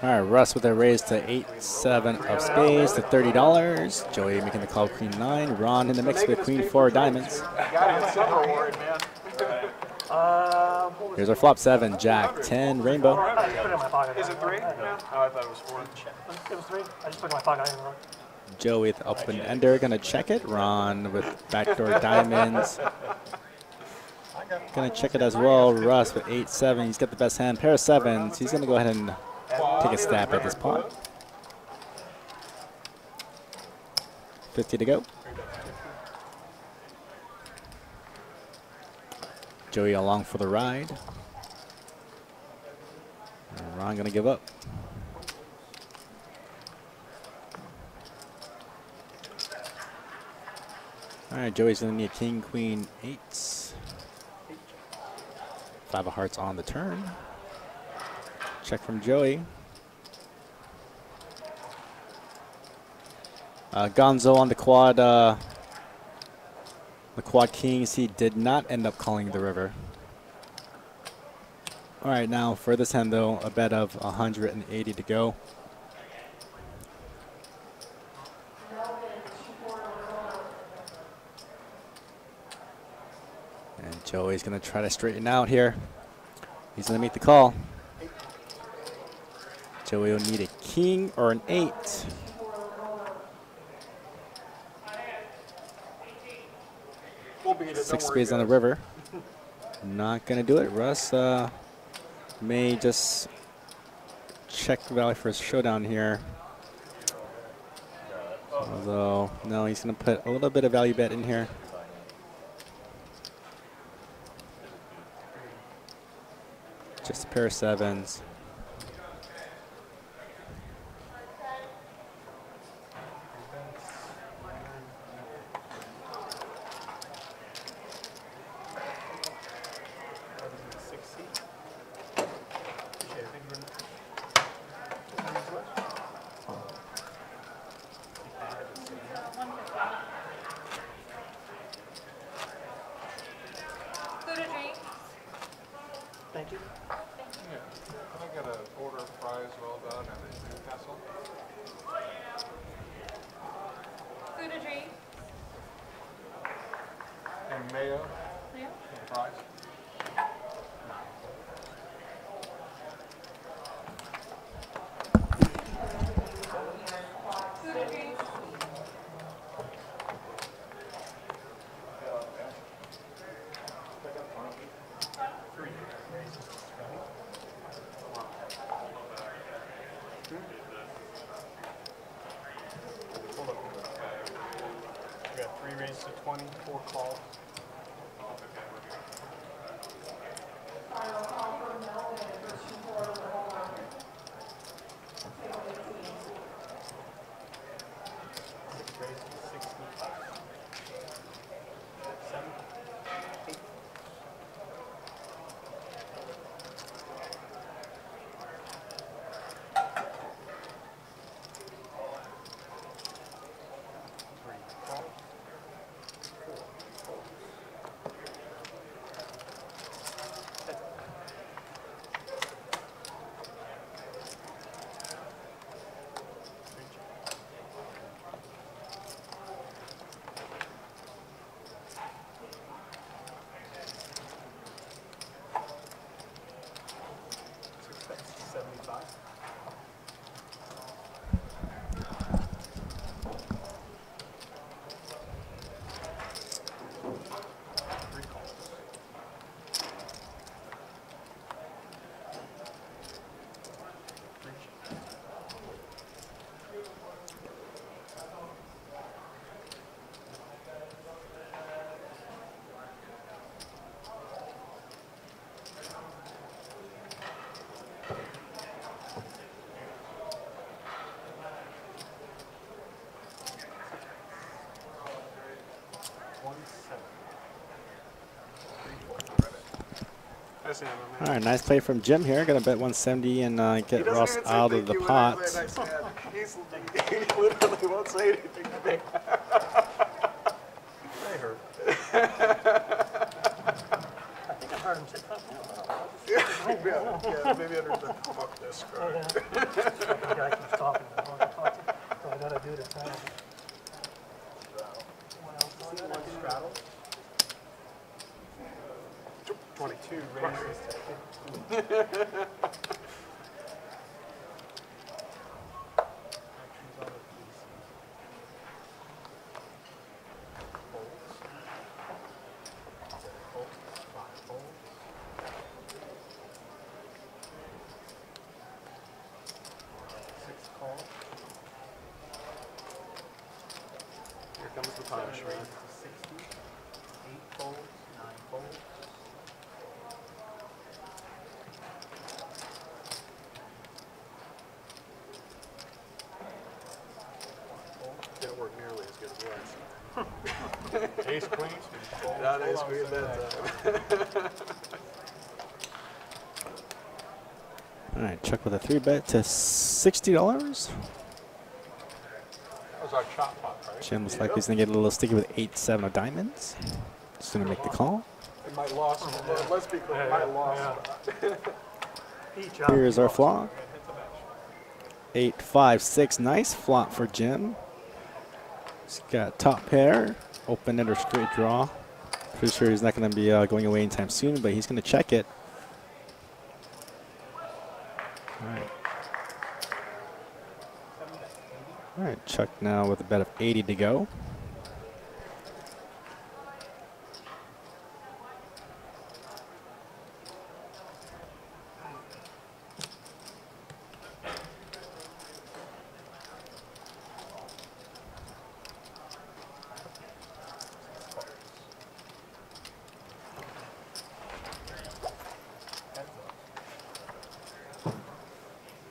All right, Russ with a raise to 8-7 of spades to $30. Joey making the call Queen 9. Ron in the mix with Queen 4 diamonds. Here's our flop 7, Jack 10, Rainbow. Is it 3? No. Oh, I thought it was 4. It was 3. I just put my pocket. Joey with open ender, gonna check it. Ron with backdoor diamonds. Gonna check it as well. Russ with 8-7. He's got the best hand. Pair of 7s. He's gonna go ahead and take a stab at this pot. 50 to go. Joey along for the ride. And Ron gonna give up. All right, Joey's gonna need king, queen, 8s. 5 of hearts on the turn. Check from Joey. Gonzo on the quad kings. He did not end up calling the river. All right, now for this hand though, a bet of 180 to go. And Joey's gonna try to straighten out here. He's gonna make the call. Joey will need a king or an 8. We'll beat it. 6 spades on the river. Not gonna do it. Russ may just check the value for a showdown here. Although, no, he's gonna put a little bit of value bet in here. Just a pair of 7s. Food or drink? Thank you. Yeah. Can I get an order of fries well done and a Newcastle? Food or drink? And mayo Yeah. and fries? Food or drink? We got 3 raises to 20, 4 calls. All right, nice play from Jim here. Gonna bet 170 and get Ross out of the pot. He literally won't say anything to me. They hurt. I think I heard him say, oh, Yeah. Yeah, maybe I don't fuck this card. The guy keeps talking. So I gotta do this. What else do I gotta do? Straddle. 22 Raises to 15. Actions on the piece. Folds. 5 folds. 6 calls. Here comes the punishment. Raises to 60. 8 folds. 9 folds. Didn't work nearly as good as last. Ace queen. Not ace queen that time. All right, Chuck with a 3-bet to $60. That was our chop pot, right? Jim looks like he's gonna get a little sticky with 8-7 of diamonds. Just gonna make the call. And my loss, let's be clear, my loss. Here's our flop. 8-5-6, nice flop for Jim. He's got top pair, open end or straight draw. Pretty sure he's not gonna be going away anytime soon, but he's gonna check it. All right, Chuck now with a bet of 80 to go.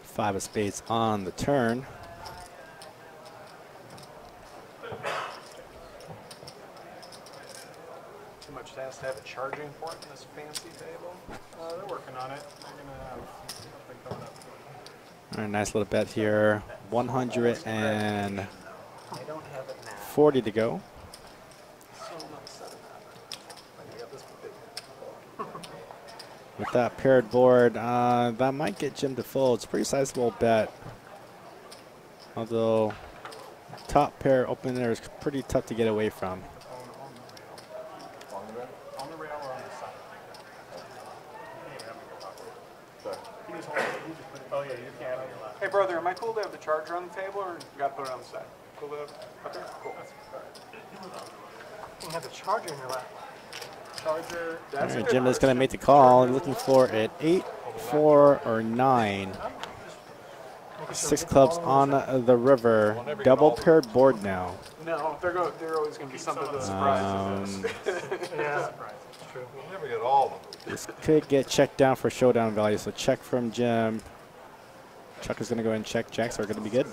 Five of spades on the turn. Too much has to have a charging port in this fancy table. They're working on it. They're gonna have something coming up. All right, nice little bet here. 140 I don't have it now. to go. So I'm upset about it. I got this big. With that paired board, that might get Jim to fold. It's a pretty sizable bet. Although top pair open there is pretty tough to get away from. On the rail or on the side? Oh yeah, you can. Hey brother, am I cool to have the charger on the table or you gotta put it on the side? Cool to have? Okay, cool. You have the charger in your lap. Charger. All right, Jim is going to make the call. Looking for an 8, 4, or 9. 6 clubs on the river. Double paired board now. No, they're always going to be something of a surprise. Yeah. It's true. We'll never get all of them. This could get checked down for showdown value. So check from Jim. Chuck is going to go ahead and check. Jacks are going to be good.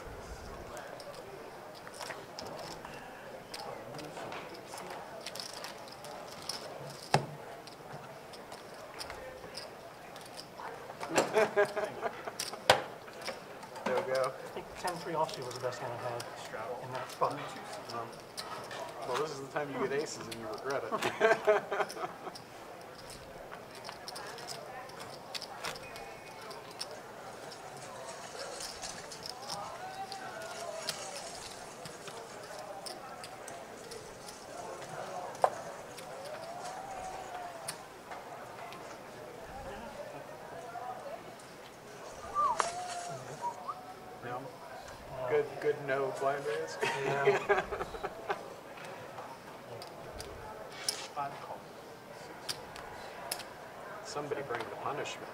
There we go. I think 10-3 offsuit was the best one I had in that spot. Well, this is the time you get aces and you regret it. No? Good no blind raise. Yeah. 5 calls. Somebody bring the punishment.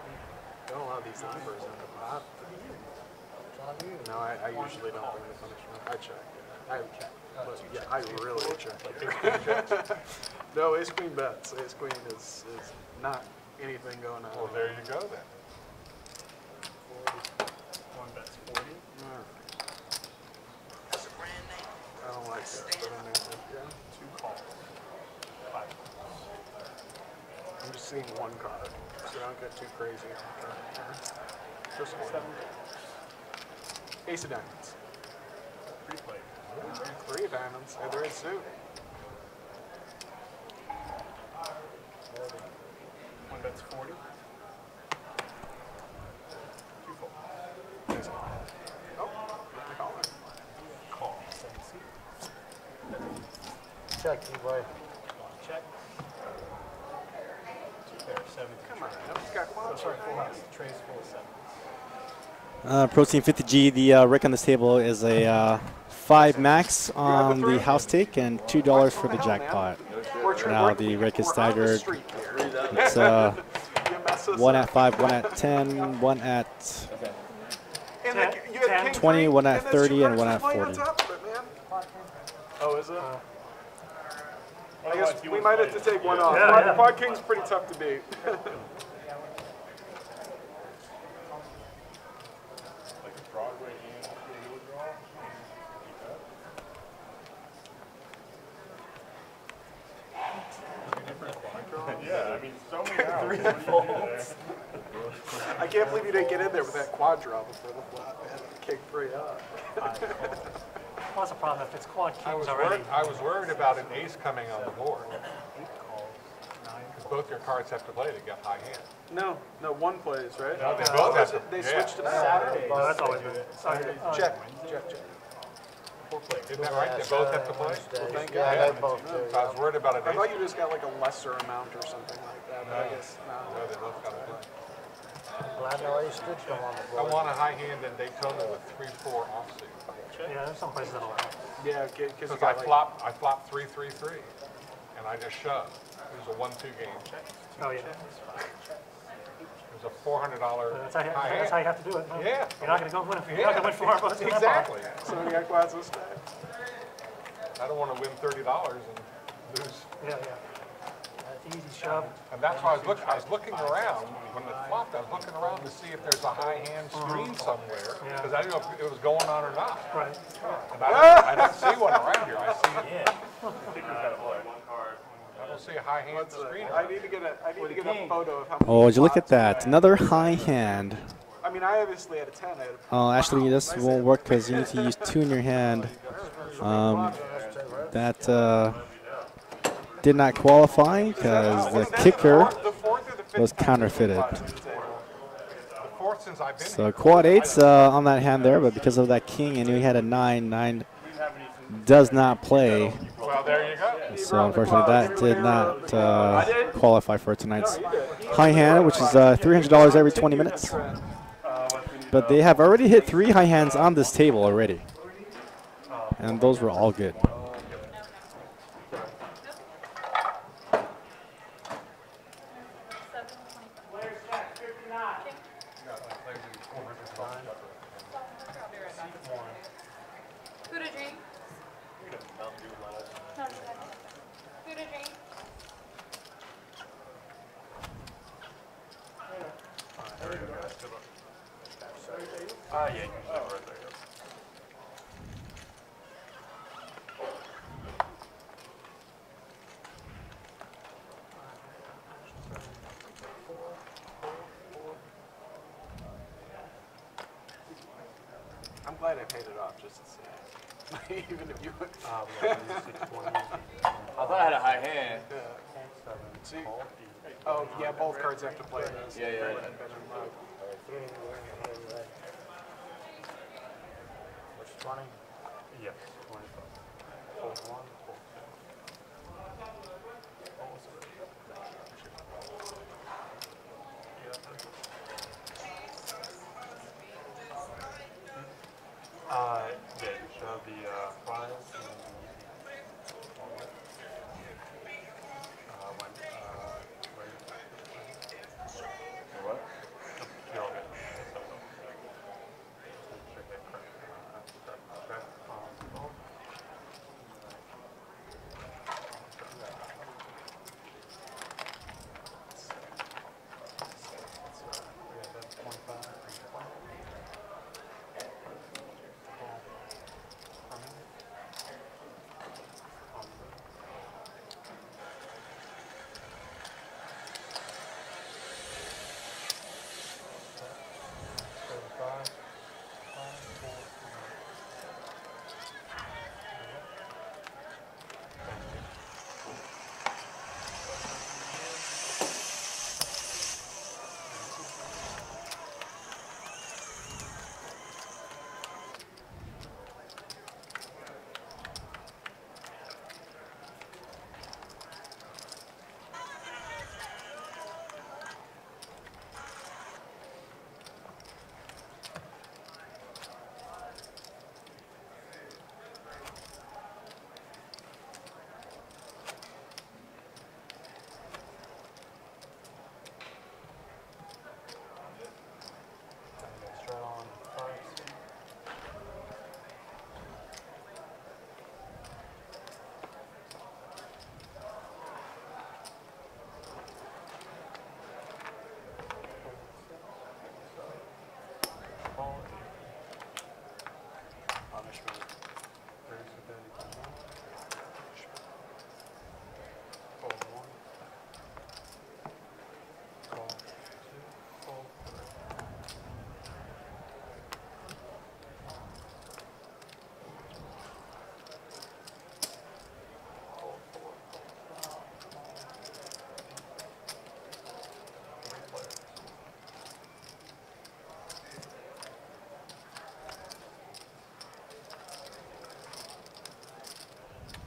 Don't allow these numbers in the pot. No, I usually don't bring the punishment. I check. I really check. No, ace queen bets. Ace queen is not anything going on. Well, there you go then. 1 bet's 40. I don't like that. But I mean, yeah. 2 calls. 5 calls. I'm just seeing one card, so don't get too crazy. Just one. 7. Ace of diamonds. Pre-play. 3 of diamonds. Hey, there is suit. 1 bet's 40. Check, boy. Check. There, 7. Come on, nobody's got Oh, quads. sorry, full house. Tray's full of 7. Protein 50G, the rake on this table is a 5 max on the house take and $2 for the jackpot. Now the rake is staggered. It's 1 at 5, 1 at 10, 1 at 20, 1 at 30, and 1 at 40. Oh, is it? I guess we might have to take one off. Quad King's pretty tough to beat. Yeah, I mean, so many hours. What do you do there? I can't believe you didn't get in there with that quad draw before the flop, man. Kick 3 up. What's the problem if it's quad I kings was already? worried about an ace coming on the board. Because both your cards have to play to get high hand. No, one plays, right? No, they both have to. They yeah. switched it out. Well, that's always good. Check. Isn't that right? They both have to play? Thank Yeah, God. they both do. I was worried about an I ace. thought you just got like a lesser amount or something like that, but I guess No, no. they both got to play. Glad no ace did come on the I board. want a high hand in Daytona with 3-4 offsuit. Yeah, there's some places that allow it. Yeah, because you Because got like, I flopped 3-3-3, and I just shoved. It was a 1-2 game. Oh, yeah. It was a $400 That's how, high that's how hand. you have to do it. No? Yeah. You're not going to go win. You're not going to win 4 bucks. Exactly. so we got quads this time. I don't want to win $30 and lose. Yeah. Easy shove. And that's why I was looking around when it flopped. I was looking around to see if there's a high hand screen somewhere because I didn't know if it was going on or not. Right. And I don't see one around here. I see. I don't see a high hand screen. I need to get a photo of how many Oh, would you look at quads I that? had. Another high hand. I mean, I obviously had a 10. I had a Oh, actually, this won't work because you need to use 2 in your hand. That did not qualify because the kicker was counterfeited. The fourth since I've been So here. quad 8's on that hand there, but because of that king, and he had a 9 does not play. Well, there you go. So unfortunately, that did not qualify for tonight's high hand, which is $300 every 20 minutes. But they have already hit 3 high hands on this table already, and those were all good. Who to drink? No, it's okay. Who to drink? Yeah. Oh, right there. I'm glad I paid it off just to see. Even if you would. I thought I had a high hand. See? Oh, yeah, both cards have to play this. Yeah. Which 20? Yes, 25. Fold 1, fold 2. Yeah, you shove the 5 and What? you're all good.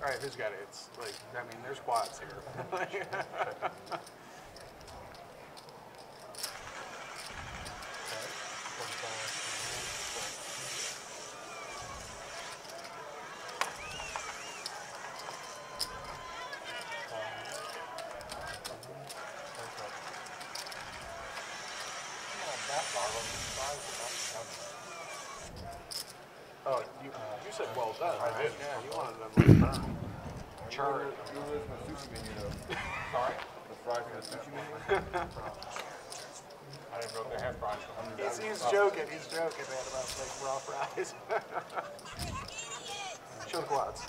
All right, who's got it? It's like, I mean, there's quads here. Oh, you said well done. I did. Yeah, you wanted them well done. Churn. You lose my sushi menu though. Sorry? The fries in the sushi menu? I didn't know if they had fries. He's joking, man, about like raw fries. Show the quads.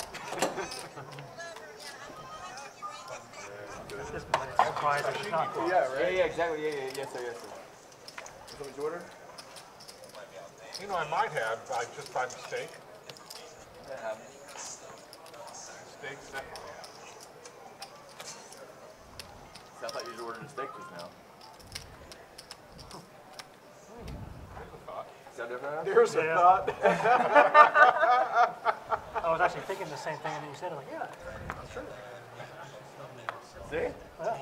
Yeah, right? Yeah, exactly. Yes, sir. Is that what you ordered? You know, I might have. I just tried the steak. Steaks definitely have. I thought you ordered a steak just now. Is that different? There's a thought. I was actually thinking the same thing, and then you said it, like, yeah, I'm sure. See? Yeah.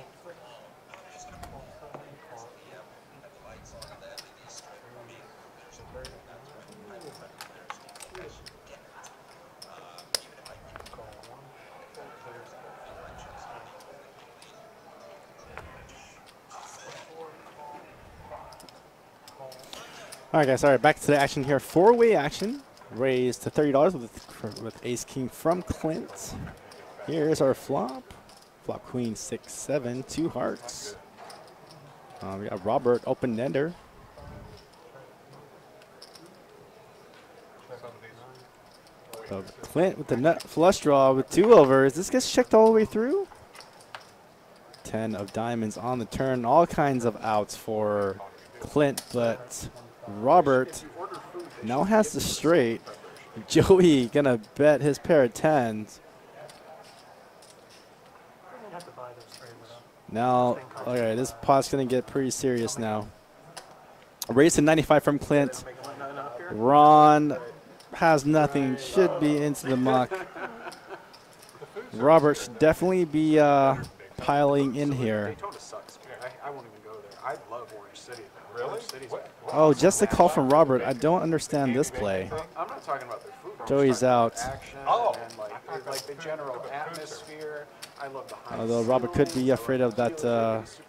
All right, guys. All right, back to the action here. Four-way action. Raised to $30 with Ace King from Clint. Here's our flop. Flop Queen 6-7, 2 hearts. We got Robert open ender. So Clint with the nut flush draw with 2 overs. This gets checked all the way through. 10 of diamonds on the turn. All kinds of outs for Clint, but Robert now has the straight. Joey gonna bet his pair of 10s. Now, okay, this pot's gonna get pretty serious now. Raise to 95 from Clint. Ron has nothing, should be into the muck. Robert should definitely be piling in here. Daytona sucks, man. I won't even go there. I love Orange City. Really? Orange City's Oh, just a call from Robert. I don't understand this play. I'm not talking about their food. Joey's out. Action and like the general atmosphere. I love the high. Although Robert could be afraid of that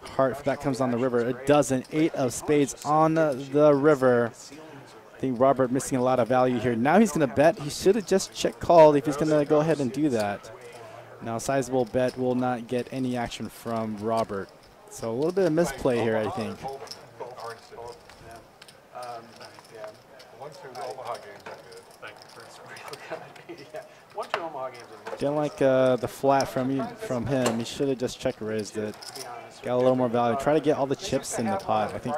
heart if that comes on the river. It doesn't. 8 of spades on the river. I think Robert missing a lot of value here. Now he's going to bet. He should have just check called if he's going to go ahead and do that. Now sizable bet will not get any action from Robert. So a little bit of misplay here, I think. Orange City. Yeah. 1-2 Omaha games are good. Thank you for Yeah. 1-2 Omaha games. Didn't like the flat from him. He should have just check raised it. Got a little more value. Try to get all the chips in the pot. I think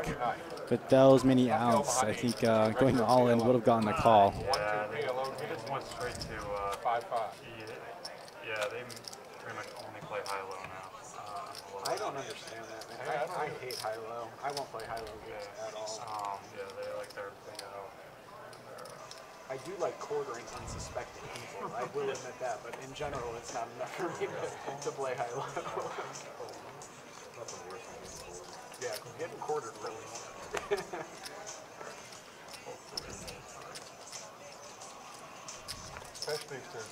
with those many outs, I think going all in would have gotten the call. Yeah, they just went straight to 5-5. Yeah, they pretty much only play high-low now. I don't understand that, man. I hate high-low. I won't play high-low games at all. Yeah, they like their thing out. I do like quartering unsuspecting people. I will admit that, but in general, it's not enough for me to play high-low. Yeah, getting quartered really. Especially if there's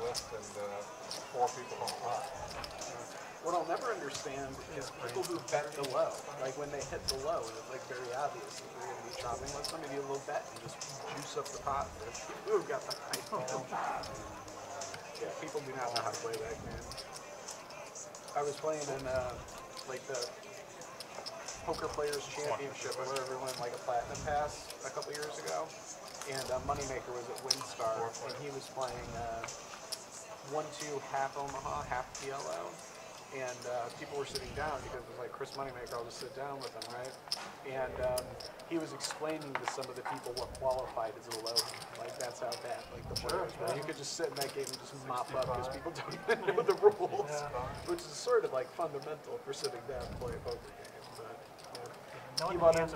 less than 4 people on top. What I'll never understand is people who bet the low. Like when they hit the low, and it's like very obvious if they're going to be chopping. Let somebody do a little bet and just juice up the pot. Ooh, got the high. Yeah, people do not know how to play back, man. I was playing in like the Poker Players Championship where everyone won like a platinum pass a couple years ago, and Moneymaker was at WinStar, and he was playing 1-2 half Omaha, half PLO, and people were sitting down because it was like Chris Moneymaker. I'll just sit down with him, right? And he was explaining to some of the people what qualified as a low. Like that's how bad like the players were. You could just sit in that game and just mop up because people don't even know the rules, which is sort of like fundamental for sitting down and play a poker game. But he bought him.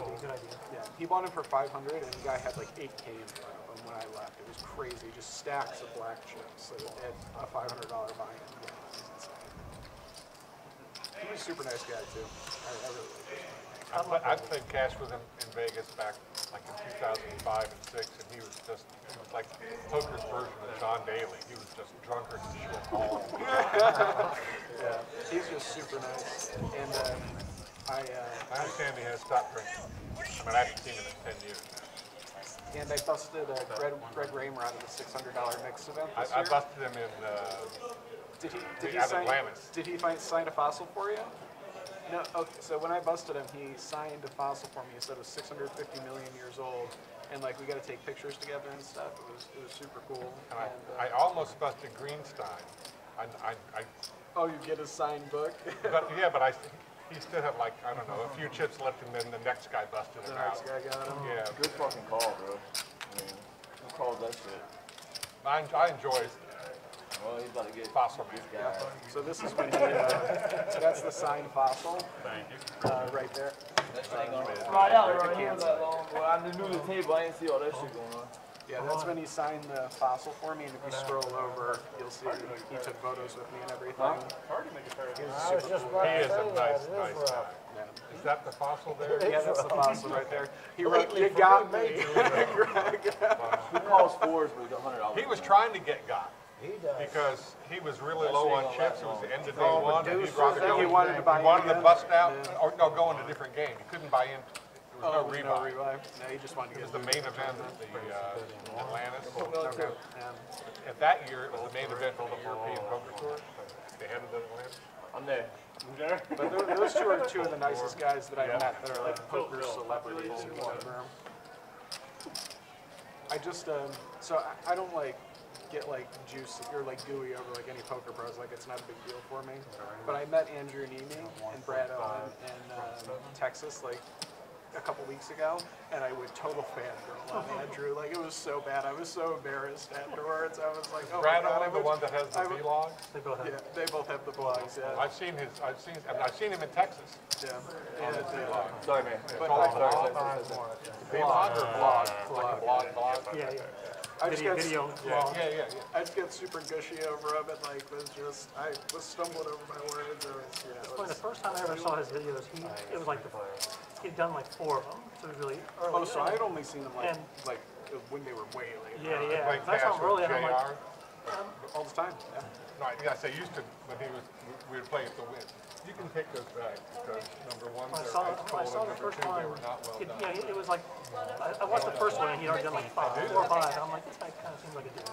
Yeah, he bought him for 500, and the guy had like 8K in front of him when I buy left. It was crazy, just stacks of black chips at a $500 buy-in. Yeah, it was insane. He was a super nice guy too. I really liked him. I played cash with him in Vegas back like in 2005 and 6, and he was like poker's version of John Daly. He was just drunkard and shit all. Yeah, he's just super nice. And I understand he has stopped drinking. I mean, I haven't seen him in 10 years now. And I busted Greg Raymer out of the $600 mix event this I year. busted him in Did he sign a fossil for you? No. Okay. So when I busted him, he signed a fossil for me. He said it was 650 million years old, and like we got to take pictures together and stuff. It was super cool. And I almost busted Greenstein. Oh, you get his signed book? but he still had like, I don't know, a few chips left, and then the next guy busted him out. The next guy got him. Yeah. Good fucking call, bro. I mean, who called that shit? I enjoy Well, he's about to get fossil this man. guy. So this is when he, that's the signed fossil. Thank you. Right there. That shit ain't gonna Right out, right here that long. Well, I knew the table. I didn't see all that shit going on. Yeah, that's when he signed the fossil for me, and if you scroll over, you'll see he took photos with me and everything. He is a nice guy. Yeah. Is that the fossil there? Yeah, that's the fossil right there. He wrote, "You got me." Who calls fours with $100? He was trying to get got. Because he was really low on chips. It was the end of day one. And He wanted to buy in wanted to again? bust out, or no, go into a different game. He couldn't buy in. There was no No rebuy. revive. No, he just wanted to It was get the main event of the Atlantis. Okay. At that year, it was the main event of the European Poker Tour. They had it at Atlantis. I'm there. But those two are two of the nicest guys that I've met that are like poker celebrities or whatever. I just, so I don't like get like juicy or like gooey over like any poker pros. Like it's not a big deal for me. But I met Andrew Nemi and Brad Owen in Texas like a couple weeks ago, and I went total fangirl on Andrew. Like it was so bad. I was so embarrassed afterwards. I was like, oh Brad my God. Owen, the one that has the vlogs. Yeah, they both have the blogs. Yeah. I've seen him in Texas. Yeah. On his vlog. Sorry, man. But Vlog or blog? Like a blog. Yeah. I just got, Video. Yeah. I just get super gushy over him, and like I was stumbling over my words. Well, the first time I ever saw his videos, it was like he'd done like 4 of them, so it was really early. Oh, so I had only seen them like when they were way late. Yeah. Like That's how Cash early with I'm like, JR. All the time. Yeah. Right, yes, I used to, when we would play at the Win. You can take those back because number one, when I they're saw ice the cold, and first number two, one, they were not well done. it was like, I watched the first one and he'd already done like 4 or 5, and I'm like, this guy kind of seems like a douche.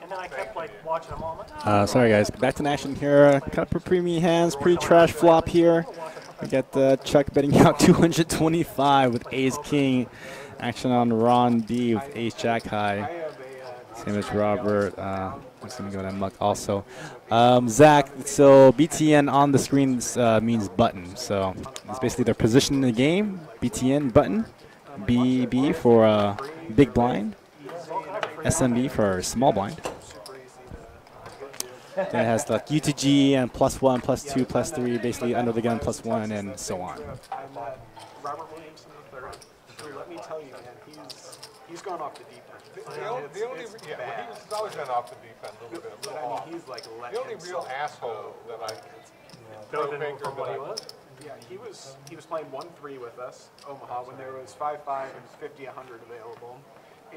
And then I kept like watching them all. I'm like, Sorry guys, back to action here. Cut for premium hands, pre-trash flop here. We got Chuck betting out 225 with Ace King. Action on Ron B with Ace Jack High. Same as Robert. I'm just gonna go to Muck also. Zach, so BTN on the screen means button. So it's basically their position in the game. BTN button. BB for big blind. SMB for small blind. Then it has like UTG and +1, +2, +3, basically under the gun +1, and so on. I met Robert Williamson III. Let me tell you, man, he's gone off the deep end. He's always been off the deep end a little bit. But I mean, he's like let The only real himself asshole go. that I Better than from what he was. Yeah, he was playing 1-3 with us, Omaha, when there was 5-5 and 50-100 available,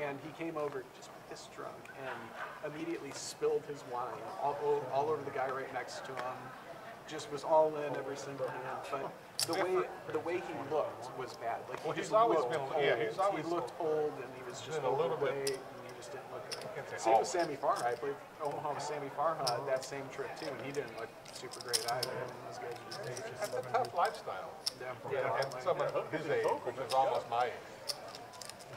and he came over just piss drunk and immediately spilled his wine all over the guy right next to him. Just was all in every single hand, but the way he looked was bad. Like Well, he he's just always looked been- old. yeah, he's always- he looked old and he was just been a little bit- overweight and he just didn't look good. say Same old. with Sammy Farha. I played Omaha with Sammy Farha that same trip too, and he didn't look super great either. And those guys were just That's a tough lifestyle. yeah. And someone his age, which is almost my age.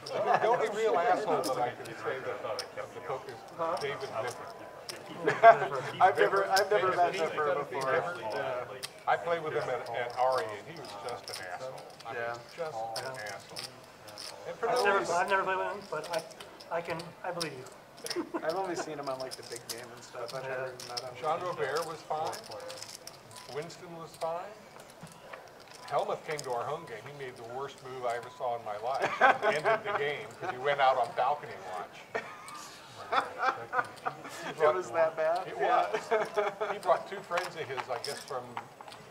The only real asshole that I can say that the cook is David Bifford. I've never met Zipper before. Yeah. I played with him at RE, and he was just an asshole. I mean, Yeah. just an asshole. And for no reason. I've never played with him, but I believe you. I've only seen him on like the big game and stuff. I've never met him. Jean Robert was fine. Winston was fine. Helmuth came to our home game. He made the worst move I ever saw in my life. Ended the game because he went out on balcony watch. It was that bad? It was. He brought two friends of his, I guess, from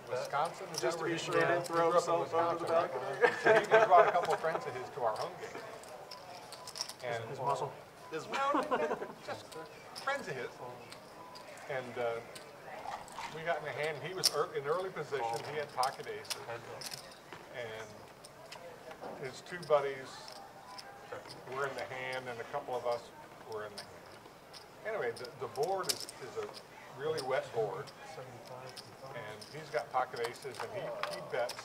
Wisconsin. Is Just that to where be he sure he grew didn't up? throw He grew up in himself over the Wisconsin, balcony. right? So he brought a couple of friends of his to our home game. And His muscle. just friends of his. And we got in a hand. He was in early position. He had pocket aces. And his two buddies were in the hand, and a couple of us were in the hand. Anyway, the board is a really wet board. And he's got pocket aces, and he bets.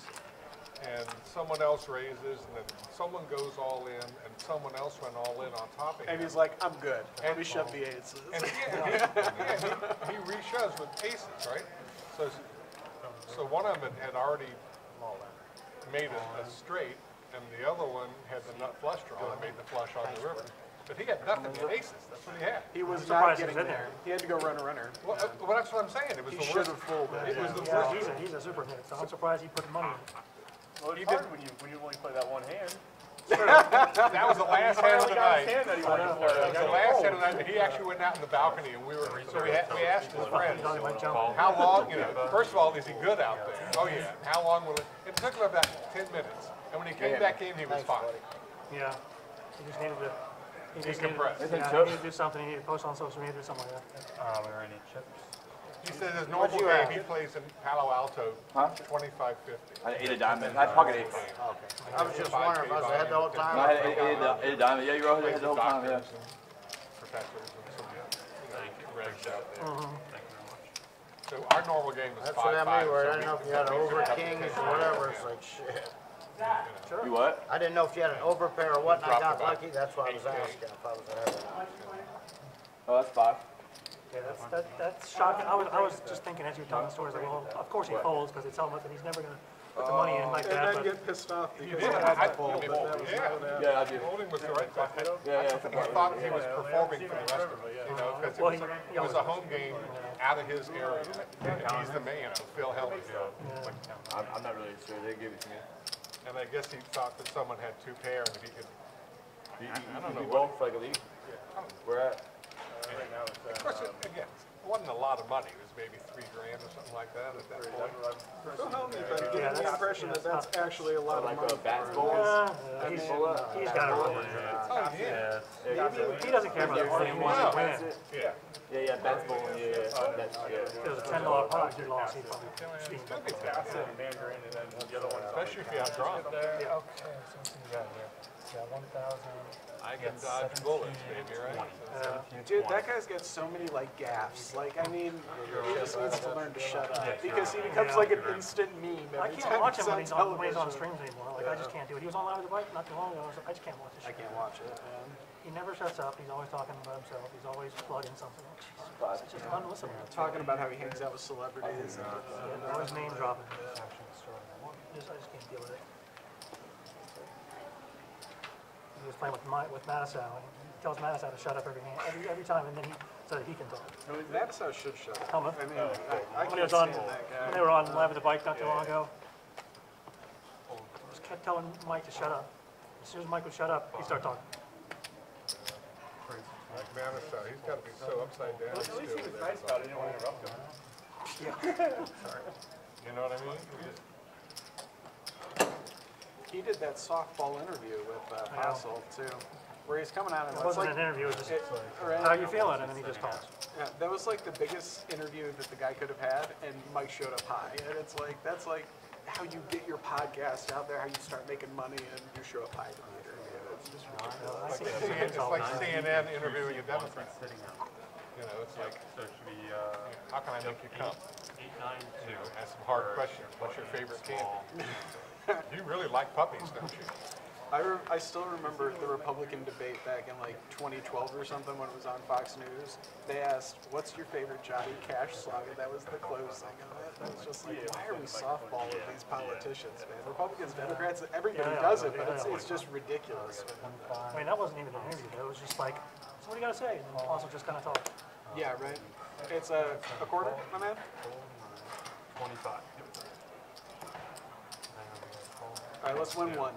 And someone else raises, and then someone goes all in, and someone else went all in on top of him. And he's like, I'm good. Let me shove the aces. And he reshoves with aces, right? So one of them had already made a straight, and the other one had the nut flush draw and made the flush on the river. But he had nothing but aces. That's what he had. He was I'm not surprised he was getting in there. He had to go runner. Well, that's what I'm saying. It was He the should worst. have fooled it. It was the Yeah, worst. he's a super hit, so I'm surprised he put the money in. Well, it's hard when you only play that one hand. That was the last hand of the Got his night. hand that he wanted to play. That was the last hand of the night. He actually went out in the balcony, and we asked his friends, how long, first of all, is he good out there? Oh yeah. How long will it? It took him about 10 minutes, and when he came back in, he was fine. Yeah. He just needed to. He just Decompress. needed to do something. He needed to post on social media or something like that. Are there any chips? He says his normal game, he plays in Palo Alto, 25-50. I had 8 diamond. I had pocket 8. I was just wondering if I was ahead the whole time. No, I had 8 diamond. Yeah, you were ahead the whole time, yeah. Professors and some regs out there. So our normal game was 5-5. That's what I mean, where I didn't know if you had an over kings or whatever. It's like, shit. You what? I didn't know if you had an overpair or what, and I got lucky. That's why I was asking if I was ahead. Oh, that's 5. Yeah, that's shocking. I was just thinking as you were telling the stories, like, well, of course he folds because it's helmet, and he's never going to put the money in like And that. then But get pissed off because did. he had to fold, but that was not what Yeah, I did. Holding was the right call. Yeah, He thought he was performing for the rest of us, because Well, it was a home game out of his area. And he's the man, Phil Helmy. I'm not really sure. They gave it to me. And I guess he thought that someone had 2 pair and he could. I don't know. Both for like a league? Where at? Of course, again, it wasn't a lot of money. It was maybe $3 grand or something like that at that point. Phil Helmy, but getting the impression that that's actually a lot of Like money. a bat bowl? he's got it rolling. Oh, yeah. He doesn't care about the money. He wants to win. Yeah. Yeah, bat's bowl. Yeah. That's, If it was a $10 pot, he lost. He'd probably steam. Still be fast, Mandarin and then the other one. especially if you have drawn. Okay, so let's see what we got here. Yeah, 1,000. I can dodge bullets, maybe, right? Dude, that guy's got so many like gaffes. Like, I mean, he just needs to learn to shut up because he becomes like an instant meme I every can't time watch he's him on when he's on television. streams anymore. Like, I just can't do it. He was on Live with the Bike not too long ago. I just can't watch this I shit. can't watch it, man. He never shuts up. He's always talking about himself. He's always plugging something. It's just fun to listen to. Talking about how he hangs out with celebrities. Yeah, always name dropping. I just can't deal with it. He was playing with Matasow, and he tells Matasow to shut up every time, and then so that he can talk. That's how should shut up. Helmet. I mean, I When he can't was on, stand that guy. when they were on Live with the Bike not too long ago, just kept telling Mike to shut up. As soon as Mike would shut up, he'd start talking. Like Manasseh, he's got to be so upside down. At least he was nice about it. He didn't want to interrupt him. You know what I mean? He did that softball interview with Fossil too, where he's coming out and It wasn't an interview, it was just, how you feeling? And then he just talks. Yeah, that was like the biggest interview that the guy could have had, and Mike showed up high. And it's like, that's like how you get your podcast out there, how you start making money, and you show up high to the interview. It's just ridiculous. It's like CNN interviewing a Democrat. You know, it's like, So it should be, how can I make you come? 892. Ask some hard questions. What's your favorite candy? You really like puppies, don't you? I still remember the Republican debate back in like 2012 or something when it was on Fox News. They asked, what's your favorite Johnny Cash song? And that was the closing of it. It was just like, why are we softballing these politicians, man? Republicans, Democrats, everybody does it, but it's just ridiculous. I mean, that wasn't even an interview. It was just like, so what do you got to say? And then also just kind of talk. Yeah, right? It's a quarter, my man? 25. All right, let's win one.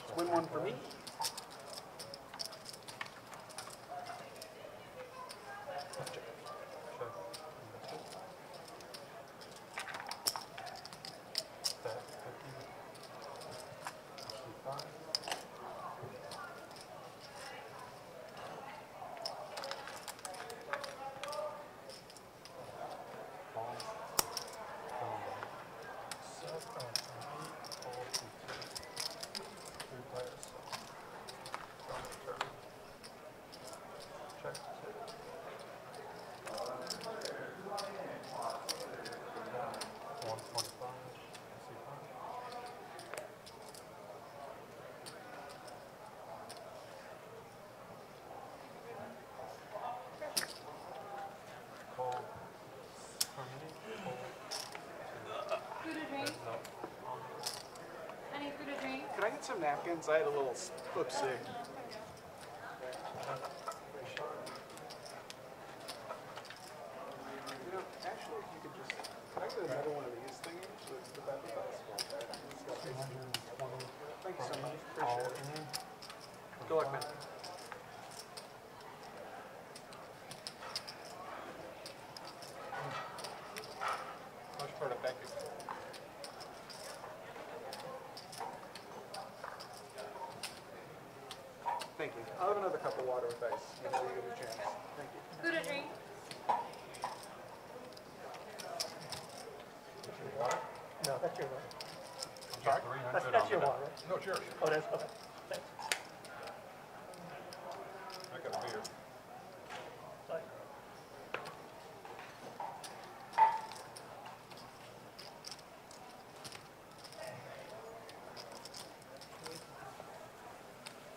Let's win one for me. get some napkins? I had a little oopsie. You know, actually, if you could just, can I get another one of these thingies? The basketball. Thank you so much. Appreciate it. Good luck, man. Much for the thank you. Thank you. I'll have another cup of water with ice whenever you get a chance. Thank you. Food or drink? No, that's your water. Sorry? That's your water, right? No, it's yours. Oh, that's, okay. Thanks. I got a beer. Sorry.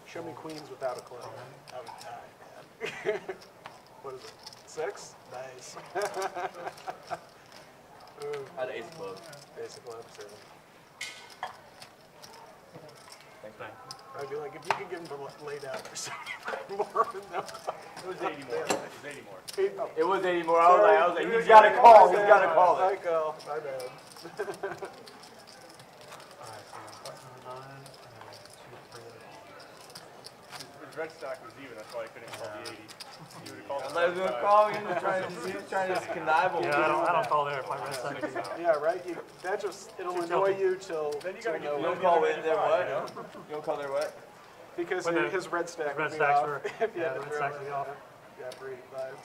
Show me queens without a club. I would die, man. What is it? 6? Nice. I had ace club. Ace of clubs. Thanks, man. I'd be like, if you could give him to lay down for 75 more, no. It was 80 more. It was 80 more. It was 80 more. I was like, he's got to call. He's got to call I it. call. My bad. Alright, so button 9 and 2, 3. His red stack was even. That's why I couldn't call the 80. He would have called I was going to call him. He was trying to connive him. Yeah, I don't call there if my red stack is out. Yeah, right? That just, it'll annoy you till. Then you gotta till get no You don't call it their what? You don't call their what? Because When the his red stack red would be stacks off. were- If you yeah, had the to red throw stacks it. would be off. Yeah, for 85.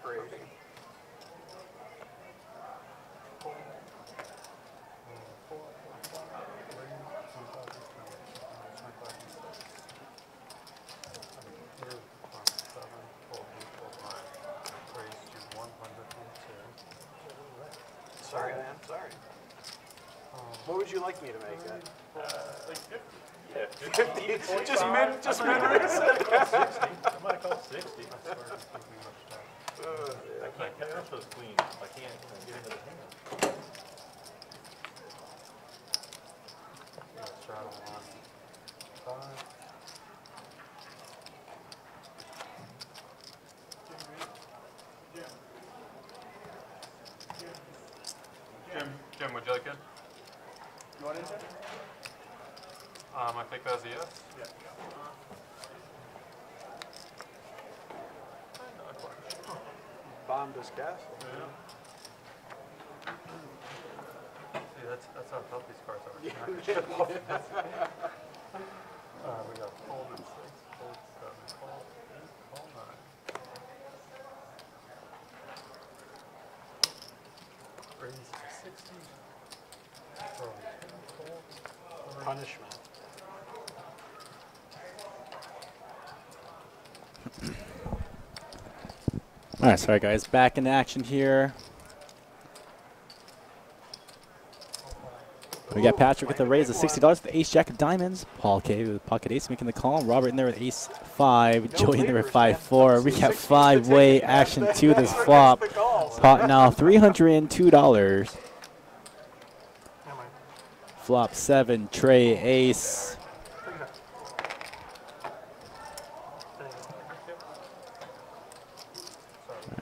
For 80. Sorry, man. Sorry. What would you like me to make it? like 50. Yeah, 50? Just mid race. I might call 60. I can't catch those queens. I can't get into the hand. Straddle 1, 5. Jim, would you like it? You want it? I think that's a yes. Yeah. Bombed his castle. See, that's how tough these cards are. Yeah. We got fold and 6, fold 7, call 8, call 9. Raise to 60. Throw 10, fold. Punishment. All right, sorry guys, back in action here. We got Patrick with the raise of $60 for the ace jack of diamonds. Paul K with pocket ace making the call. Robert in there with ace 5. Joey in there with 5-4. We got 5-way action to this flop. Pot now $302. Flop 7, Trey ace.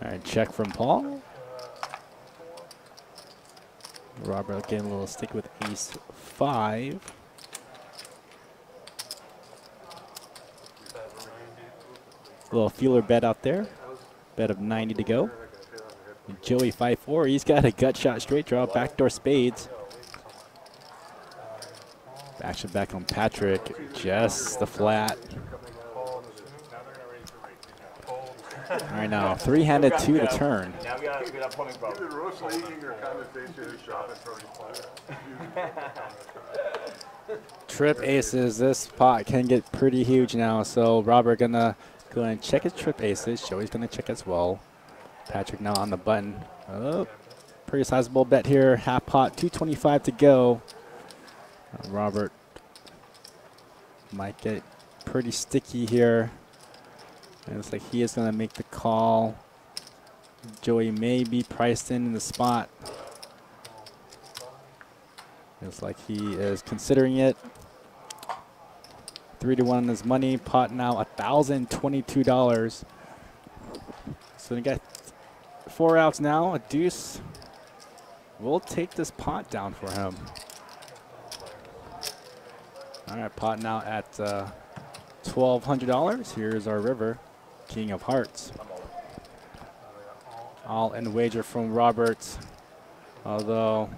All right, check from Paul. Robert getting a little sticky with ace 5. Little feeler bet out there. Bet of 90 to go. Joey 5-4. He's got a gut shot straight draw, backdoor spades. Action back on Patrick. Just the flat. All right, now three-handed to the turn. Now we got a plumbing problem. Either roast leaking or condensation is shopping for his Trip aces. This pot can get pretty huge now. So Robert gonna go ahead and check his trip aces. Joey's gonna check as well. Patrick now on the button. Oh, pretty sizable bet here. Half pot, 225 to go. Robert might get pretty sticky here. And it's like he is going to make the call. Joey may be priced in the spot. It's like he is considering it. 3-1 on his money. Pot now $1,022. So we got 4 outs now. A deuce. We'll take this pot down for him. All right, pot now at $1,200. Here's our river, King of Hearts. All in wager from Robert, although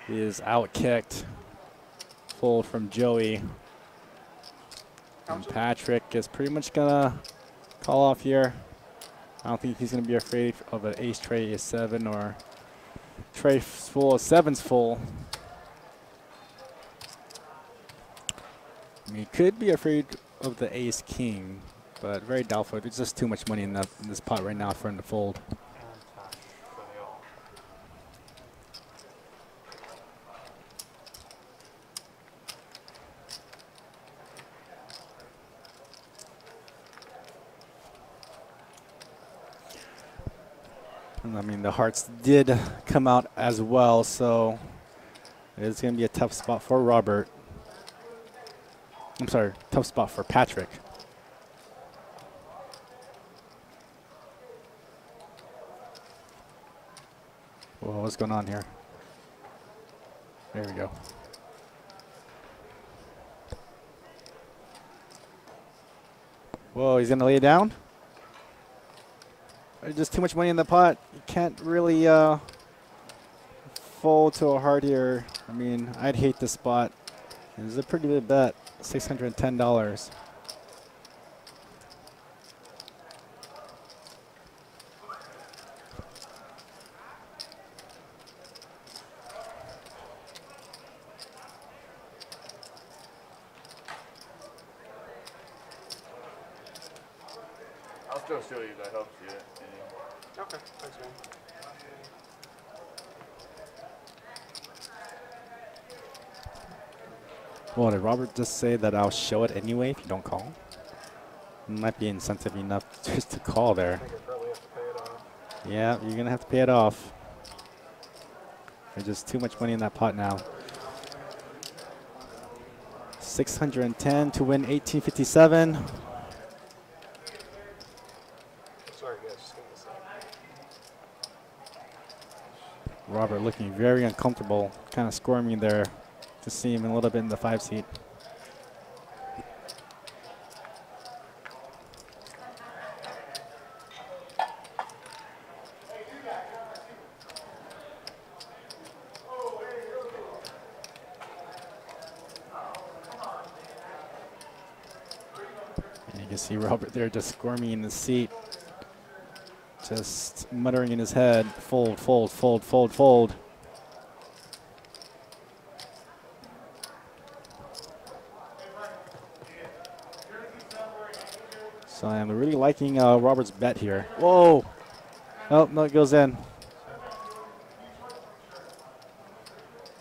he is out-kicked. Fold from Joey. And Patrick is pretty much gonna call off here. I don't think he's gonna be afraid of an ace tray, a 7, or tray full, a 7's full. I mean, he could be afraid of the ace king, but very doubtful. There's just too much money in this pot right now for him to fold. And I mean, the hearts did come out as well, so it's going to be a tough spot for Robert. I'm sorry, tough spot for Patrick. Whoa, what's going on here? There we go. Whoa, he's going to lay it down? There's just too much money in the pot. You can't really fold to a heart here. I mean, I'd hate this spot. It's a pretty big bet, $610. I'll still show you if that helps you. Okay, thanks, man. Well, did Robert just say that I'll show it anyway if you don't call? Might be incentive enough just to call there. I think I probably have to pay it off. Yeah, you're going to have to pay it off. There's just too much money in that pot now. 610 to win 1857. Sorry, guys, just give me a sec. Robert looking very uncomfortable, kind of squirming there to see him a little bit in the 5 seat. And you can see Robert there just squirming in the seat, just muttering in his head, fold, fold, fold, fold, fold. So I'm really liking Robert's bet here. Whoa! Oh, no, it goes in.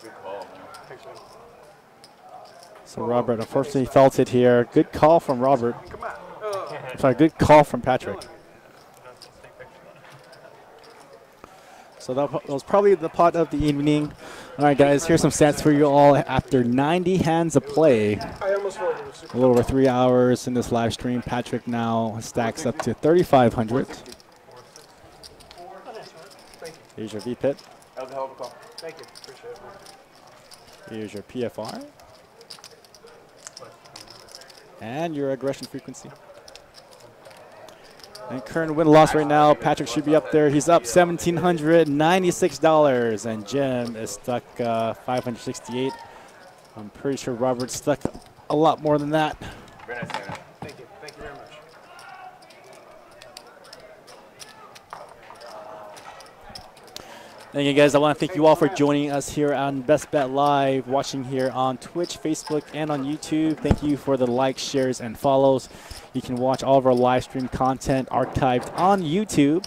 Good call, man. Thanks, man. So Robert unfortunately felt it here. Good call from Robert. Sorry, good call from Patrick. So that was probably the pot of the evening. All right, guys, here's some stats for you all after 90 hands of play. I almost rolled it. A little over 3 hours in this live stream. Patrick now stacks up to 3,500. Here's your VPIT. That was a hell of a call. Thank you. Appreciate it, man. Here's your PFR. And your aggression frequency. And current win-loss right now, Patrick should be up there. He's up $1,796, and Jim is stuck $568. I'm pretty sure Robert's stuck a lot more than that. Very nice, man. Thank you. Thank you very much. Thank you, guys. I want to thank you all for joining us here on Best Bet Live, watching here on Twitch, Facebook, and on YouTube. Thank you for the likes, shares, and follows. You can watch all of our live stream content archived on YouTube.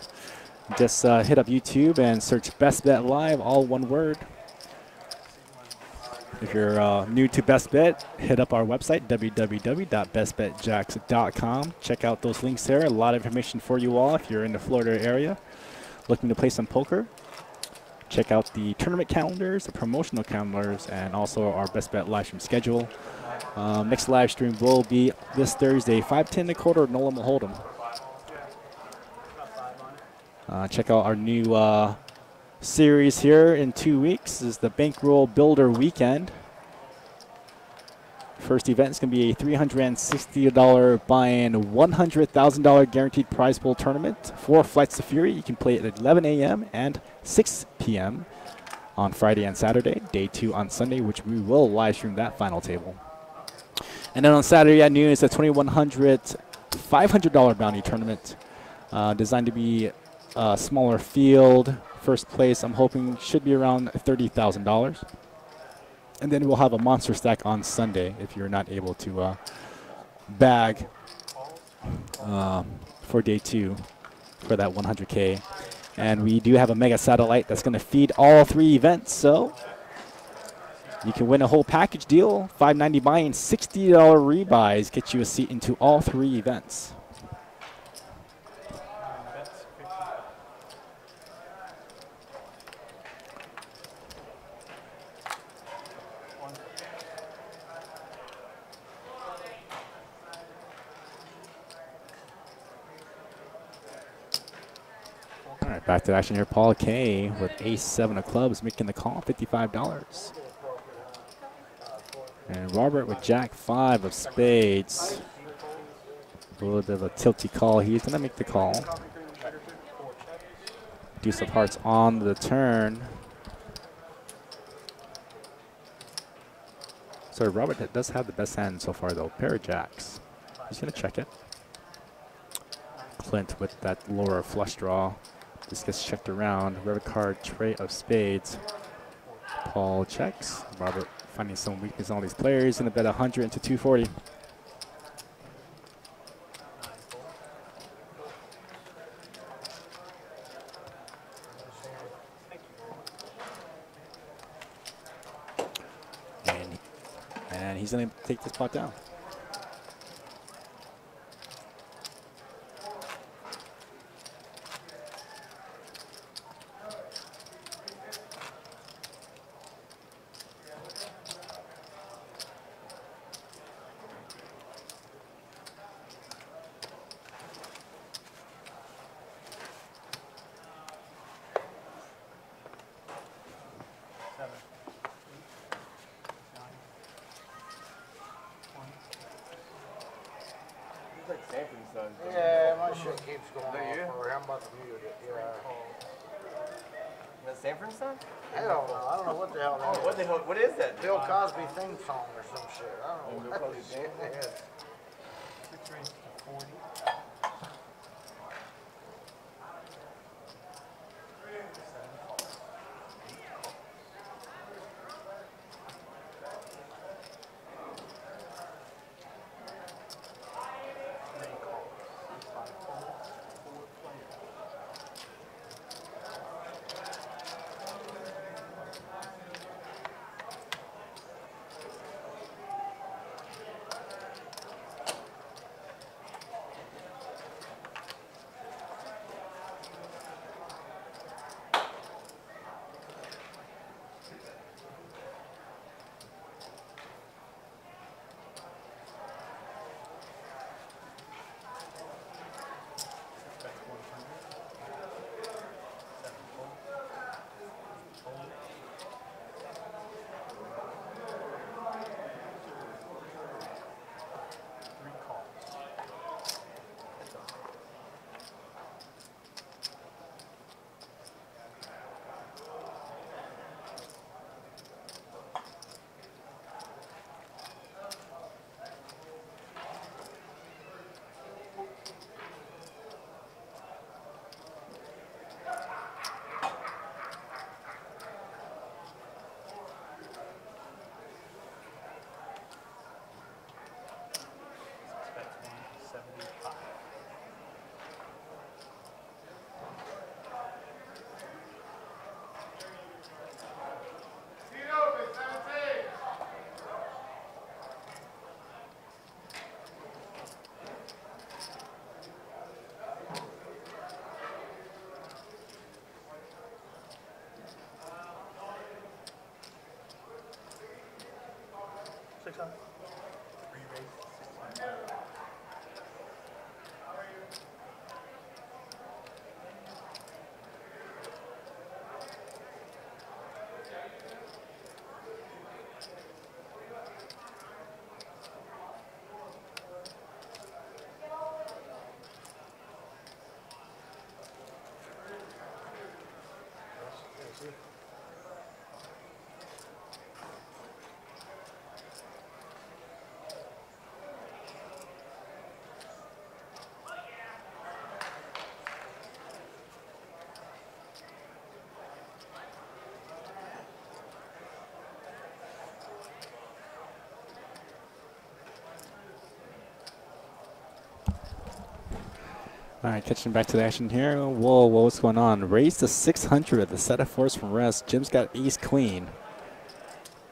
Just hit up YouTube and search Best Bet Live, all one word. If you're new to Best Bet, hit up our website, www.bestbetjacks.com. Check out those links there. A lot of information for you all if you're in the Florida area looking to play some poker. Check out the tournament calendars, the promotional calendars, and also our best bet live stream schedule. Next live stream will be this Thursday, 5:10 a quarter, No Limit Hold'em. Check out our new series here in 2 weeks. This is the Bankroll Builder Weekend. First event is going to be a $360 buy-in, $100,000 guaranteed prize pool tournament. 4 flights to Fury. You can play it at 11 a.m. and 6 p.m. on Friday and Saturday. Day 2 on Sunday, which we will live stream that final table. And then on Saturday at noon is a $2,100 $500 bounty tournament designed to be a smaller field. First place, I'm hoping, should be around $30,000. And then we'll have a monster stack on Sunday if you're not able to bag for day 2 for that 100K. And we do have a mega satellite that's going to feed all 3 events. So you can win a whole package deal, $590 buy-in, $60 rebuys, get you a seat into all 3 events. All right, back to action here. Paul K with ace-7 of clubs, making the call, $55. And Robert with jack-5 of spades. A little bit of a tilty call. He's going to make the call. Deuce of hearts on the turn. So Robert does have the best hand so far, though. Pair of jacks. He's going to check it. Clint with that lower flush draw. This gets checked around. Red card, tray of spades. Paul checks. Robert finding some weakness on all these players. Going to bet 100 into 240. And he's going to take this pot down. Yeah, my shit keeps going off. I'm about to mute it. Yeah. Is that Sanford and Son? Hell no, I don't know what the hell that is. What the hell? What is that? Bill Cosby theme song or some shit. I don't know what that shit is. 6 raised to 40. 600. All right, catching back to the action here. Whoa, what's going on? Raise to 600. The set of fours from rest. Jim's got ace queen.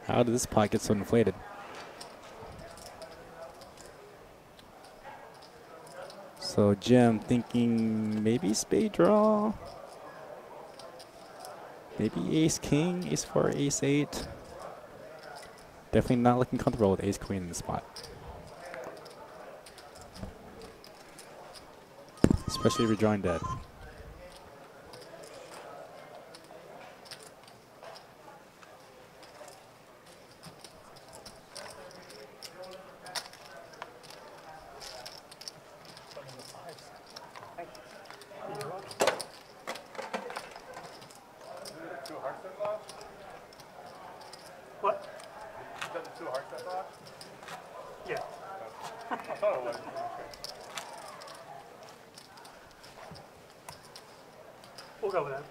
How did this pot get so inflated? So Jim thinking maybe spade draw. Maybe ace king, ace four, ace eight. Definitely not looking comfortable with ace queen in the spot. Especially if you're drawing dead. What? Is that the 2 hearts that block? Yeah. I thought it was. We'll go with that.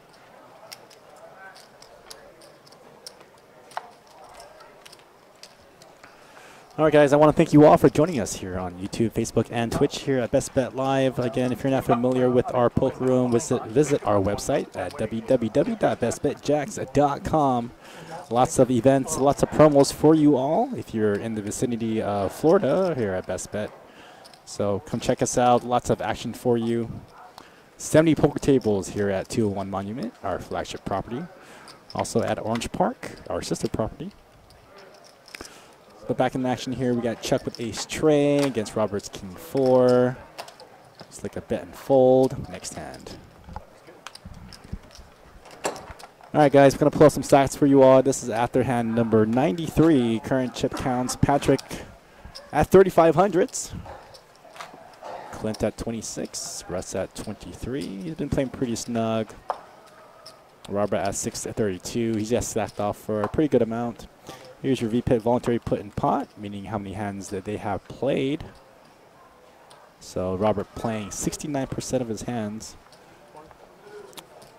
All right, guys, I want to thank you all for joining us here on YouTube, Facebook, and Twitch here at Best Bet Live. Again, if you're not familiar with our poker room, visit our website at www.bestbetjacks.com. Lots of events, lots of promos for you all if you're in the vicinity of Florida here at Best Bet. So come check us out. Lots of action for you. 70 poker tables here at 201 Monument, our flagship property. Also at Orange Park, our sister property. So back in action here, we got Chuck with ace tray against Robert's king 4. It's like a bet and fold. Next hand. All right, guys, we're going to pull up some stats for you all. This is after hand number 93. Current chip counts. Patrick at 3,500s. Clint at 26. Russ at 23. He's been playing pretty snug. Robert at 632. He's just stacked off for a pretty good amount. Here's your VPIT voluntary put in pot, meaning how many hands that they have played. So Robert playing 69% of his hands.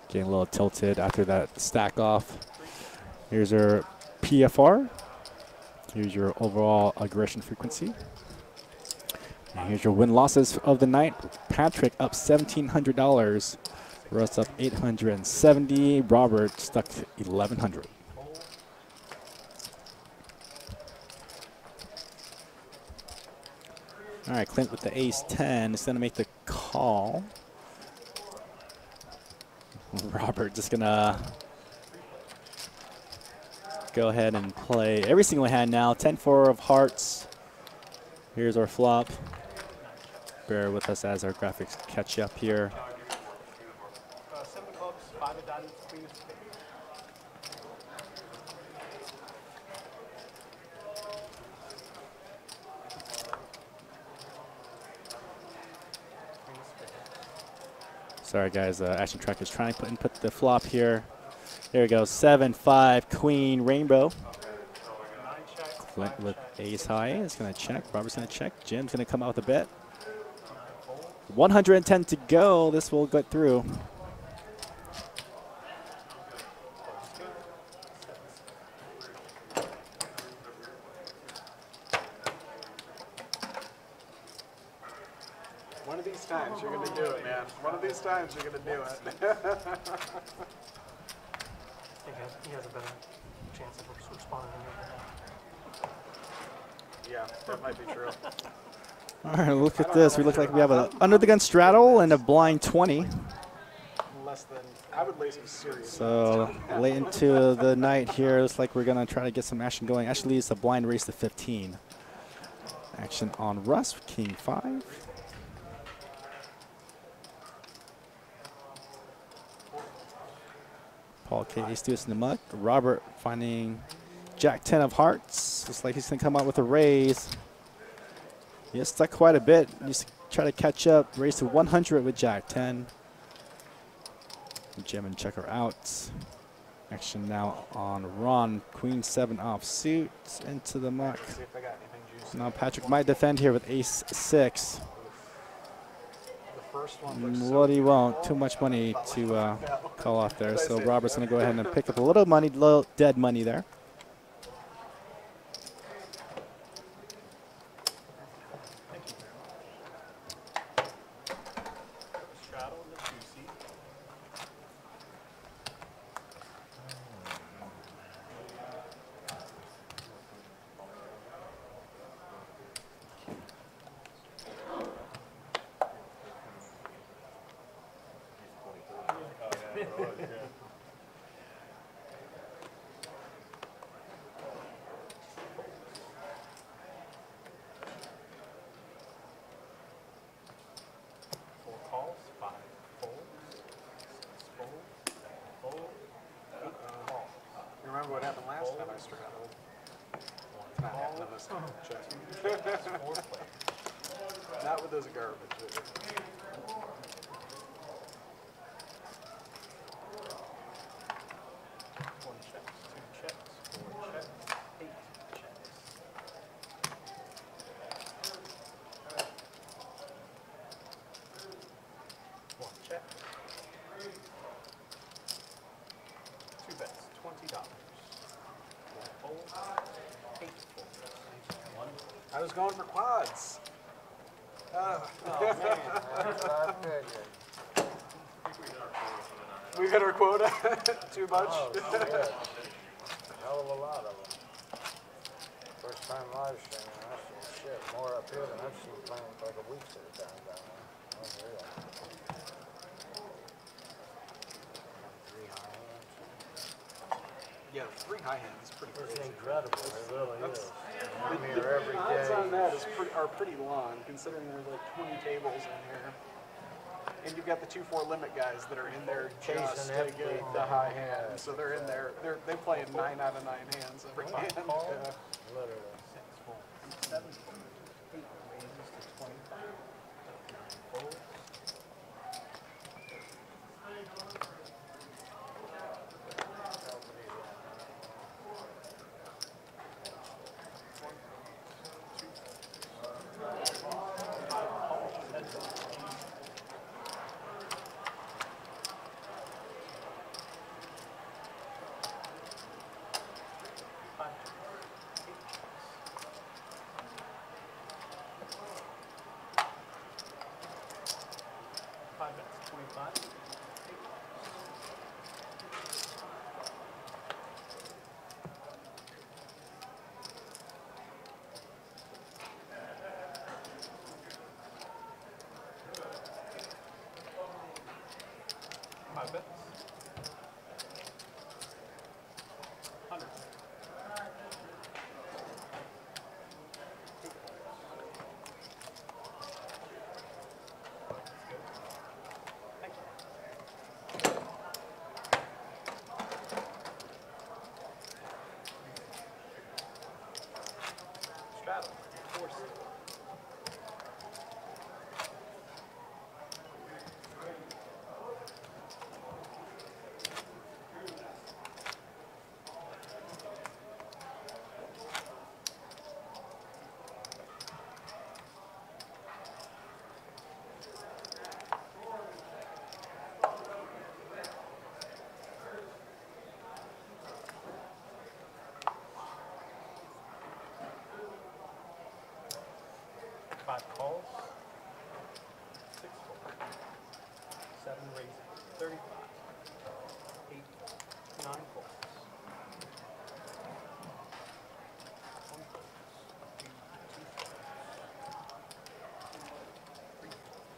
Getting a little tilted after that stack off. Here's our PFR. Here's your overall aggression frequency. And here's your win-losses of the night. Patrick up $1,700. Russ up $870. Robert stuck to $1,100. All right, Clint with the ace 10 is going to make the call. Robert just going to go ahead and play every single hand now. 10-4 of hearts. Here's our flop. Bear with us as our graphics catch up here. 7 of clubs, 5 of diamonds, queen of spades. Sorry, guys. Action Track is trying to input the flop here. There we go. 7-5 queen rainbow. Clint with ace high is going to check. Robert's going to check. Jim's going to come out with a bet. 110 to go. This will get through. One of these times you're going to do it, man. One of these times you're going to do it. I think he has a better chance of responding than me. Yeah, that might be true. All right, look at this. We look like we have a under the gun straddle and a blind 20. Less than I would lay some serious. So late into the night here, looks like we're gonna try to get some action going. Actually, it's a blind race to 15. Action on Russ, King 5. Paul K. Ace Deuce in the muck. Robert finding Jack 10 of hearts. Looks like he's gonna come out with a raise. He has stuck quite a bit. Needs to try to catch up. Raise to 100 with Jack 10. Jim and checker out. Action now on Ron. Queen 7 off suit into the muck. See if I got anything juicy. Now Patrick might defend here with Ace 6. The first one looks What he won't. Too much money to call off there. So Robert's going to go ahead and pick up a little money, little dead money there. You remember what happened last time I straddled? It's not happening this time. Check. Not with those garbage. One check, two checks, four checks, 8 checks. One check. 2 bets, $20. 1 fold, 8 folds. 1. I was going for quads. Oh, man. That's what I figured. We hit our quota. Too much. Oh, shit. Hell of a lot of them. First time live streaming, I've seen shit more up here than I've seen playing for like a week at a time down there. Unreal. 3 high hands. Yeah, 3 high hands is pretty It's crazy. incredible. It really is. I'm The here every odds day. on that are pretty long, considering there's like 20 tables in here. And you've got the 2-4 limit guys that are in there just Chasing to empty get the high hand. So they're in there. They play 9 out of 9 hands every hand. Literally. 6 folds, 7 folds, 8 raises to 25. 9 folds. Five bets, 25. Five bets. 100. Thank you. Straddle, force. Five calls, 6 folds, 7 raises, 35, 8 folds, 9 folds. 1 folds, 2 folds, 3 folds.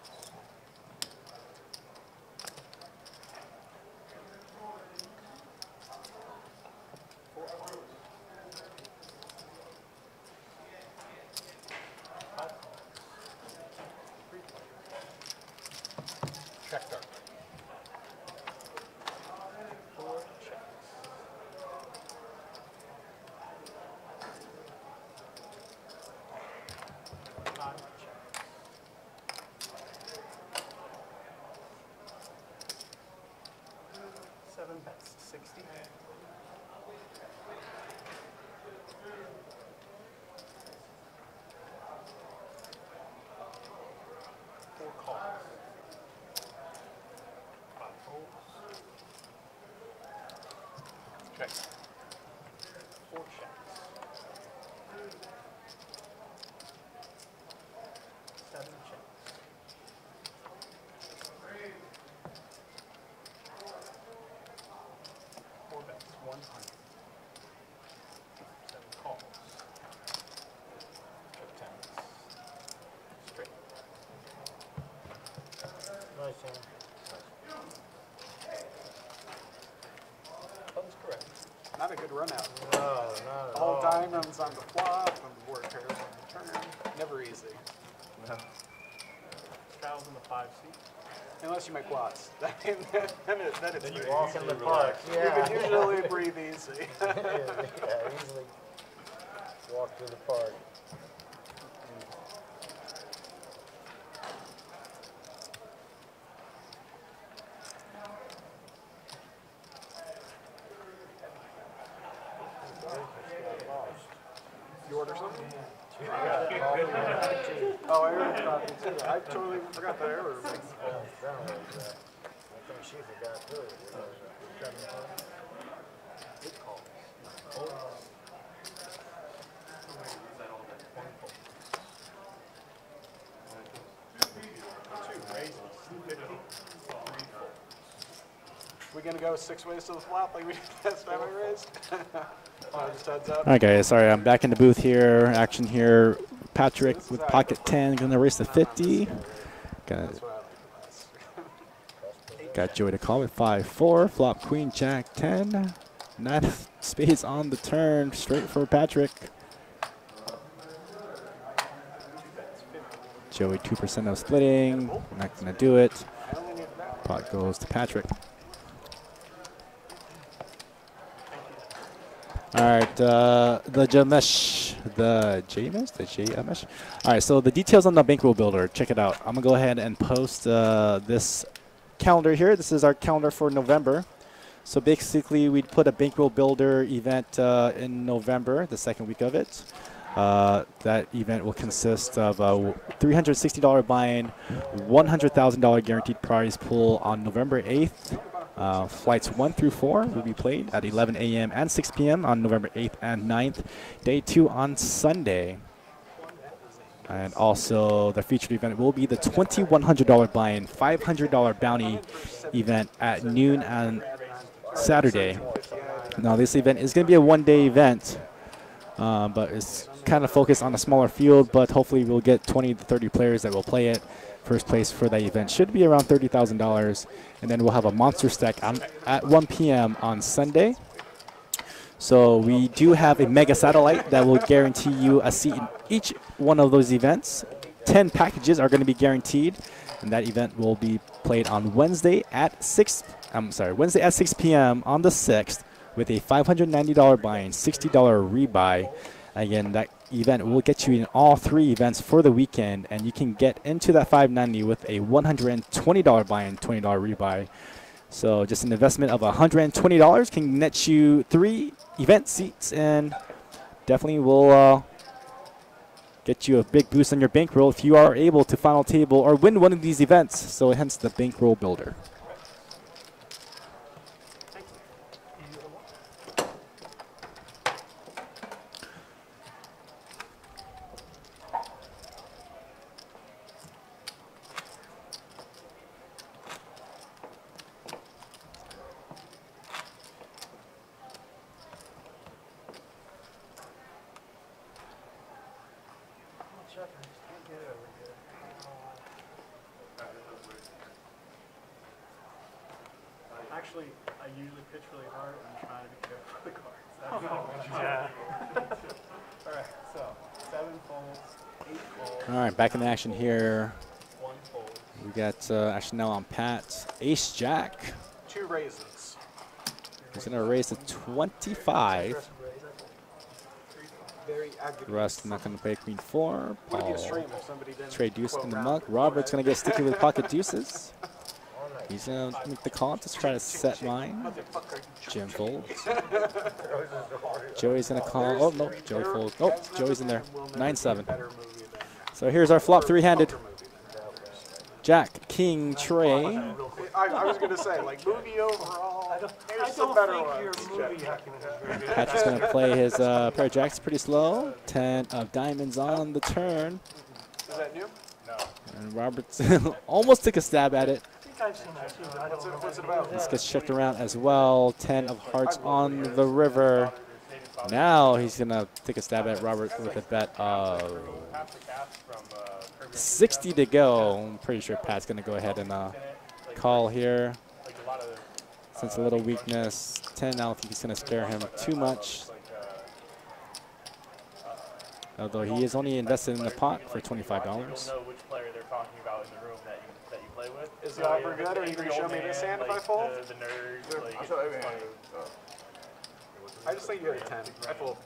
a good run out. No, not The whole time runs on the flop, and the board pairs on the turn. Never easy. No. Travel's in the 5 seat. Unless you make quads. then it's You pretty walk easy. in the park. You can usually breathe easy. Yeah, easily walk through the park. You order something? Oh, I ordered coffee too. I totally forgot that I ordered one. I think she forgot too. We gonna go 6 ways to the flop like we did last time I raised? Just heads up. All right, guys. Sorry, I'm back in the booth here. Action here. Patrick with pocket 10, gonna race to 50. Got Joey to call with 5-4. Flop queen jack 10. 9 spades on the turn, straight for Patrick. Joey 2% of splitting. Not gonna do it. Pot goes to Patrick. All right, the JMesh. All right, so the details on the bankroll builder, check it out. I'm gonna go ahead and post this calendar here. This is our calendar for November. So basically, we'd put a bankroll builder event in November, the second week of it. That event will consist of a $360 buy-in, $100,000 guaranteed prize pool on November 8th. Flights 1 through 4 will be played at 11 a.m. and 6 p.m. on November 8th and 9th. Day 2 on Sunday. And also, the featured event will be the $2,100 buy-in, $500 bounty event at noon on Saturday. Now, this event is going to be a one-day event, but it's kind of focused on a smaller field, but hopefully we'll get 20 to 30 players that will play it. First place for that event should be around $30,000, and then we'll have a monster stack at 1 p.m. on Sunday. So we do have a mega satellite that will guarantee you a seat in each one of those events. 10 packages are going to be guaranteed, and that event will be played on Wednesday at 6 p.m. on the 6th with a $590 buy-in, $60 rebuy. Again, that event will get you in all 3 events for the weekend, and you can get into that $590 with a $120 buy-in, $20 rebuy. So just an investment of $120 can net you 3 event seats, and definitely will get you a big boost on your bankroll if you are able to final table or win one of these events. So hence the bankroll builder. Actually, I usually pitch really hard. I'm trying to be careful with the cards. All right, so 7 folds, 8 folds. All right, back in the action here. 1 fold. We got action now on Pat. Ace Jack. 2 raises. He's going to raise to 25. Very The rest not going to play Queen 4. Would be a Paul. stream if somebody didn't Trade deuce quote in the round mug. for Robert's going to get sticky with pocket deuces. All He's going to make the call to try to set line. Jim folds. Joey's going to call. Oh, no. Joey folds. Oh, Joey's in there. 9-7. So here's our flop three-handed. Jack, King, Trey. I was going to say, like, movie overall, here's some better ones. Patrick's going to play his pair of jacks pretty slow. 10 of diamonds on the turn. Is that new? No. And Roberts almost took a stab at it. What's it about? This gets checked around as well. 10 of hearts on the river. Now he's going to take a stab at Robert with a bet of 60 to go. I'm pretty sure Pat's going to go ahead and call here. Sense a little weakness. 10, I don't think he's going to scare him too much. Although he is only invested in the pot for $25. Know which player they're talking about in the room that you play with. Is the offer good, or are you going to show me this hand if I fold? The nerds, like, I'll show every hand. I just think you had a 10. I fold.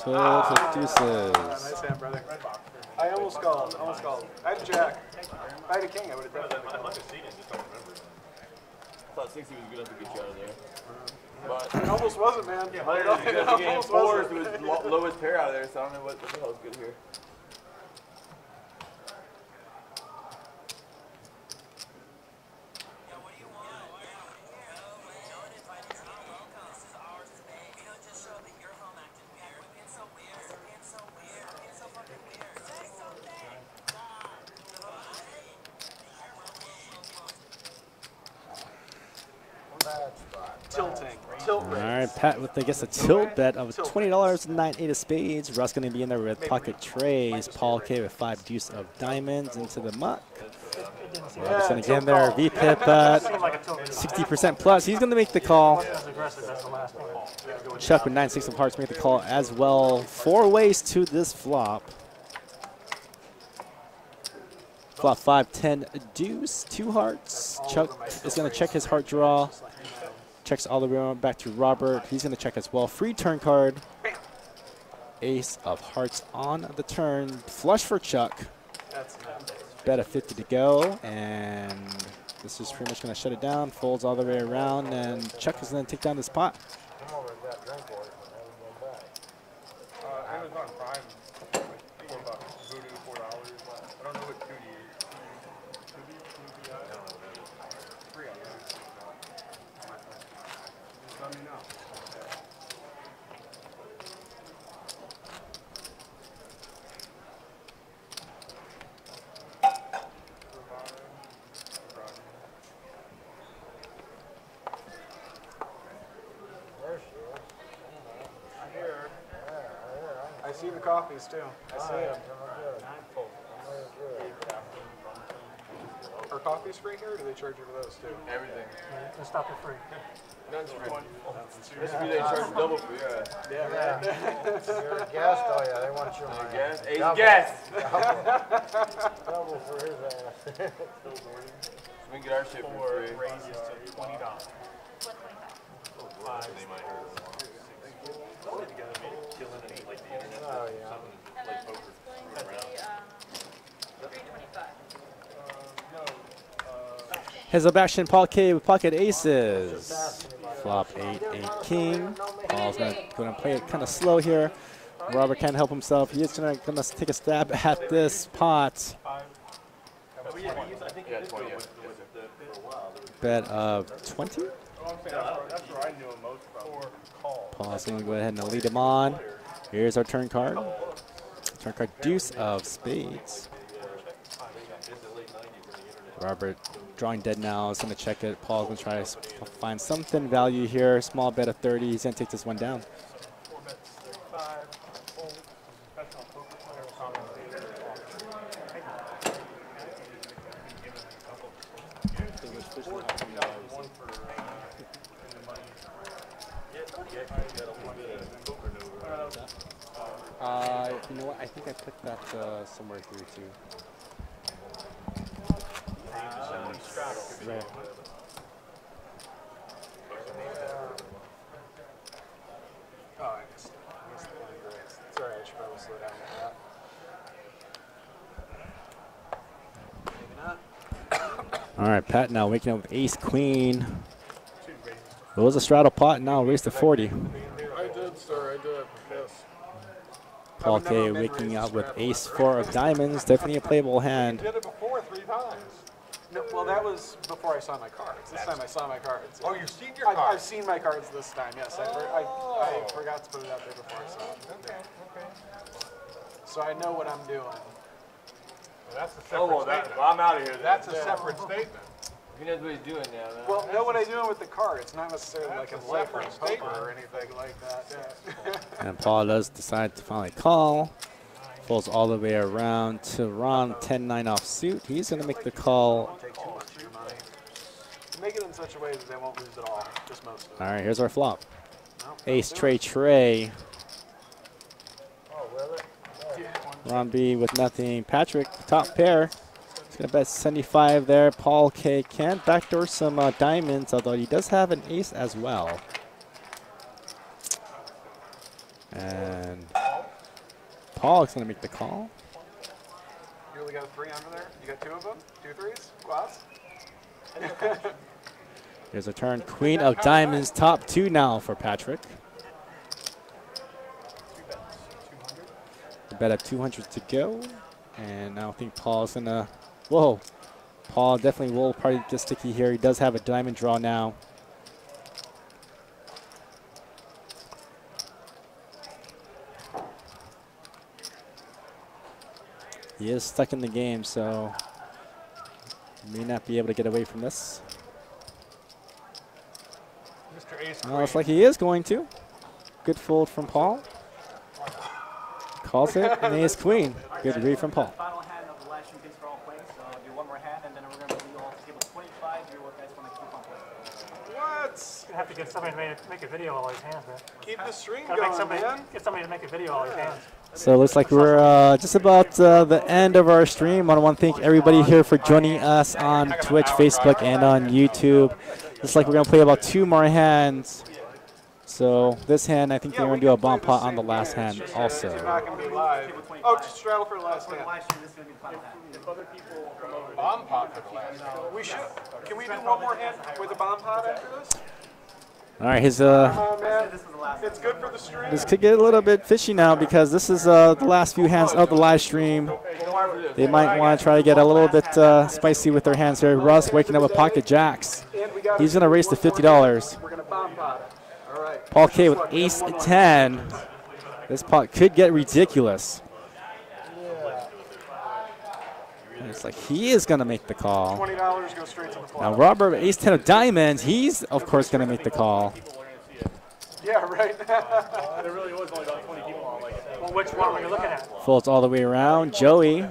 12 of deuces. Nice hand, brother. I almost called. I had a jack. If I had a king, I would have definitely I called. must have seen it, just don't remember. I thought 60 was good enough to get you out of there. But It almost wasn't, man. yeah, but it was getting fours to his lowest pair out of there, so I don't know what the hell is good here. Tilting. Tilt All raise. right, Pat with, I guess, a tilt bet of $20, 9, 8 of spades. Russ going to be in there with pocket trays. Paul K with 5 deuce of diamonds into the muck. Robert's going to get in there. VPIP at 60% plus. He's going to make the call. Chuck with 9, 6 of hearts make the call as well. 4 ways to this flop. Flop 5, 10 deuce, 2 hearts. Chuck is going to check his heart draw. Checks all the way around back to Robert. He's going to check as well. Free turn card. Ace of hearts on the turn. Flush for Chuck. Bet of 50 to go. And this is pretty much going to shut it down. Folds all the way around. And Chuck is going to take down this pot. Come over to that drink order, but never went back. Amazon Prime, $4. Voodoo, $4. I don't know what Tubi is. Tubi? I don't know what that is. Free, I guess. Just let me know. There she is. I'm here. Yeah, I I see the coffees, too. I see them. Are coffees free here, or do they charge you for those, too? Everything. Let's stop it free. None's free. This would be they charge double for you. Yeah, right. You're a guest, oh yeah, they want your money. Gas? Ace Double. gas. Double for his ass. So we can get our shit for free. raises to $20. Oh yeah. Heads up action, Paul K with pocket aces. Flop 8, 8 king. Paul's going to play it kind of slow here. Robert can't help himself. He is going to take a stab at this pot. Yeah, 20, yeah. Bet of 20. That's where I knew him most from. Paul's going to go ahead and lead him on. Here's our turn card. Turn card deuce of spades. Robert drawing dead now is going to check it. Paul's going to try to find some thin value here. Small bet of 30. He's going to take this one down. You know what? I think I put that somewhere here too. Right. Oh, I missed it. I missed the line raise. It's all right. I should probably slow down with that. Maybe not. All right, Pat now waking up with ace queen. It was a straddle pot. Now raised to 40. I did, sir, I did, yes. Paul K waking up with ace 4 of diamonds. Definitely a playable hand. You did it before 3 times. No, well, that was before I saw my cards. This time I saw my cards. Oh, you've seen your I've cards? seen my cards this time, yes. I forgot to put it out there before I saw it. Okay, okay. So I know what I'm doing. Well, that's a separate Oh, well, statement. I'm out of here. That's a separate statement. He knows what he's doing now. Well, know what I'm doing with the cards, not necessarily like That's in a life or in separate poker or statement. anything like that. Yeah. And Paul does decide to finally call. Folds all the way around to Ron, 10-9 off suit. He's going to make the call. Take too much of your money. such a way that they won't lose it all, just most of it. All right, here's our flop. No, Ace, don't do tray, it. tray. Oh, will it? Ron B with nothing. Patrick, top pair. He's going to bet 75 there. Paul K can't backdoor some diamonds, although he does have an ace as well. And Paul is going to make the call. You really got a 3 under there? You got 2 of them? 2 threes? Quads? Here's a turn. Queen of diamonds, top 2 now for Patrick. The bet at 200 to go. And I don't think Paul's going to... Whoa. Paul definitely will probably get sticky here. He does have a diamond draw now. He is stuck in the game, so may not be able to get away from this. Mr. Ace Oh, looks like he is going to. Good fold from Paul. Calls it, and ace queen. Good read from Paul. Final hand of the last stream picks for all plays. So do one more hand, and then we're going to move all to table 25. Do what guys want to keep on playing. What? You have to get somebody to make a video of all his hands, man. Keep the stream Gotta going, make somebody, man. get somebody to make a video of all his hands. So it looks like we're just about the end of our stream. I want to thank everybody here for joining us on Twitch, Facebook, and on YouTube. Looks like we're going to play about 2 more hands. So this hand, I think we're going to do a bomb pot on the last hand also. You're not going to be live. Oh, just straddle for the last For the hand. live stream, this is going to be the final hand. If other people come over, bomb pot for the last hand. We should. Can we do one more hand with a bomb pot after this? All right, his Come on, man. It's good for the stream. this could get a little bit fishy now because this is the last few hands of the live stream. They might want to try to get a little bit spicy with their hands here. Russ waking up with pocket jacks. He's going to race to $50. We're going to bomb pot it. All right. Paul K with ace 10. This pot could get ridiculous. And it's like he is going to make the call. $20 goes straight to the flop. Now Robert with ace 10 of diamonds, he's of course going to make the call. Yeah, right. there really was only about 20 people on. Well, which one are you looking at? Folds all the way around. Joey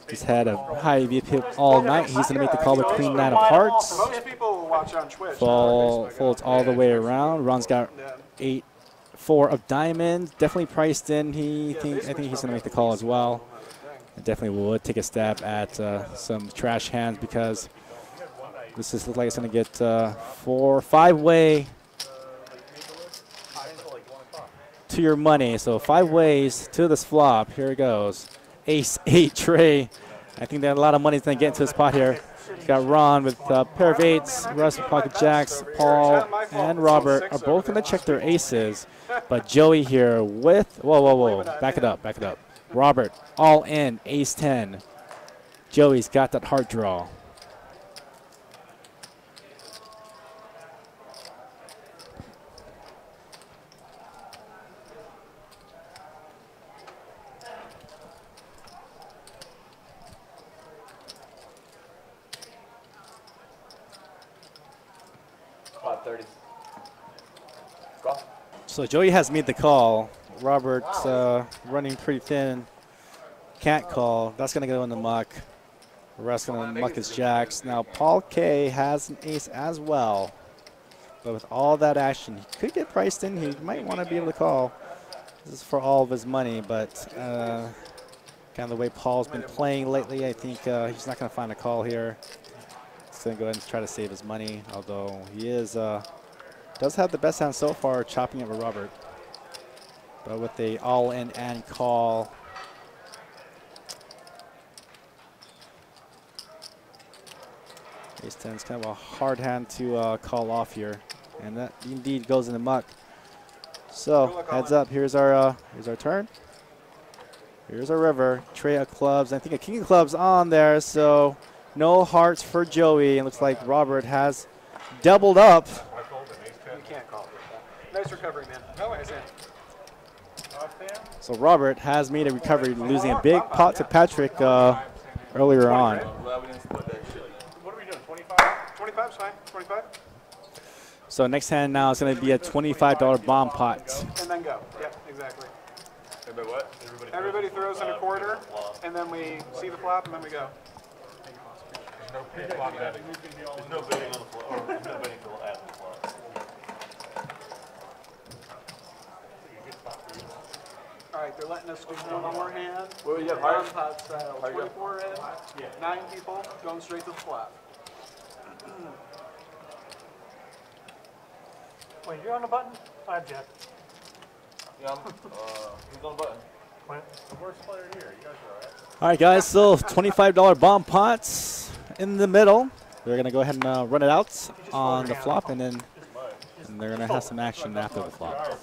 just had a high VP all night. He's going to make the call with queen 9 of hearts. Most people watch on Twitch. Folds all the way around. Ron's got 8-4 of diamonds. Definitely priced in. I think he's going to make the call as well. I definitely would take a stab at some trash hands because this looks like it's going to get 5-way to your money. So 5 ways to this flop. Here it goes. Ace 8 tray. I think that a lot of money is going to get into this pot here. Got Ron with a pair of 8s. Russ with pocket jacks. Paul and Robert are both going to check their aces. But Joey here with, whoa. Back it up. Robert, all in, ace 10. Joey's got that heart draw. Spot 30. Go. So Joey has made the call. Robert's running pretty thin. Can't call. That's going to go in the muck. Russ going to muck his jacks. Now Paul K has an ace as well. But with all that action, he could get priced in. He might want to be able to call. This is for all of his money, but kind of the way Paul's been playing lately, I think he's not going to find a call here. He's going to go ahead and try to save his money, although he is does have the best hand so far, chopping it with Robert. But with the all-in and call. Ace 10 is kind of a hard hand to call off here. And that indeed goes in the muck. So heads up, here's our turn. Here's our river, tray of clubs. I think a king of clubs on there, so no hearts for Joey. It looks like Robert has doubled up. You can't call it. Nice recovery, man. Nice hand. So Robert has made a recovery, losing a big pot to Patrick earlier on. Well, we didn't split that shit. What are we doing? 25? 25 is fine. 25. So next hand now is going to be a $25 bomb pot. And then go. Yep, exactly. Everybody what? Everybody throws in a quarter, and then we see the flop, and then we go. There's no flop betting. There's no betting on the flop, or there's no betting till after the flop. All right, they're letting us do one more hand. Well, you have Round heart. pot style. How you got? 24 head, 9 people, going straight to the flop. Wait, you're on the button? Hi, Jack. Yeah, who's on the button? Clint. The worst player here. You guys are all right. All right, guys. So $25 bomb pots in the middle. They're gonna go ahead and run it out on the flop, and then they're gonna have some action after the flop.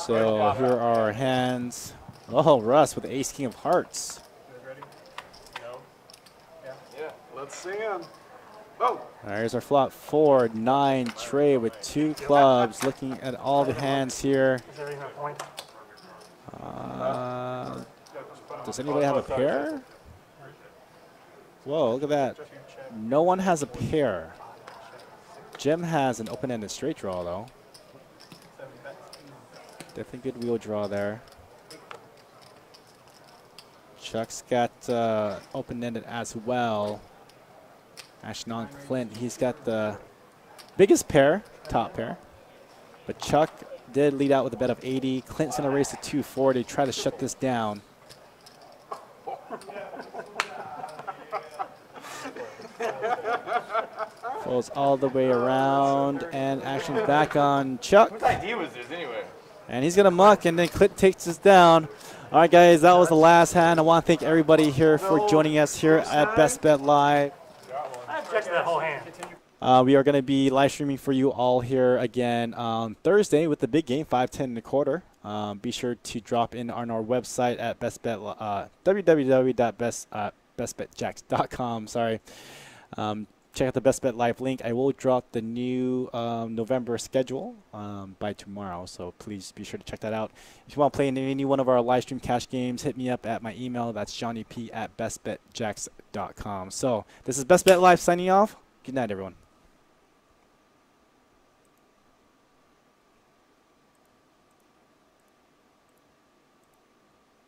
So here are our hands. Oh, Russ with the ace king of hearts. Yeah. Let's see him. Oh, All right, here's our flop. 4, 9 tray with 2 clubs. Looking at all the hands here. Is there even a point? Does anybody have a pair? Whoa, look at that. No one has a pair. Jim has an open-ended straight draw, though. Definitely good wheel draw there. Chuck's got open-ended as well. Actually, on Clint, he's got the biggest pair, top pair. But Chuck did lead out with a bet of 80. Clint's going to race to 240, try to shut this down. Folds all the way around, and action back on Chuck. Whose idea was this anyway? And he's going to muck, and then Clint takes us down. All right, guys, that was the last hand. I want to thank everybody here for joining us here at Best Bet Live. I object to that whole hand. We are going to be live streaming for you all here again on Thursday with the big game, 5-10 and a quarter. Be sure to drop in on our website at www.bestbetjacks.com. Sorry. Check out the Best Bet Live link. I will drop the new November schedule by tomorrow, so please be sure to check that out. If you want to play in any one of our live stream cash games, hit me up at my email. That's johnnyp@bestbetjacks.com. So this is Best Bet Live signing off. Good night, everyone.